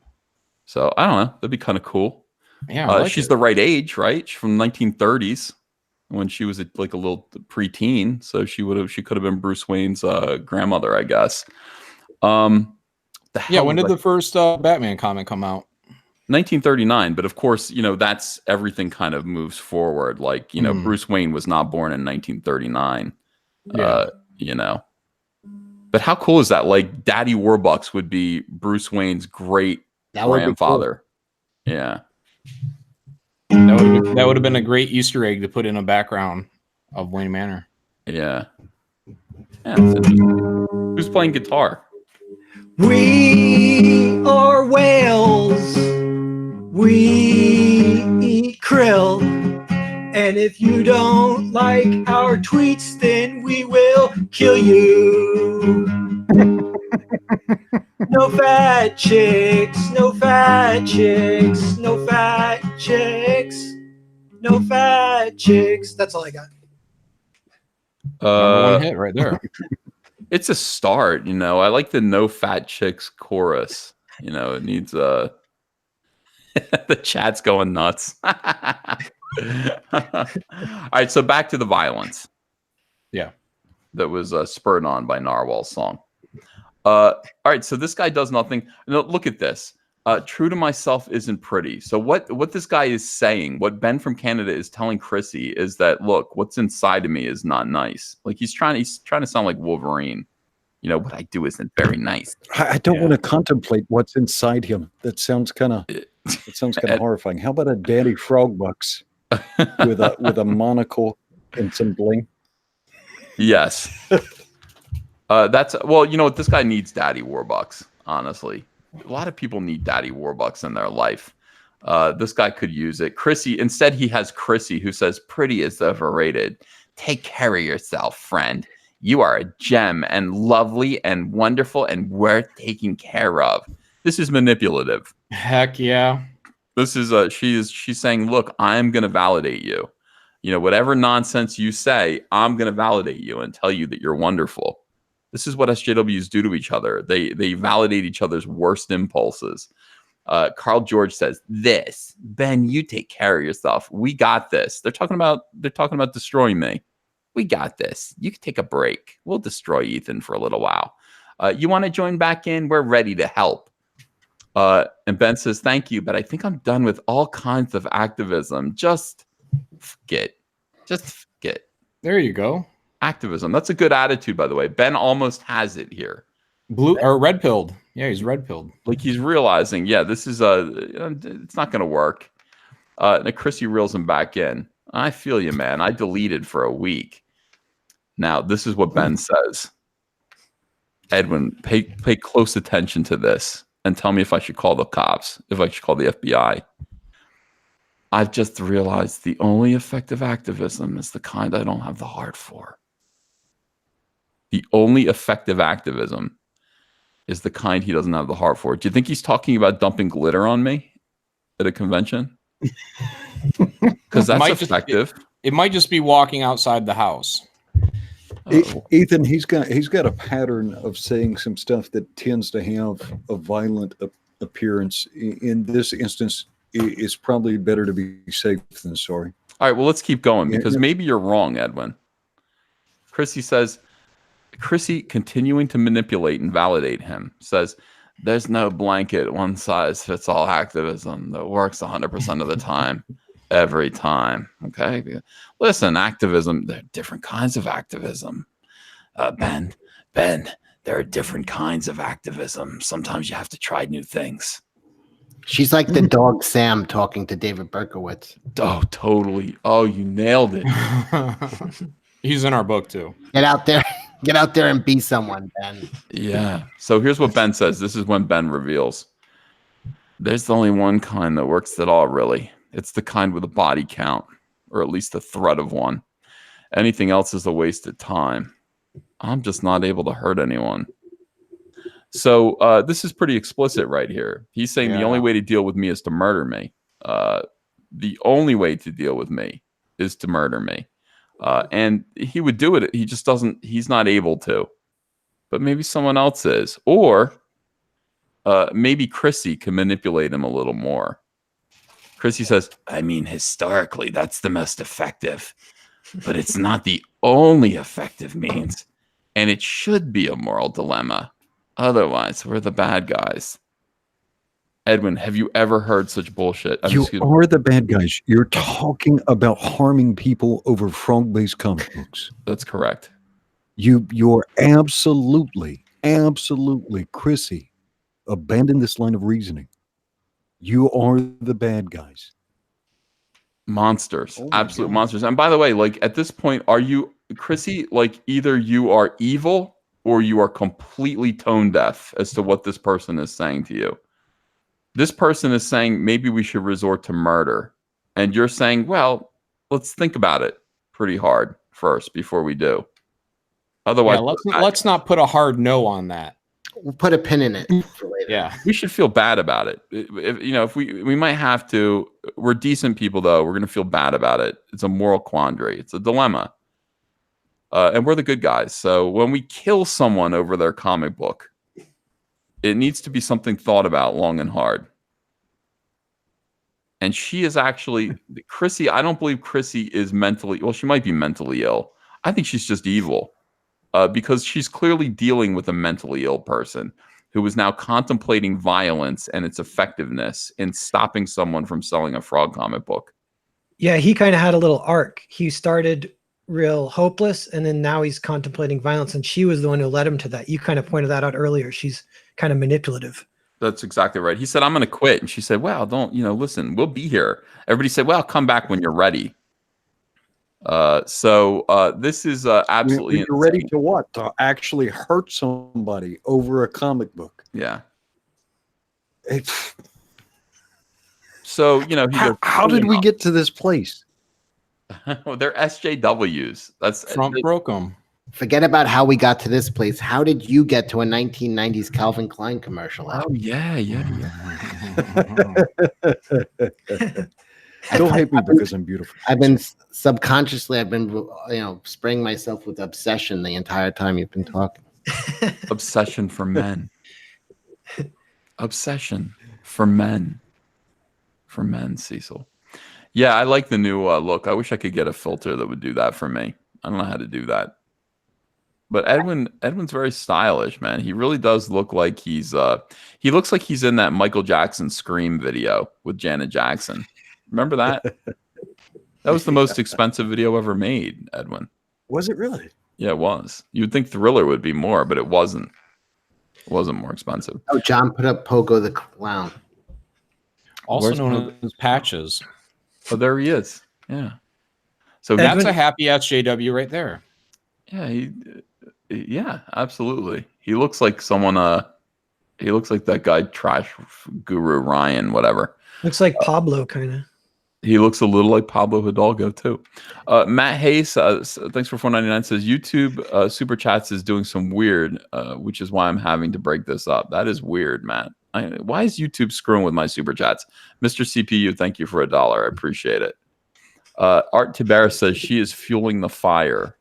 So I don't know. That'd be kind of cool. Yeah. She's the right age, right? She's from 1930s when she was like a little preteen. So she could have been Bruce Wayne's grandmother, I guess. When did the first Batman comic come out? 1939, but of course, that's everything kind of moves forward. Like, Bruce Wayne was not born in 1939. Yeah. But how cool is that? Like, Daddy Warbucks would be Bruce Wayne's great grandfather. Yeah. That would have been a great Easter egg to put in a background of Wayne Manor. Yeah. Who's playing guitar? We are whales. We eat krill. And if you don't like our tweets, then we will kill you. No fat chicks, no fat chicks, no fat chicks, no fat chicks. That's all I got. Number one hit right there. It's a start, I like the no fat chicks chorus. It needs the chat's going nuts. All right, so back to the violence. Yeah. That was spurred on by Narwhal's song. All right, so this guy does nothing. Look at this. True to myself isn't pretty. So what this guy is saying, what Ben from Canada is telling Chrissy is that, look, what's inside of me is not nice. Like he's trying to sound like Wolverine. What I do isn't very nice. I don't want to contemplate what's inside him. That sounds kind of horrifying. How about a Daddy Frogbucks with a monocle and some bling? Yes. That's what this guy needs. Daddy Warbucks. Honestly, a lot of people need Daddy Warbucks in their life. This guy could use it. Chrissy, instead, he has Chrissy, who says, "Pretty is overrated. Take care of yourself, friend. You are a gem and lovely and wonderful and worth taking care of." This is manipulative. Heck yeah. This is she's saying, look, I'm going to validate you. Whatever nonsense you say, I'm going to validate you and tell you that you're wonderful. This is what SJWs do to each other. They validate each other's worst impulses. Carl George says, "This, Ben, you take care of yourself. We got this." They're talking about destroying me. We got this. You can take a break. We'll destroy Ethan for a little while. You want to join back in? We're ready to help. And Ben says, "Thank you, but I think I'm done with all kinds of activism. Just forget. There you go. Activism. That's a good attitude, by the way. Ben almost has it here. Blue or red pilled. Yeah, he's red pilled. Like he's realizing, this is it's not going to work. And Chrissy reels him back in. I feel you, man. I deleted for a week. Now, this is what Ben says. Edwin, pay close attention to this and tell me if I should call the cops, if I should call the FBI. I've just realized the only effective activism is the kind I don't have the heart for. The only effective activism is the kind he doesn't have the heart for. Do you think he's talking about dumping glitter on me at a convention? Because that's effective. It might just be walking outside the house. Ethan, he's got a pattern of saying some stuff that tends to have a violent appearance. In this instance, it's probably better to be safe than sorry. All right, well, let's keep going because maybe you're wrong, Edwin. Chrissy says, Chrissy, continuing to manipulate and validate him, says, "There's no blanket one-size-fits-all activism that works 100% of the time, every time." Okay? Listen, activism, there are different kinds of activism. Ben, there are different kinds of activism. Sometimes you have to try new things. She's like the dog Sam talking to David Berkowitz. Oh, totally. Oh, you nailed it. He's in our book too. Get out there and be someone, Ben. Yeah. So here's what Ben says. This is when Ben reveals. There's only one kind that works at all, really. It's the kind with a body count, or at least the threat of one. Anything else is a waste of time. I'm just not able to hurt anyone. So this is pretty explicit right here. He's saying the only way to deal with me is to murder me. The only way to deal with me is to murder me. And he would do it. He just doesn't. He's not able to. But maybe someone else is. Or maybe Chrissy can manipulate him a little more. Chrissy says, I mean, historically, that's the most effective. But it's not the only effective means. And it should be a moral dilemma. Otherwise, we're the bad guys. Edwin, have you ever heard such bullshit? You are the bad guys. You're talking about harming people over frog-based comic books. That's correct. You're absolutely, Chrissy, abandon this line of reasoning. You are the bad guys. Monsters. Oh Absolute God. monsters. And by the way, like at this point, are you, Chrissy, like either you are evil or you are completely tone deaf as to what this person is saying to you. This person is saying maybe we should resort to murder. And you're saying, well, let's think about it pretty hard first before we do. Otherwise, let's not put a hard no on that. We'll put a pin in it for later. Yeah. we should feel bad about it. If we might have to, we're decent people though. We're going to feel bad about it. It's a moral quandary. It's a dilemma. And we're the good guys. So when we kill someone over their comic book, it needs to be something thought about long and hard. And she is actually, Chrissy, I don't believe Chrissy is mentally, well, she might be mentally ill. I think she's just evil because she's clearly dealing with a mentally ill person who is now contemplating violence and its effectiveness in stopping someone from selling a frog comic book. Yeah, he kind of had a little arc. He started real hopeless, and then now he's contemplating violence, and she was the one who led him to that. You kind of pointed that out earlier. She's kind of manipulative. That's exactly right. He said, I'm going to quit. And she said, well, don't, listen, we'll be here. Everybody said, well, come back when you're ready. So this is absolutely When you're ready to what? To actually hurt somebody over a comic book. Yeah. It's, So, he goes, how did we get to this place? well, they're SJWs. That's Trump broke them. Forget about how we got to this place. How did you get to a 1990s Calvin Klein commercial? Oh, yeah. Don't hate me because I'm beautiful. I've been subconsciously, spraying myself with obsession the entire time you've been talking. Obsession for men. Obsession for men. For men, Cecil. Yeah, I like the new look. I wish I could get a filter that would do that for me. I don't know how to do that. But Edwin's very stylish, man. He really does look like he looks like he's in that Michael Jackson Scream video with Janet Jackson. Remember that? That was the most expensive video ever made, Edwin. Was it really? Yeah, it was. You'd think Thriller would be more, but it wasn't. It wasn't more expensive. Oh, John put up Pogo the Clown. Also Where's known as Patches. Oh, there he is. Yeah. So That's a happy SJW right there. Yeah, yeah, absolutely. He looks like someone. He looks like that guy, Trash Guru Ryan, whatever. Looks like Pablo, kind of. He looks a little like Pablo Hidalgo too. Matt Hayes, thanks for $4.99. Says YouTube super chats is doing some weird, which is why I'm having to break this up. That is weird, Matt. Why is YouTube screwing with my super chats? Mr. CPU, thank you for $1. I appreciate it. Art Tibera says she is fueling the fire.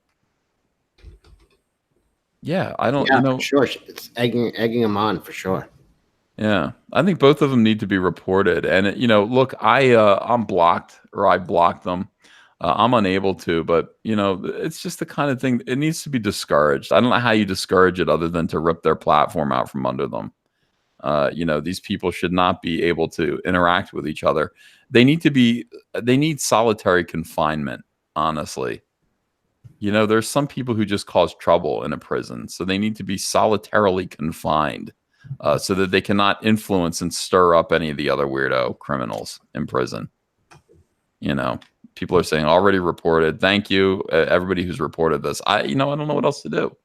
Yeah, I don't. Yeah, for sure. It's egging him on for sure. Yeah, I think both of them need to be reported. And look, I'm blocked, or I blocked them. I'm unable to, but it's just the kind of thing. It needs to be discouraged. I don't know how you discourage it other than to rip their platform out from under them. These people should not be able to interact with each other. They need solitary confinement, honestly. There's some people who just cause trouble in a prison, so they need to be solitarily confined so that they cannot influence and stir up any of the other weirdo criminals in prison. People are saying already reported. Thank you, everybody who's reported this. I don't know what else to do.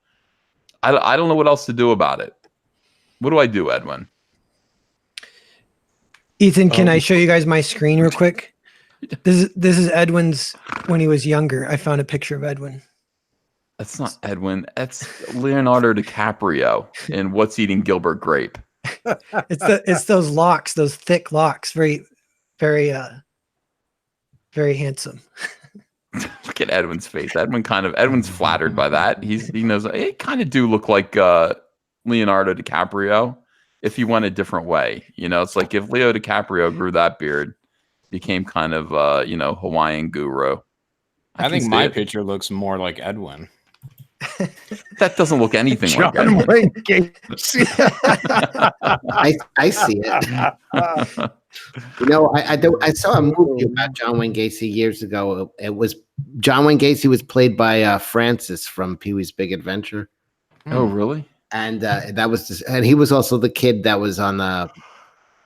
I don't know what else to do about it. What do I do, Edwin? Ethan, can I show you guys my screen real quick? This is Edwin's when he was younger. I found a picture of Edwin. That's not Edwin. That's Leonardo DiCaprio in What's Eating Gilbert Grape. It's those locks, those thick locks. Very, very, very handsome. Look at Edwin's face. Edwin's flattered by that. He knows it kind of do look like Leonardo DiCaprio if he went a different way. It's like if Leo DiCaprio grew that beard, became kind of Hawaiian guru. I think my picture looks more like Edwin. That doesn't look anything like John Ed. Wayne Gacy. I see it. You know, I saw a movie about John Wayne Gacy years ago. It was John Wayne Gacy was played by Francis from Pee-wee's Big Adventure. Oh, really? And that was just, and he was also the kid that was on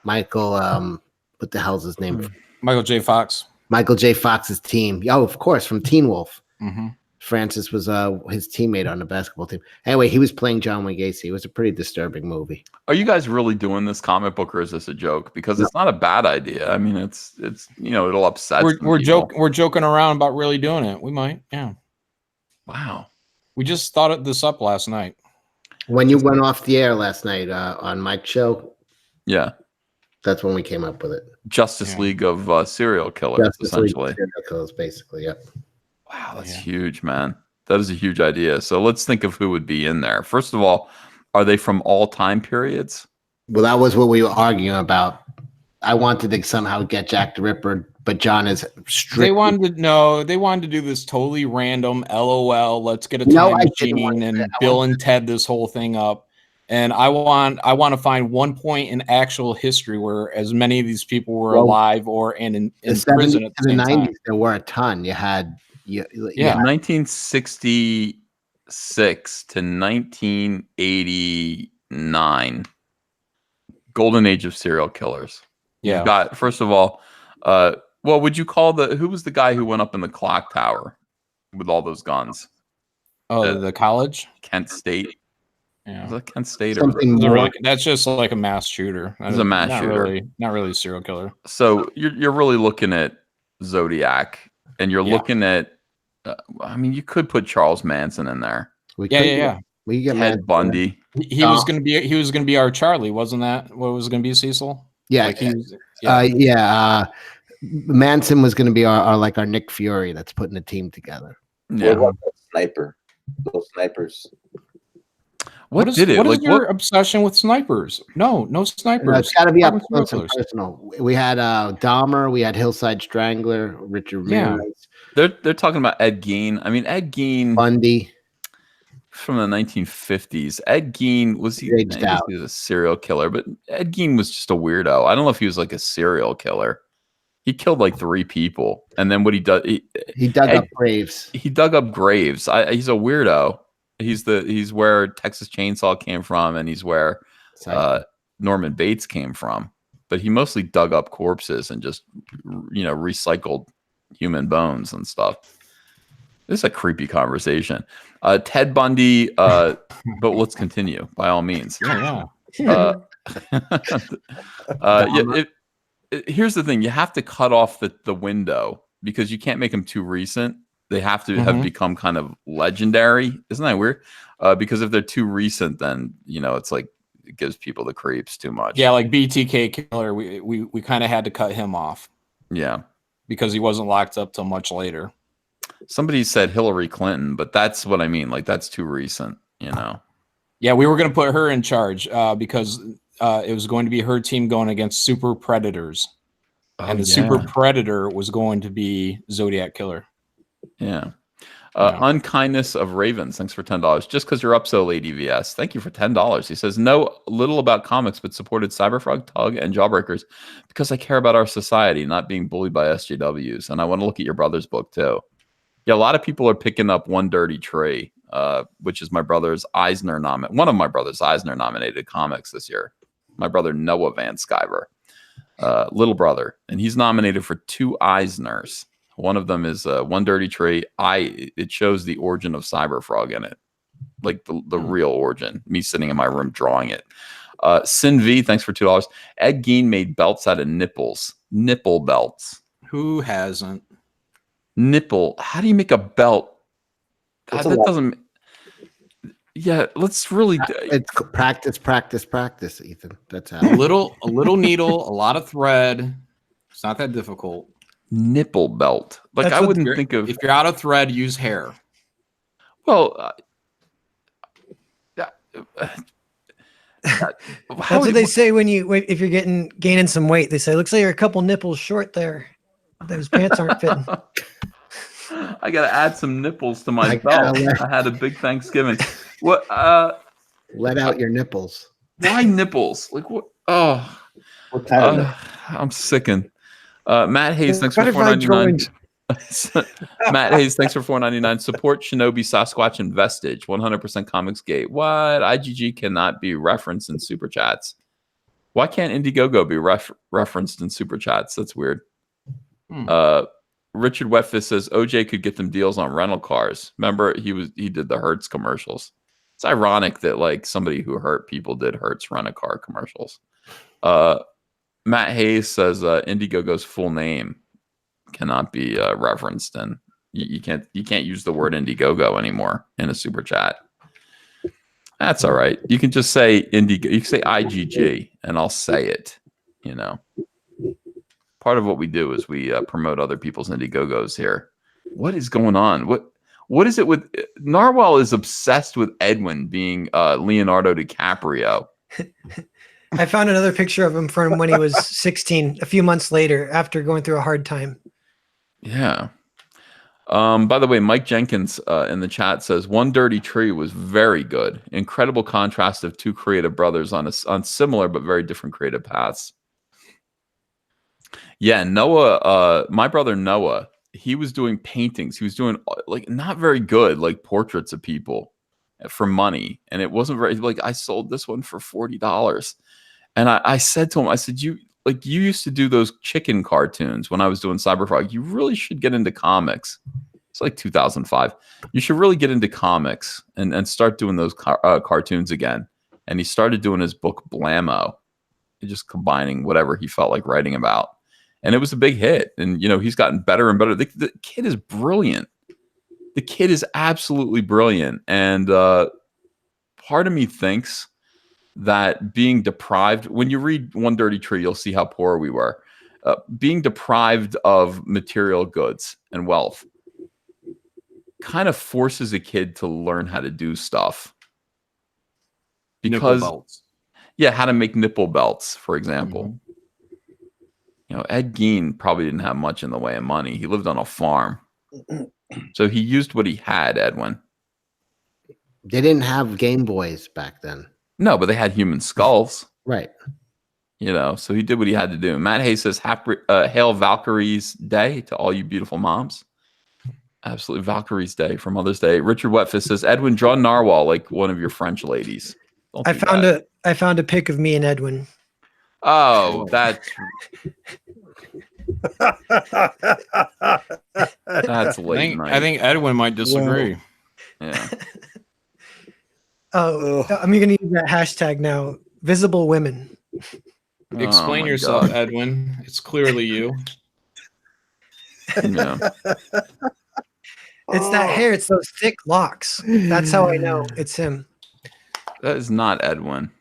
Michael. What the hell's his name? Michael J. Fox. Michael J. Fox's team. Oh, of course, from Teen Wolf. Mm-hmm. Francis was his teammate on the basketball team. Anyway, he was playing John Wayne Gacy. It was a pretty disturbing movie. Are you guys really doing this comic book, or is this a joke? Because it's not a bad idea. I mean, it's it'll upset. We're joking around about really doing it. We might, yeah. Wow. We just thought this up last night. When you went off the air last night on Mike's show, yeah, that's when we came up with it. Justice League of serial killers, essentially. Serial killers, basically, yep. Wow, that's huge, man. That is a huge idea. So let's think of who would be in there. First of all, are they from all time periods? Well, that was what we were arguing about. I wanted to somehow get Jack the Ripper, but John is strict. They wanted to do this totally random LOL. Let's get a time machine and Bill and Ted this whole thing up. And I want to find one point in actual history where as many of these people were alive or in prison at the same 90s, time. there were a ton. You had 1966 to 1989, golden age of serial killers. Yeah. You've got, first of all, what would you call who was the guy who went up in the clock tower with all those guns? Oh, the college? Kent State. Yeah. Was that Kent State? That's just like a mass shooter. It's a mass shooter. Not really a serial killer. So you're really looking at Zodiac, and you're looking at, I mean, you could put Charles Manson in there. We get Ted Bundy. He was gonna be our Charlie, wasn't that what was gonna be, Cecil? Yeah, Manson was going to be our Nick Fury that's putting the team together. Yeah, what about sniper? Those snipers. What is your obsession with snipers? No snipers. It's got to be up close and personal. We had Dahmer, we had Hillside Strangler, Richard Ramirez. They're talking about Ed Gein. I mean, Ed Gein, Bundy from the 1950s. Ed Gein was he was a serial killer, but Ed Gein was just a weirdo. I don't know if he was like a serial killer. He killed like 3 people, and then what he dug up graves. He dug up graves. He's a weirdo. He's where Texas Chainsaw came from, and he's where Norman Bates came from. But he mostly dug up corpses and just recycled human bones and stuff. This is a creepy conversation. Ted Bundy, but let's continue by all means. Here's the thing: you have to cut off the window because you can't make them too recent. They have to have become kind of legendary. Isn't that weird? Because if they're too recent, then it's like it gives people the creeps too much. Yeah, like BTK Killer, we kind of had to cut him off. Yeah, because he wasn't locked up till much later. Somebody said Hillary Clinton, but that's what I mean. Like that's too recent, Yeah, we were going to put her in charge because it was going to be her team going against Super Predators, and the Super Predator was going to be Zodiac Killer. Yeah. Unkindness of Ravens. Thanks for $10. Just because you're up so late, EVS. Thank you for $10. He says, know little about comics, but supported Cyberfrog, Tug, and Jawbreakers because I care about our society, not being bullied by SJWs. And I want to look at your brother's book too. Yeah, a lot of people are picking up One Dirty Tree, which is one of my brother's Eisner nominated comics this year. My brother Noah Van Sciver, little brother, and he's nominated for 2 Eisners. One of them is One Dirty Tree. It shows the origin of Cyberfrog in it, like the real origin. Me sitting in my room drawing it. Sin V, thanks for $2. Ed Gein made belts out of nipples, nipple belts. Who hasn't? Nipple. How do you make a belt? That doesn't. Yeah, let's really. It's practice, Ethan. That's how. A little needle, a lot of thread. It's not that difficult. Nipple belt. Like I wouldn't think of. If you're out of thread, use hair. Well, that's what they say if you're gaining some weight. They say looks like you're a couple nipples short there. Those pants aren't fitting. I gotta add some nipples to my I belt. gotta- I had a big Thanksgiving. What? Let out your nipples. Why nipples? Like what? Oh, What kind of nipple? I'm sickened. Matt Hayes, thanks for What if I $4.99. joined? Matt Hayes, thanks for $4.99. Support Shinobi, Sasquatch, and Vestige. 100% ComicsGate. What? IGG cannot be referenced in super chats. Why can't Indiegogo be referenced in super chats? That's weird. Richard Wetfist says OJ could get them deals on rental cars. Remember, he did the Hertz commercials. It's ironic that like somebody who hurt people did Hertz rent-a-car commercials. Matt Hayes says Indiegogo's full name cannot be referenced, and you can't use the word Indiegogo anymore in a super chat. That's all right. You can just say Indiegogo. You can say IGG, and I'll say it. You know, part of what we do is we promote other people's Indiegogos here. What is going on? What is it with Narwhal? Is obsessed with Edwin being Leonardo DiCaprio. I found another picture of him from when he was 16, a few months later, after going through a hard time. Yeah. By the way, Mike Jenkins in the chat says One Dirty Tree was very good. Incredible contrast of two creative brothers on similar but very different creative paths. Yeah, Noah, my brother Noah, he was doing paintings. He was doing like not very good, like portraits of people for money, and it wasn't very like I sold this one for $40, and I said to him, I said, you used to do those chicken cartoons when I was doing Cyberfrog. You really should get into comics. It's like 2005. You should really get into comics and start doing those cartoons again. And he started doing his book Blammo, just combining whatever he felt like writing about. And it was a big hit. And, you know, he's gotten better and better. The kid is brilliant. The kid is absolutely brilliant. And part of me thinks that being deprived, when you read One Dirty Tree, you'll see how poor we were. Being deprived of material goods and wealth kind of forces a kid to learn how to do stuff. Because, yeah, how to make nipple belts, for example. Mm-hmm. You know, Ed Gein probably didn't have much in the way of money. He lived on a farm. So he used what he had, Edwin. They didn't have Game Boys back then. No, but they had human skulls. Right. You know, so he did what he had to do. Matt Hayes says, hail Valkyrie's Day to all you beautiful moms. Absolutely. Valkyrie's Day for Mother's Day. Richard Wetfist says, Edwin, draw Narwhal like one of your French ladies. I found a pic of me and Edwin. Oh, that's late night. I think Edwin might disagree. Yeah. Oh, I'm going to use that hashtag now. Visible women. Explain yourself, God. Edwin. It's clearly you. Yeah. It's that hair. It's those thick locks. That's how I know it's him. That is not Edwin.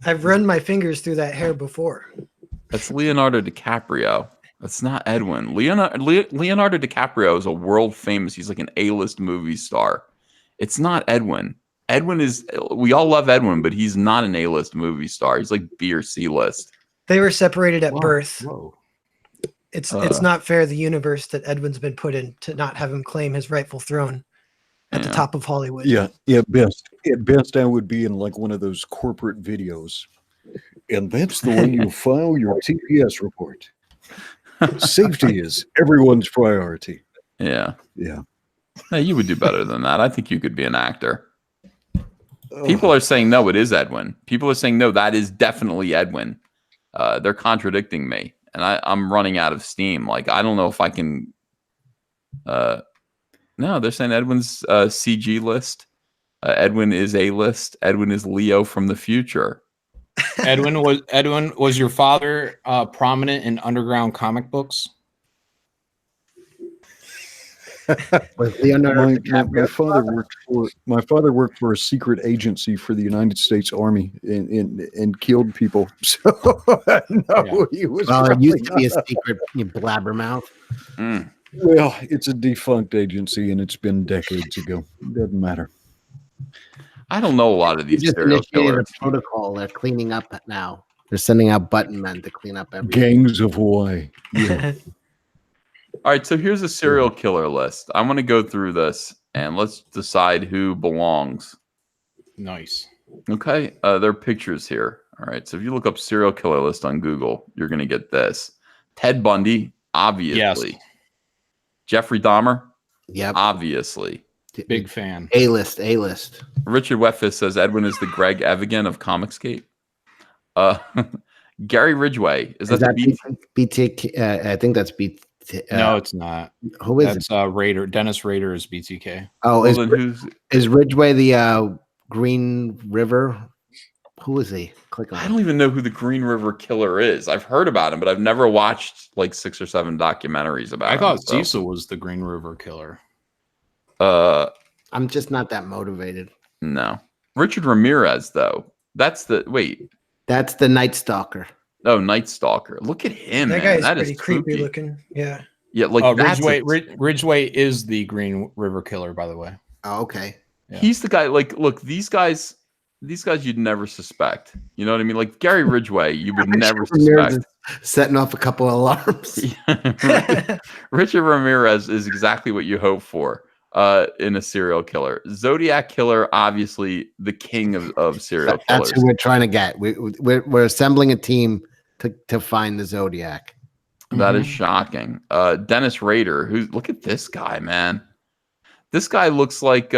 I've run my fingers through that hair before. That's Leonardo DiCaprio. That's not Edwin. Leonardo DiCaprio is a world famous. He's like an A-list movie star. It's not Edwin. Edwin is. We all love Edwin, but he's not an A-list movie star. He's like B or C list. They were separated at birth. Whoa. It's not fair, the universe that Edwin's been put in, to not have him claim his rightful throne at the top of Hollywood. Yeah. At best, I would be in like one of those corporate videos. And that's the way you file your TPS report. Safety is everyone's priority. Yeah. Yeah. Hey, you would do better than that. I think you could be an actor. People are saying, no, it is Edwin. People are saying, no, that is definitely Edwin. They're contradicting me. And I'm running out of steam. Like, I don't know if I can. No, they're saying Edwin's CG list. Edwin is A list. Edwin is Leo from the future. Edwin, was your father prominent in underground comic books? My father worked for a secret agency for the United States Army and killed people. So no, he was. Well, it used to be a secret, you blabbermouth. Mm. Well, it's a defunct agency, and it's been decades ago. Doesn't matter. I don't know a lot of these serial killers. A protocol. They're cleaning up now. They're sending out button men to clean up everything. Gangs of Hawaii. Yeah. All right, so here's a serial killer list. I'm going to go through this and let's decide who belongs. Nice. Okay, there are pictures here. All right, so if you look up serial killer list on Google, you're going to get this. Ted Bundy, obviously. Yes. Jeffrey Dahmer, Yep. obviously. Big fan. A-list, A-list. Richard Wetfist says Edwin is the Greg Evigan of ComicsGate. Gary Ridgway, is that the BT? BT? I think that's BT. No, it's not. Who is That's Raider. Dennis Rader is BTK. Oh, Well, then who's? is Ridgway the Green River? Who is he? Click on I it. don't even know who the Green River Killer is. I've heard about him, but I've never watched like 6 or 7 documentaries about I him. thought Cecil was the Green River Killer. I'm just not that motivated. No. Richard Ramirez, though. That's the That's the Night Stalker. Oh, Night Stalker. Look at him. That man. guy's That pretty is creepy spooky. looking. Yeah. Yeah, like that's Ridgway is the Green River Killer, by the way. Oh, okay. Yeah. He's the guy. Like, look, these guys you'd never suspect. You know what I mean? Like Gary Ridgway, you would never suspect. Setting off a couple of alarms. Richard Ramirez is exactly what you hope for in a serial killer. Zodiac Killer, obviously the king of serial killers. That's who we're trying to get. We're assembling a team to find the Zodiac. That is shocking. Dennis Rader, look at this guy, man. This guy looks like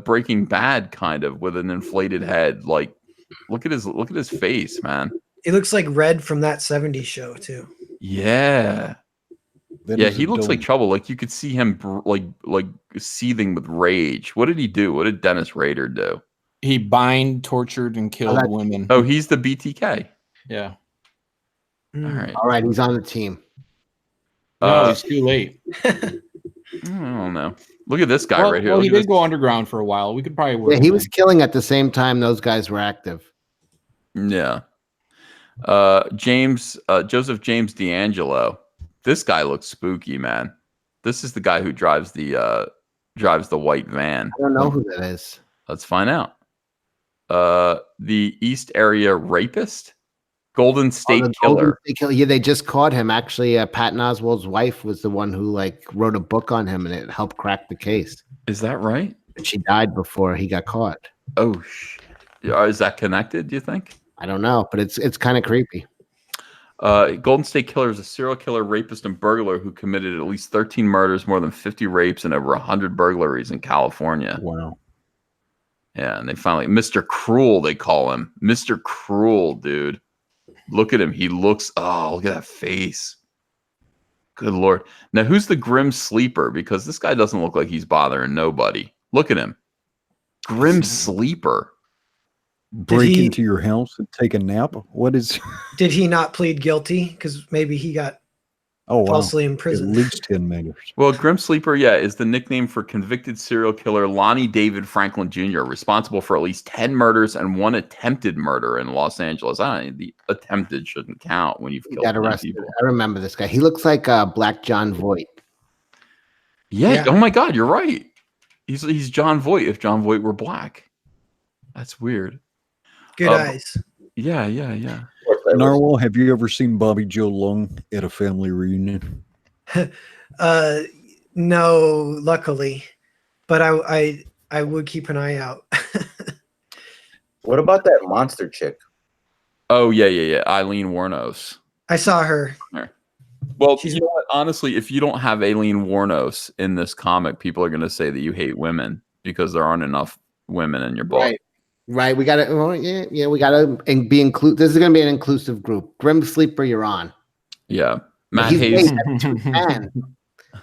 Breaking Bad kind of with an inflated head. Like, look at his face, man. He looks like Red from that 70s show too. Yeah. That He looks like trouble. Like you could see him like seething with rage. What did he do? What did Dennis Rader do? He tortured, and killed women. Oh, he's the BTK. Yeah. All right. All right, he's on the team. No, it's too late. I don't know. Look at this guy right here. Well, Look he at did this. go underground for a while. We could probably work. Yeah, he was killing at the same time those guys were active. Yeah. Joseph James D'Angelo. This guy looks spooky, man. This is the guy who drives the white van. I don't know who that is. Let's find out. The East Area Rapist, Golden State Killer. Yeah, they just caught him. Actually, Patton Oswalt's wife was the one who wrote a book on him, and it helped crack the case. Is that right? But she died before he got caught. Oh, is that connected? Do you think? I don't know, but it's kind of creepy. Golden State Killer is a serial killer, rapist, and burglar who committed at least 13 murders, more than 50 rapes, and over 100 burglaries in California. Wow. Yeah, and they finally, Mr. Cruel, they call him. Mr. Cruel, dude. Look at him. He looks, look at that face. Good Lord. Now, who's the Grim Sleeper? Because this guy doesn't look like he's bothering nobody. Look at him. Grim Sleeper. Break into your house and take a nap? What is... Did he not plead guilty? Because maybe he got falsely imprisoned. At least 10 minutes. Well, Grim Sleeper, is the nickname for convicted serial killer Lonnie David Franklin Jr., responsible for at least 10 murders and 1 attempted murder in Los Angeles. The attempted shouldn't count when you've killed 10 people. I remember this guy. He looks like Black John Voight. Yeah. Oh my God, you're right. He's John Voight if John Voight were black. That's weird. Good eyes. Yeah. Narwhal, have you ever seen Bobby Joe Long at a family reunion? No, luckily, but I would keep an eye out. What about that monster chick? Oh yeah. Eileen Wuornos. I saw her. Well, you know what? Honestly, if you don't have Eileen Wuornos in this comic, people are going to say that you hate women because there aren't enough women in your book. Right. We got to. We got to be include. This is going to be an inclusive group. Grim Sleeper, you're on. Yeah. Matt Hayes.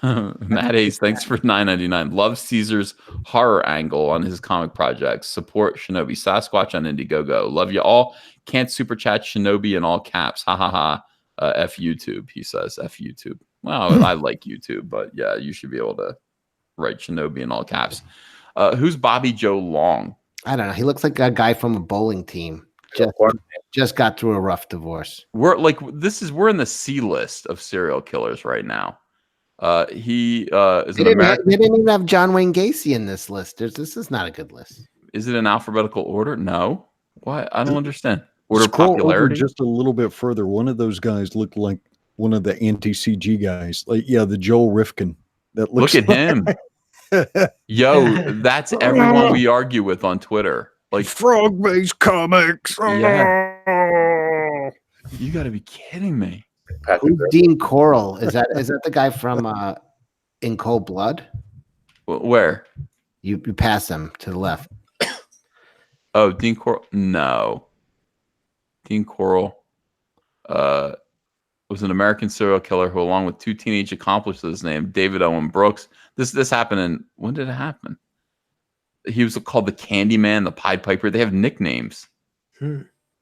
Matt Hayes, thanks for $9.99. Love Caesar's horror angle on his comic projects. Support Shinobi Sasquatch on Indiegogo. Love you all. Can't super chat Shinobi in all caps. Ha ha ha. F YouTube, he says. F YouTube. Well, I like YouTube, but yeah, you should be able to write Shinobi in all caps. Who's Bobby Joe Long? I don't know. He looks like a guy from a bowling team. Just got through a rough divorce. We're in the C list of serial killers right now. He is an American. They didn't even have John Wayne Gacy in this list. This is not a good list. Is it in alphabetical order? No. Why? I don't understand. Order Scroll popularity. over just a little bit further. One of those guys looked like one of the anti-CG guys. Like, yeah, the Joel Rifkin. That looks Look at him. Yo, that's everyone we argue with on Twitter. Like Frog-based comics. Yeah. You got to be kidding me. Who's Dean Coral? Is that the guy from In Cold Blood? Where? You pass him to the left. Oh, Dean Coral. No. Dean Coral was an American serial killer who, along with two teenage accomplices named David Owen Brooks, this happened in, when did it happen? He was called the Candyman, the Pied Piper. They have nicknames.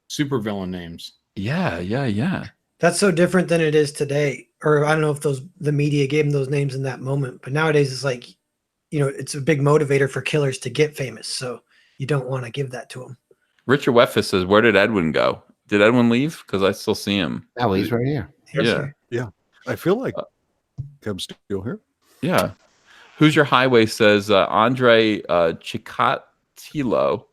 Supervillain names. Yeah. That's so different than it is today. Or I don't know if the media gave them those names in that moment, but nowadays it's like, it's a big motivator for killers to get famous. So you don't want to give that to them. Richard Weffis says, where did Edwin go? Did Edwin leave? Because I still see him. Oh, he's right here. Yeah. I feel like I'm still here. Yeah. Who's Your Highway says Andre Chikatilo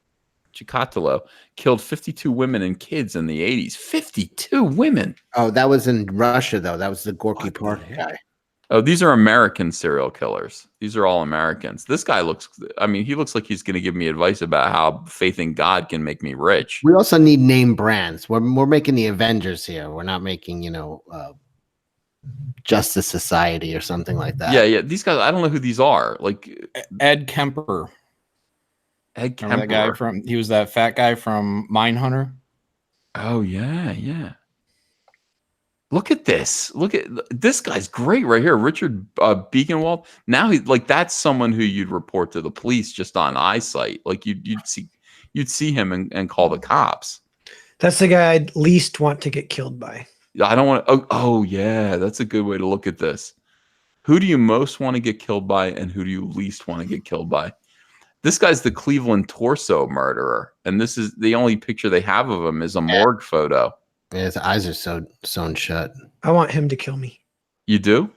killed 52 women and kids in the 80s. 52 women. Oh, that was in Russia, though. That was the Gorky Park guy. Oh, these are American serial killers. These are all Americans. This guy he looks like he's going to give me advice about how faith in God can make me rich. We also need name brands. We're making the Avengers here. We're not making, Justice Society or something like that. Yeah. These guys, I don't know who these are. Like Ed Kemper. Remember that guy he was that fat guy from Mindhunter. Oh yeah. Look at this. Look at this guy's great right here. Richard Beaconwald. Now that's someone who you'd report to the police just on eyesight. Like you'd see him and call the cops. That's the guy I'd least want to get killed by. I don't want to. Oh yeah, that's a good way to look at this. Who do you most want to get killed by, and who do you least want to get killed by? This guy's the Cleveland torso murderer, and this is the only picture they have of him is a morgue photo. Yeah, his eyes are sewn shut. I want him to kill me. You do?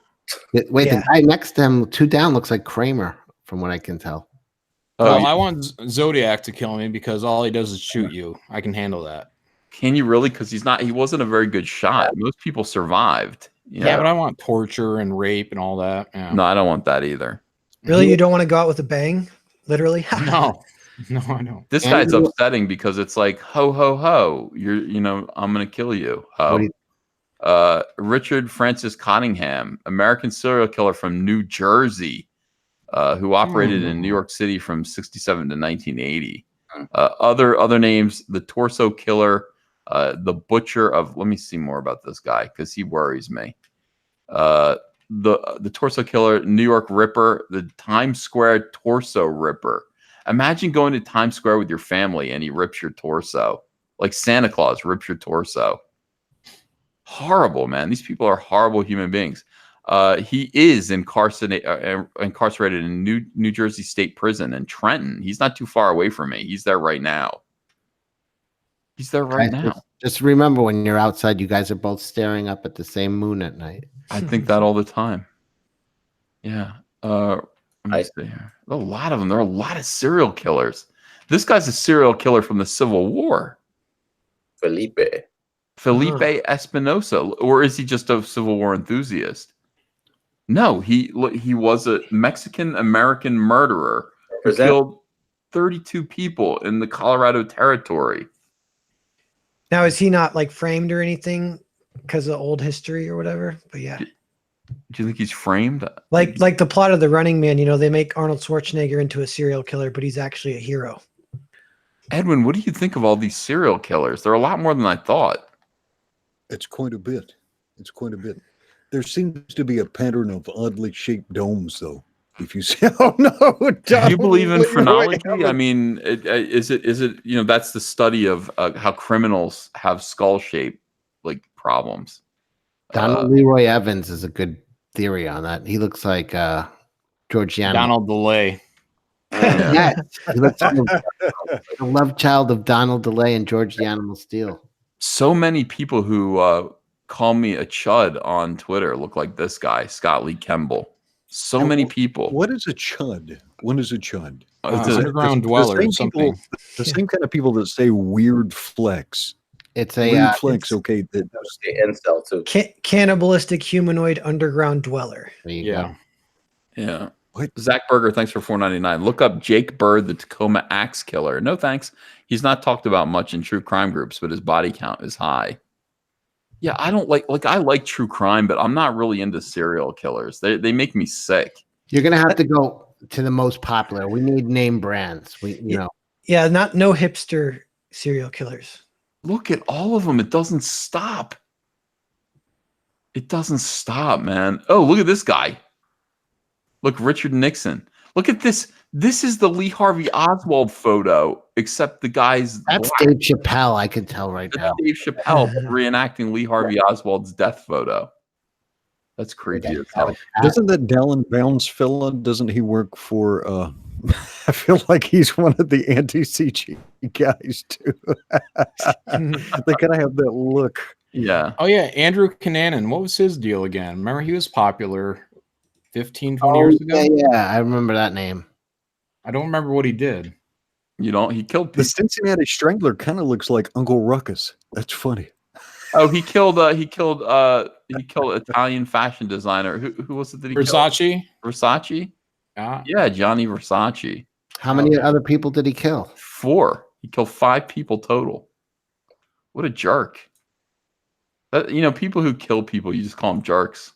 Wait, the guy next to him, 2 down, looks like Kramer, from what I can tell. I want Zodiac to kill me because all he does is shoot you. I can handle that. Can you really? Because he wasn't a very good shot. Most people survived. Yeah, but I want torture and rape and all that. Yeah. No, I don't want that either. Really? You don't want to go out with a bang? Literally? No, I don't. This guy's upsetting because it's like, ho, ho, ho. I'm going to kill you. Richard Francis Cottingham, American serial killer from New Jersey, who operated in New York City from 1967 to 1980. Other names, the torso killer, the butcher of, let me see more about this guy because he worries me. The torso killer, New York Ripper, the Times Square torso ripper. Imagine going to Times Square with your family and he rips your torso. Like Santa Claus rips your torso. Horrible, man. These people are horrible human beings. He is incarcerated in New Jersey State Prison in Trenton. He's not too far away from me. He's there right now. Just remember, when you're outside, you guys are both staring up at the same moon at night. I think that all the time. Yeah. Let me see here. A lot of them. There are a lot of serial killers. This guy's a serial killer from the Civil War. Felipe Espinosa. Or is he just a Civil War enthusiast? No, he was a Mexican-American murderer who killed 32 people in the Colorado Territory. Now, is he not like framed or anything because of old history or whatever? But yeah. Do you think he's framed? Like the plot of The Running Man, they make Arnold Schwarzenegger into a serial killer, but he's actually a hero. Edwin, what do you think of all these serial killers? There are a lot more than I thought. It's quite a bit. There seems to be a pattern of oddly shaped domes, though. If you say, "Oh no," do you believe in phrenology? I mean, is it? That's the study of how criminals have skull-shaped problems. Donald Leroy Evans is a good theory on that. He looks like George Yanimal. Donald DeLay. Yes, he looks like the love child of Donald DeLay and George Yanimal Steele. So many people who call me a chud on Twitter look like this guy, Scott Lee Kemble. So many people. What is a chud? What is a chud? Underground dweller. The same kind of people that say weird flex It's a Green flex. Okay, That was the incel too. Cannibalistic humanoid underground dweller. there you Yeah. Yeah. What? Zach Berger, thanks for $4.99. Look up Jake Bird, the Tacoma Axe Killer. No thanks. He's not talked about much in true crime groups, but his body count is high. Yeah, I don't like I like true crime, but I'm not really into serial killers. They make me sick. You're gonna have to go to the most popular. We need name brands. You know. Yeah, no hipster serial killers. Look at all of them. It doesn't stop. It doesn't stop, man. Oh, look at this guy. Look, Richard Nixon. Look at this. This is the Lee Harvey Oswald photo, except the guy's That's black. Dave Chappelle. I can tell right now. Dave Chappelle reenacting Lee Harvey Oswald's death photo. That's creepy as hell. Doesn't that Dallin Bounds fella? Doesn't he work for? I feel like he's one of the anti-CG guys too. They kind of have that look. Yeah. Oh yeah, Andrew Cunanan. What was his deal again? Remember he was popular 15, 20 years ago? Yeah, I remember that name. I don't remember what he did. You know, he killed The people. Cincinnati Strangler kind of looks like Uncle Ruckus. That's funny. Oh, he killed Italian fashion designer. Who was it that he killed? Versace? Versace? Yeah. Yeah, Gianni Versace. How many other people did he kill? 4. He killed 5 people total. What a jerk. People who kill people, you just call them jerks.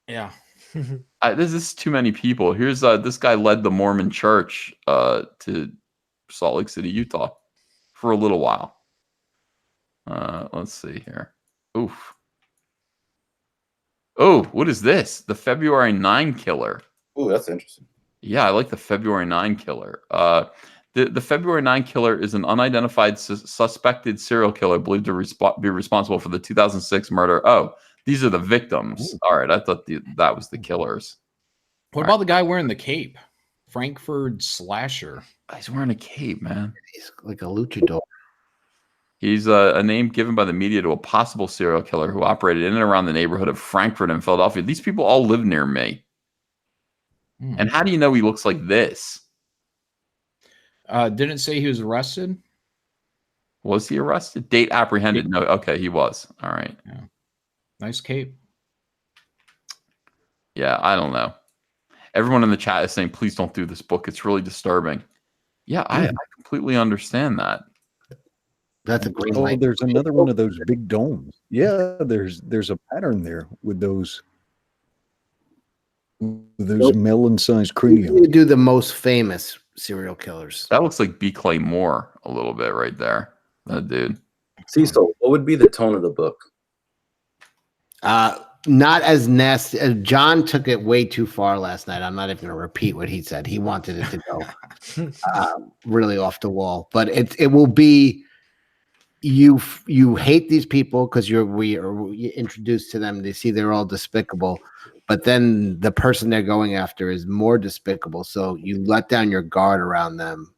Yeah. This is too many people. Here's this guy led the Mormon church to Salt Lake City, Utah for a little while. Let's see here. Oof. Oh, what is this? The February 9 killer. Ooh, that's interesting. Yeah, I like the February 9 killer. The February 9 killer is an unidentified suspected serial killer believed to be responsible for the 2006 murder. Oh, these are the victims. All right, I thought that was the killers. What about the guy wearing the cape? Frankfurt Slasher. He's wearing a cape, man. He's like a luchador. He's a name given by the media to a possible serial killer who operated in and around the neighborhood of Frankfurt and Philadelphia. These people all live near me. And how do you know he looks like this? Didn't say he was arrested. Was he arrested? Date apprehended. No, okay, he was. All right. Yeah. Nice cape. Yeah, I don't know. Everyone in the chat is saying, please don't do this book. It's really disturbing. Yeah, I completely understand that. That's a green Oh, light. there's another one of those big domes. Yeah, there's a pattern there with those melon-sized We need craniums. to do the most famous serial killers. That looks like B. Clay Moore a little bit right there. That dude. See, so what would be the tone of the book? Not as nasty. John took it way too far last night. I'm not even going to repeat what he said. He wanted it to go really off the wall. But it will be you hate these people because we are introduced to them. They see they're all despicable. But then the person they're going after is more despicable. So you let down your guard around them,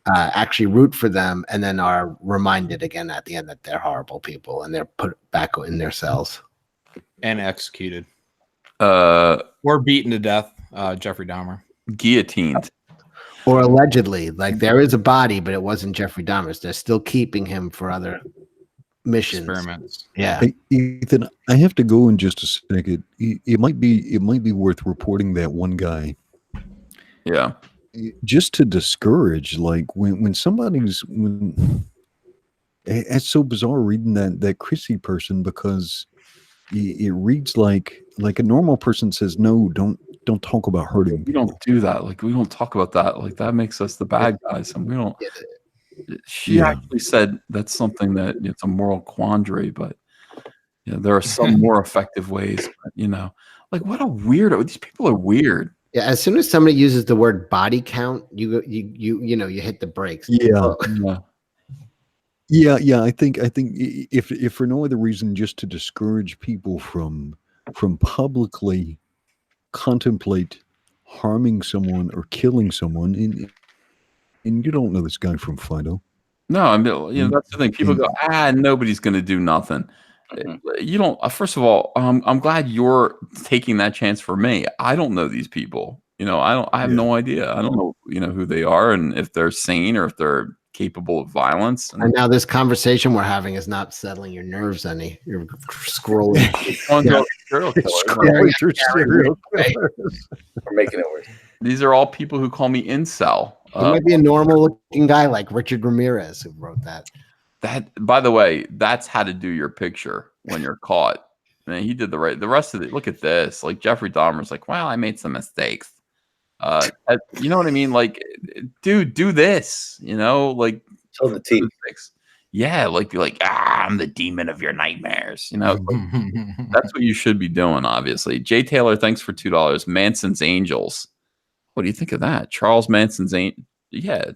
actually root for them, and then are reminded again at the end that they're horrible people and they're put back in their cells. And executed. Or beaten to death, Jeffrey Dahmer. Guillotined. Or allegedly, like there is a body, but it wasn't Jeffrey Dahmer's. They're still keeping him for other missions. Experiments. Yeah. Hey, Ethan, I have to go in just a second. It might be worth reporting that one guy. Yeah. Just to discourage, like when somebody's it's so bizarre reading that Chrissy person, because it reads like a normal person says, no, don't talk about hurting. We don't do that. Like, we don't talk about that. Like, that makes us the bad guys. And we don't. She actually said that's something that it's a moral quandary, but there are some more effective ways. But, like, what a weirdo. These people are weird. Yeah. As soon as somebody uses the word body count, you hit the brakes. Yeah. Yeah. Yeah. I think if for no other reason, just to discourage people from publicly contemplate harming someone or killing someone, and you don't know this guy from Fido. No, I mean, that's the thing. People go, nobody's going to do nothing. You don't. First of all, I'm glad you're taking that chance for me. I don't know these people. I have no idea. I don't know, who they are and if they're sane or if they're capable of violence. And now this conversation we're having is not settling your nerves any. You're scrolling. Serial killers. Scrolling through serial killers. We're making it worse. These are all people who call me incel. He might be a normal-looking guy like Richard Ramirez who wrote that. That, by the way, that's how to do your picture when you're caught. Man, he did the rest of it. Look at this. Like Jeffrey Dahmer's like, wow, I made some mistakes. You know what I mean? Like, dude, do this. You know, like, show the teeth. Yeah, like, be like, I'm the demon of your nightmares. You know, that's what you should be doing. Obviously, Jay Taylor, thanks for $2. Manson's Angels. What do you think of that? Charles Manson's Angels. Yeah,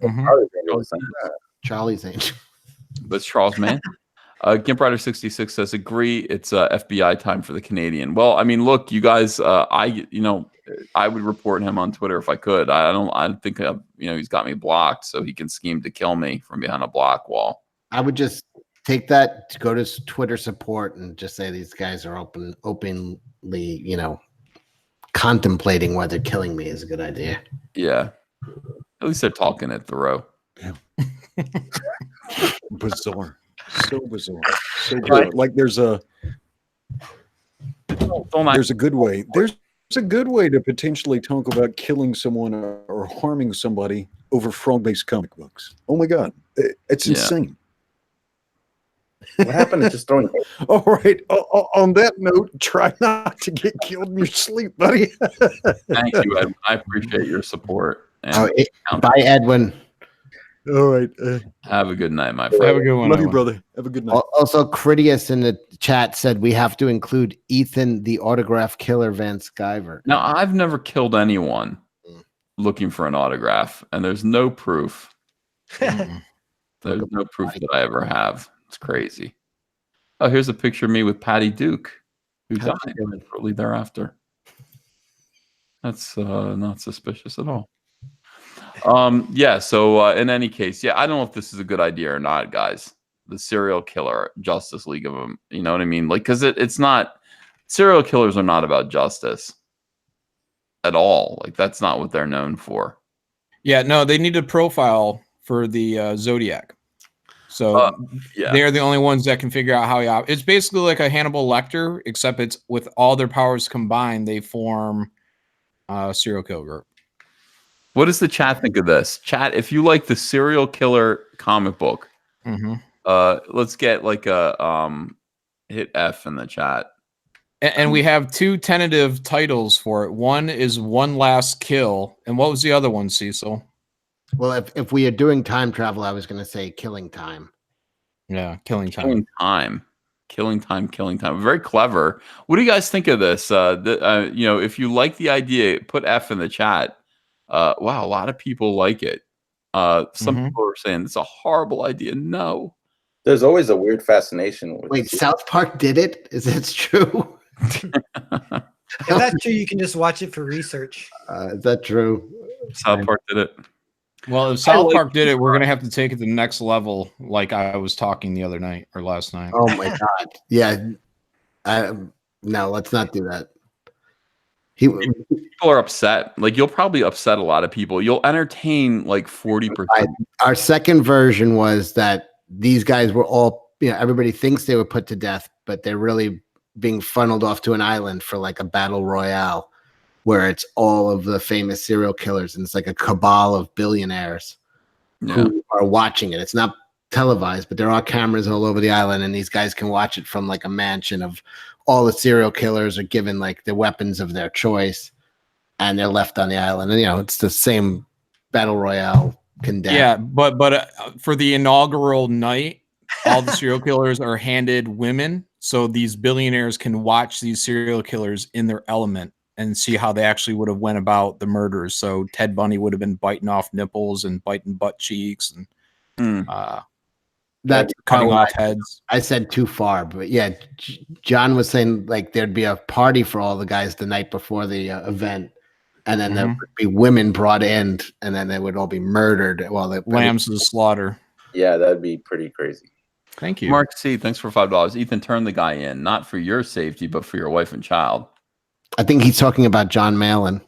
Charlie's Angels. But it's Charles Manson. Gimp Rider 66 says, agree, it's FBI time for the Canadian. Well, I mean, look, you guys, I would report him on Twitter if I could. I think he's got me blocked, so he can scheme to kill me from behind a block wall. I would just take that to go to Twitter support and just say these guys are openly, contemplating whether killing me is a good idea. Yeah. At least they're talking at the row. Yeah. Bizarre. So bizarre. So good. Like there's a good way. There's a good way to potentially talk about killing someone or harming somebody over frog-based comic books. Oh my God. It's insane. What happened to just throwing? All right. On that note, try not to get killed in your sleep, buddy. Thank you, Edwin. I appreciate your support. Bye, Edwin. All right. Have a good night, my friend. Have a good one. Love you, brother. Have a good night. Also, Critius in the chat said we have to include Ethan, the autograph killer, Van Sciver. Now, I've never killed anyone looking for an autograph, and there's no proof. There's no proof that I ever have. It's crazy. Oh, here's a picture of me with Patty Duke, who died shortly thereafter. That's not suspicious at all. So in any case, I don't know if this is a good idea or not, guys. The serial killer Justice League of them, you know what I mean? Like, because it's not, serial killers are not about justice at all. Like, that's not what they're known for. Yeah, no, they need a profile for the Zodiac. So they're the only ones that can figure out how he it's basically like a Hannibal Lecter, except it's with all their powers combined, they form a serial killer group. What does the chat think of this? Chat, if you like the serial killer comic book, let's get like a hit F in the chat. And we have two tentative titles for it. One is One Last Kill. And what was the other one, Cecil? Well, if we are doing time travel, I was going to say Killing Time. Yeah, Killing Time. Killing Time. Very clever. What do you guys think of this? If you like the idea, put F in the chat. Wow, a lot of people like it. Some people are saying it's a horrible idea. No. There's always a weird fascination with Wait, South Park did it? Is that true? If that's true, you can just watch it for research. Is that true? South Park did it. Well, if South Park did it, we're going to have to take it to the next level, like I was talking the other night or last night. Oh, my God. Yeah. No, let's not do that. People are upset. Like, you'll probably upset a lot of people. You'll entertain like 40%. Our second version was that these guys were all, everybody thinks they were put to death, but they're really being funneled off to an island for like a battle royale where it's all of the famous serial killers. And it's like a cabal of billionaires who are watching it. It's not televised, but there are cameras all over the island, and these guys can watch it from like a mansion of all the serial killers are given like the weapons of their choice, and they're left on the island. And it's the same battle royale condemned. Yeah, but for the inaugural night, all the serial killers are handed women, so these billionaires can watch these serial killers in their element and see how they actually would have went about the murders. So Ted Bundy would have been biting off nipples and biting butt cheeks and that's cutting off heads. I said too far, but yeah, John was saying like there'd be a party for all the guys the night before the event, and then there would be women brought in, and then they would all be murdered while they lambs to the slaughter. Yeah, that'd be pretty crazy. Thank you, Mark C. Thanks for $5. Ethan, turn the guy in, not for your safety, but for your wife and child. I think he's talking about John Malin.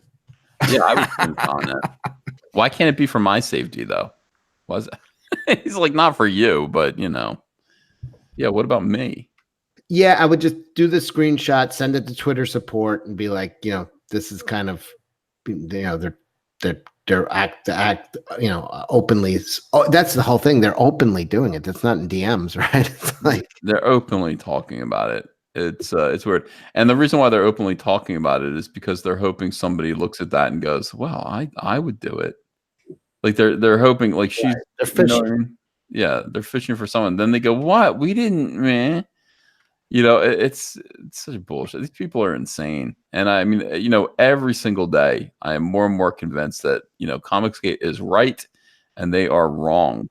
Yeah, I was on that. Why can't it be for my safety though? Was it? He's like, not for you, but yeah. What about me? Yeah, I would just do the screenshot, send it to Twitter support, and be like, this is kind of, they're act, openly. Oh, that's the whole thing. They're openly doing it. That's not in DMs, right? It's like They're openly talking about it. It's weird, and the reason why they're openly talking about it is because they're hoping somebody looks at that and goes, "Well, I would do it." Like they're hoping, like she's they're fishing. what I mean? Yeah, they're fishing for someone. Then they go, "What? We didn't, man." It's such bullshit. These people are insane. And I mean, every single day, I am more and more convinced that Comicsgate is right and they are wrong.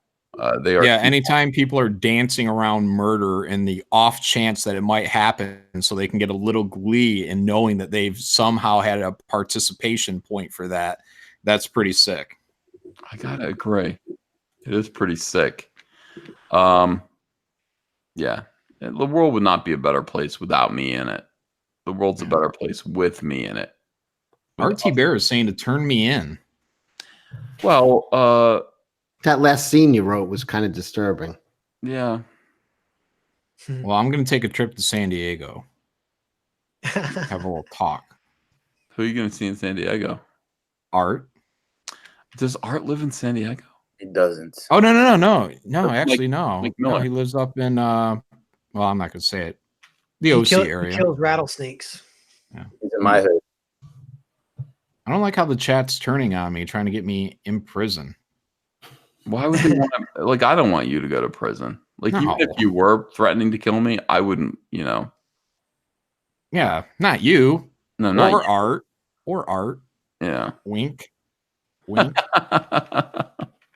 They are. Yeah, anytime people are dancing around murder and the off chance that it might happen, so they can get a little glee in knowing that they've somehow had a participation point for that, that's pretty sick. I gotta agree. It is pretty sick. Yeah, the world would not be a better place without me in it. The world's a better place with me in it. RT Bear is saying to turn me in. Well, that last scene you wrote was kind of disturbing. Yeah. Well, I'm going to take a trip to San Diego. Have a little talk. Who are you going to see in San Diego? Art. Does Art live in San Diego? He doesn't. Oh, no. Actually, Mike no. Miller. He lives up in, well, I'm not going to say it. The OC area. He kills rattlesnakes. Yeah. He's in my hood. I don't like how the chat's turning on me, trying to get me in prison. Why would they want to, like, I don't want you to go to prison. Like, even if you were threatening to kill me, I wouldn't, Yeah, not you. No, not or you. Art. Or Art. Yeah. Wink. Wink.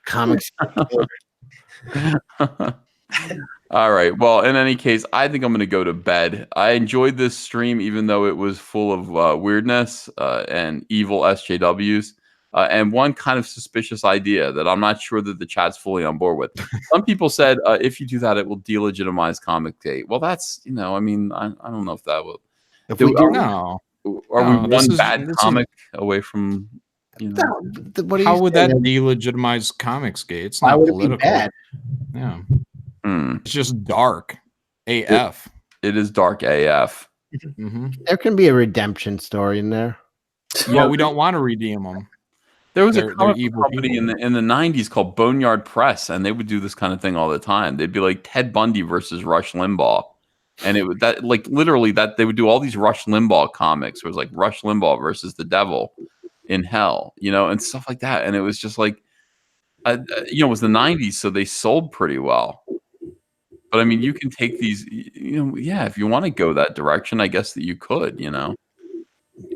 Comics. All right. Well, in any case, I think I'm going to go to bed. I enjoyed this stream, even though it was full of weirdness and evil SJWs. And one kind of suspicious idea that I'm not sure that the chat's fully on board with. Some people said, if you do that, it will delegitimize Comicsgate. Well, that's, I don't know if that will. If we do, no. Are we one bad comic away from, How would that delegitimize Comicsgate? It's not political. Bad? Yeah. It's just dark AF. It is dark AF. Mm-hmm. There can be a redemption story in there. Well, we don't want to redeem them. There was a comic company in the 90s called Boneyard Press, and they would do this kind of thing all the time. They'd be like Ted Bundy versus Rush Limbaugh. And it would literally they would do all these Rush Limbaugh comics. It was like Rush Limbaugh versus the devil in hell, and stuff like that. And it was just like, it was the 90s, so they sold pretty well. But I mean, you can take these, if you want to go that direction, I guess that you could,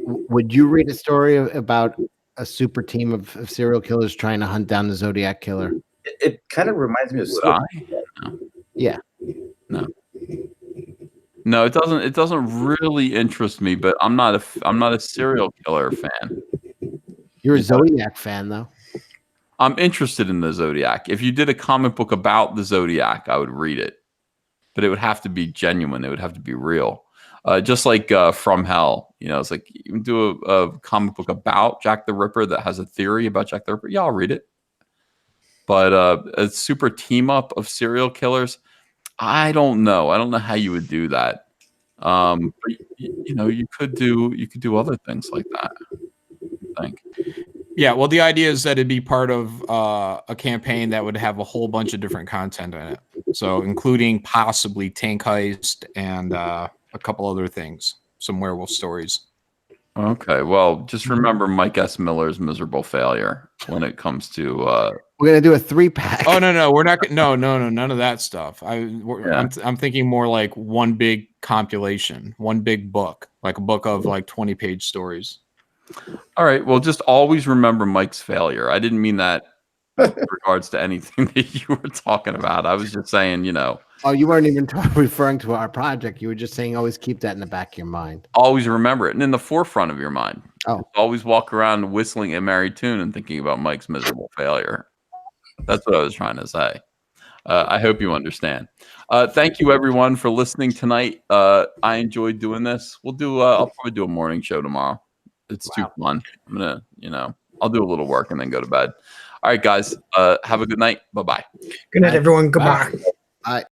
Would you read a story about a super team of serial killers trying to hunt down the Zodiac killer? It kind of reminds me of. No. Yeah. No, it doesn't. It doesn't really interest me. But I'm not a serial killer fan. You're a Zodiac fan, though. I'm interested in the Zodiac. If you did a comic book about the Zodiac, I would read it. But it would have to be genuine. It would have to be real. Just like From Hell, it's like you can do a comic book about Jack the Ripper that has a theory about Jack the Ripper. Yeah, I'll read it. But a super team up of serial killers, I don't know. I don't know how you would do that. But, you could do other things like that. I think. Yeah, well, the idea is that it'd be part of a campaign that would have a whole bunch of different content in it. So, including possibly Tank Heist and a couple other things, some werewolf stories. Okay, well, just remember Mike S. Miller's miserable failure when it comes to. We're gonna do a 3-pack. Oh no, we're not. No, none of that stuff. I'm thinking more like one big compilation, one big book, like a book of like 20-page stories. All right, well, just always remember Mike's failure. I didn't mean that in regards to anything that you were talking about. I was just saying, Oh, you weren't even referring to our project. You were just saying always keep that in the back of your mind. Always remember it and in the forefront of your mind. Oh. Always walk around whistling a merry tune and thinking about Mike's miserable failure. That's what I was trying to say. I hope you understand. Thank you, everyone, for listening tonight. I enjoyed doing this. I'll probably do a morning show tomorrow. It's too fun. I'm gonna, I'll do a little work and then go to bed. All right, guys. Have a good night. Bye-bye. Good night, everyone. Goodbye. Bye.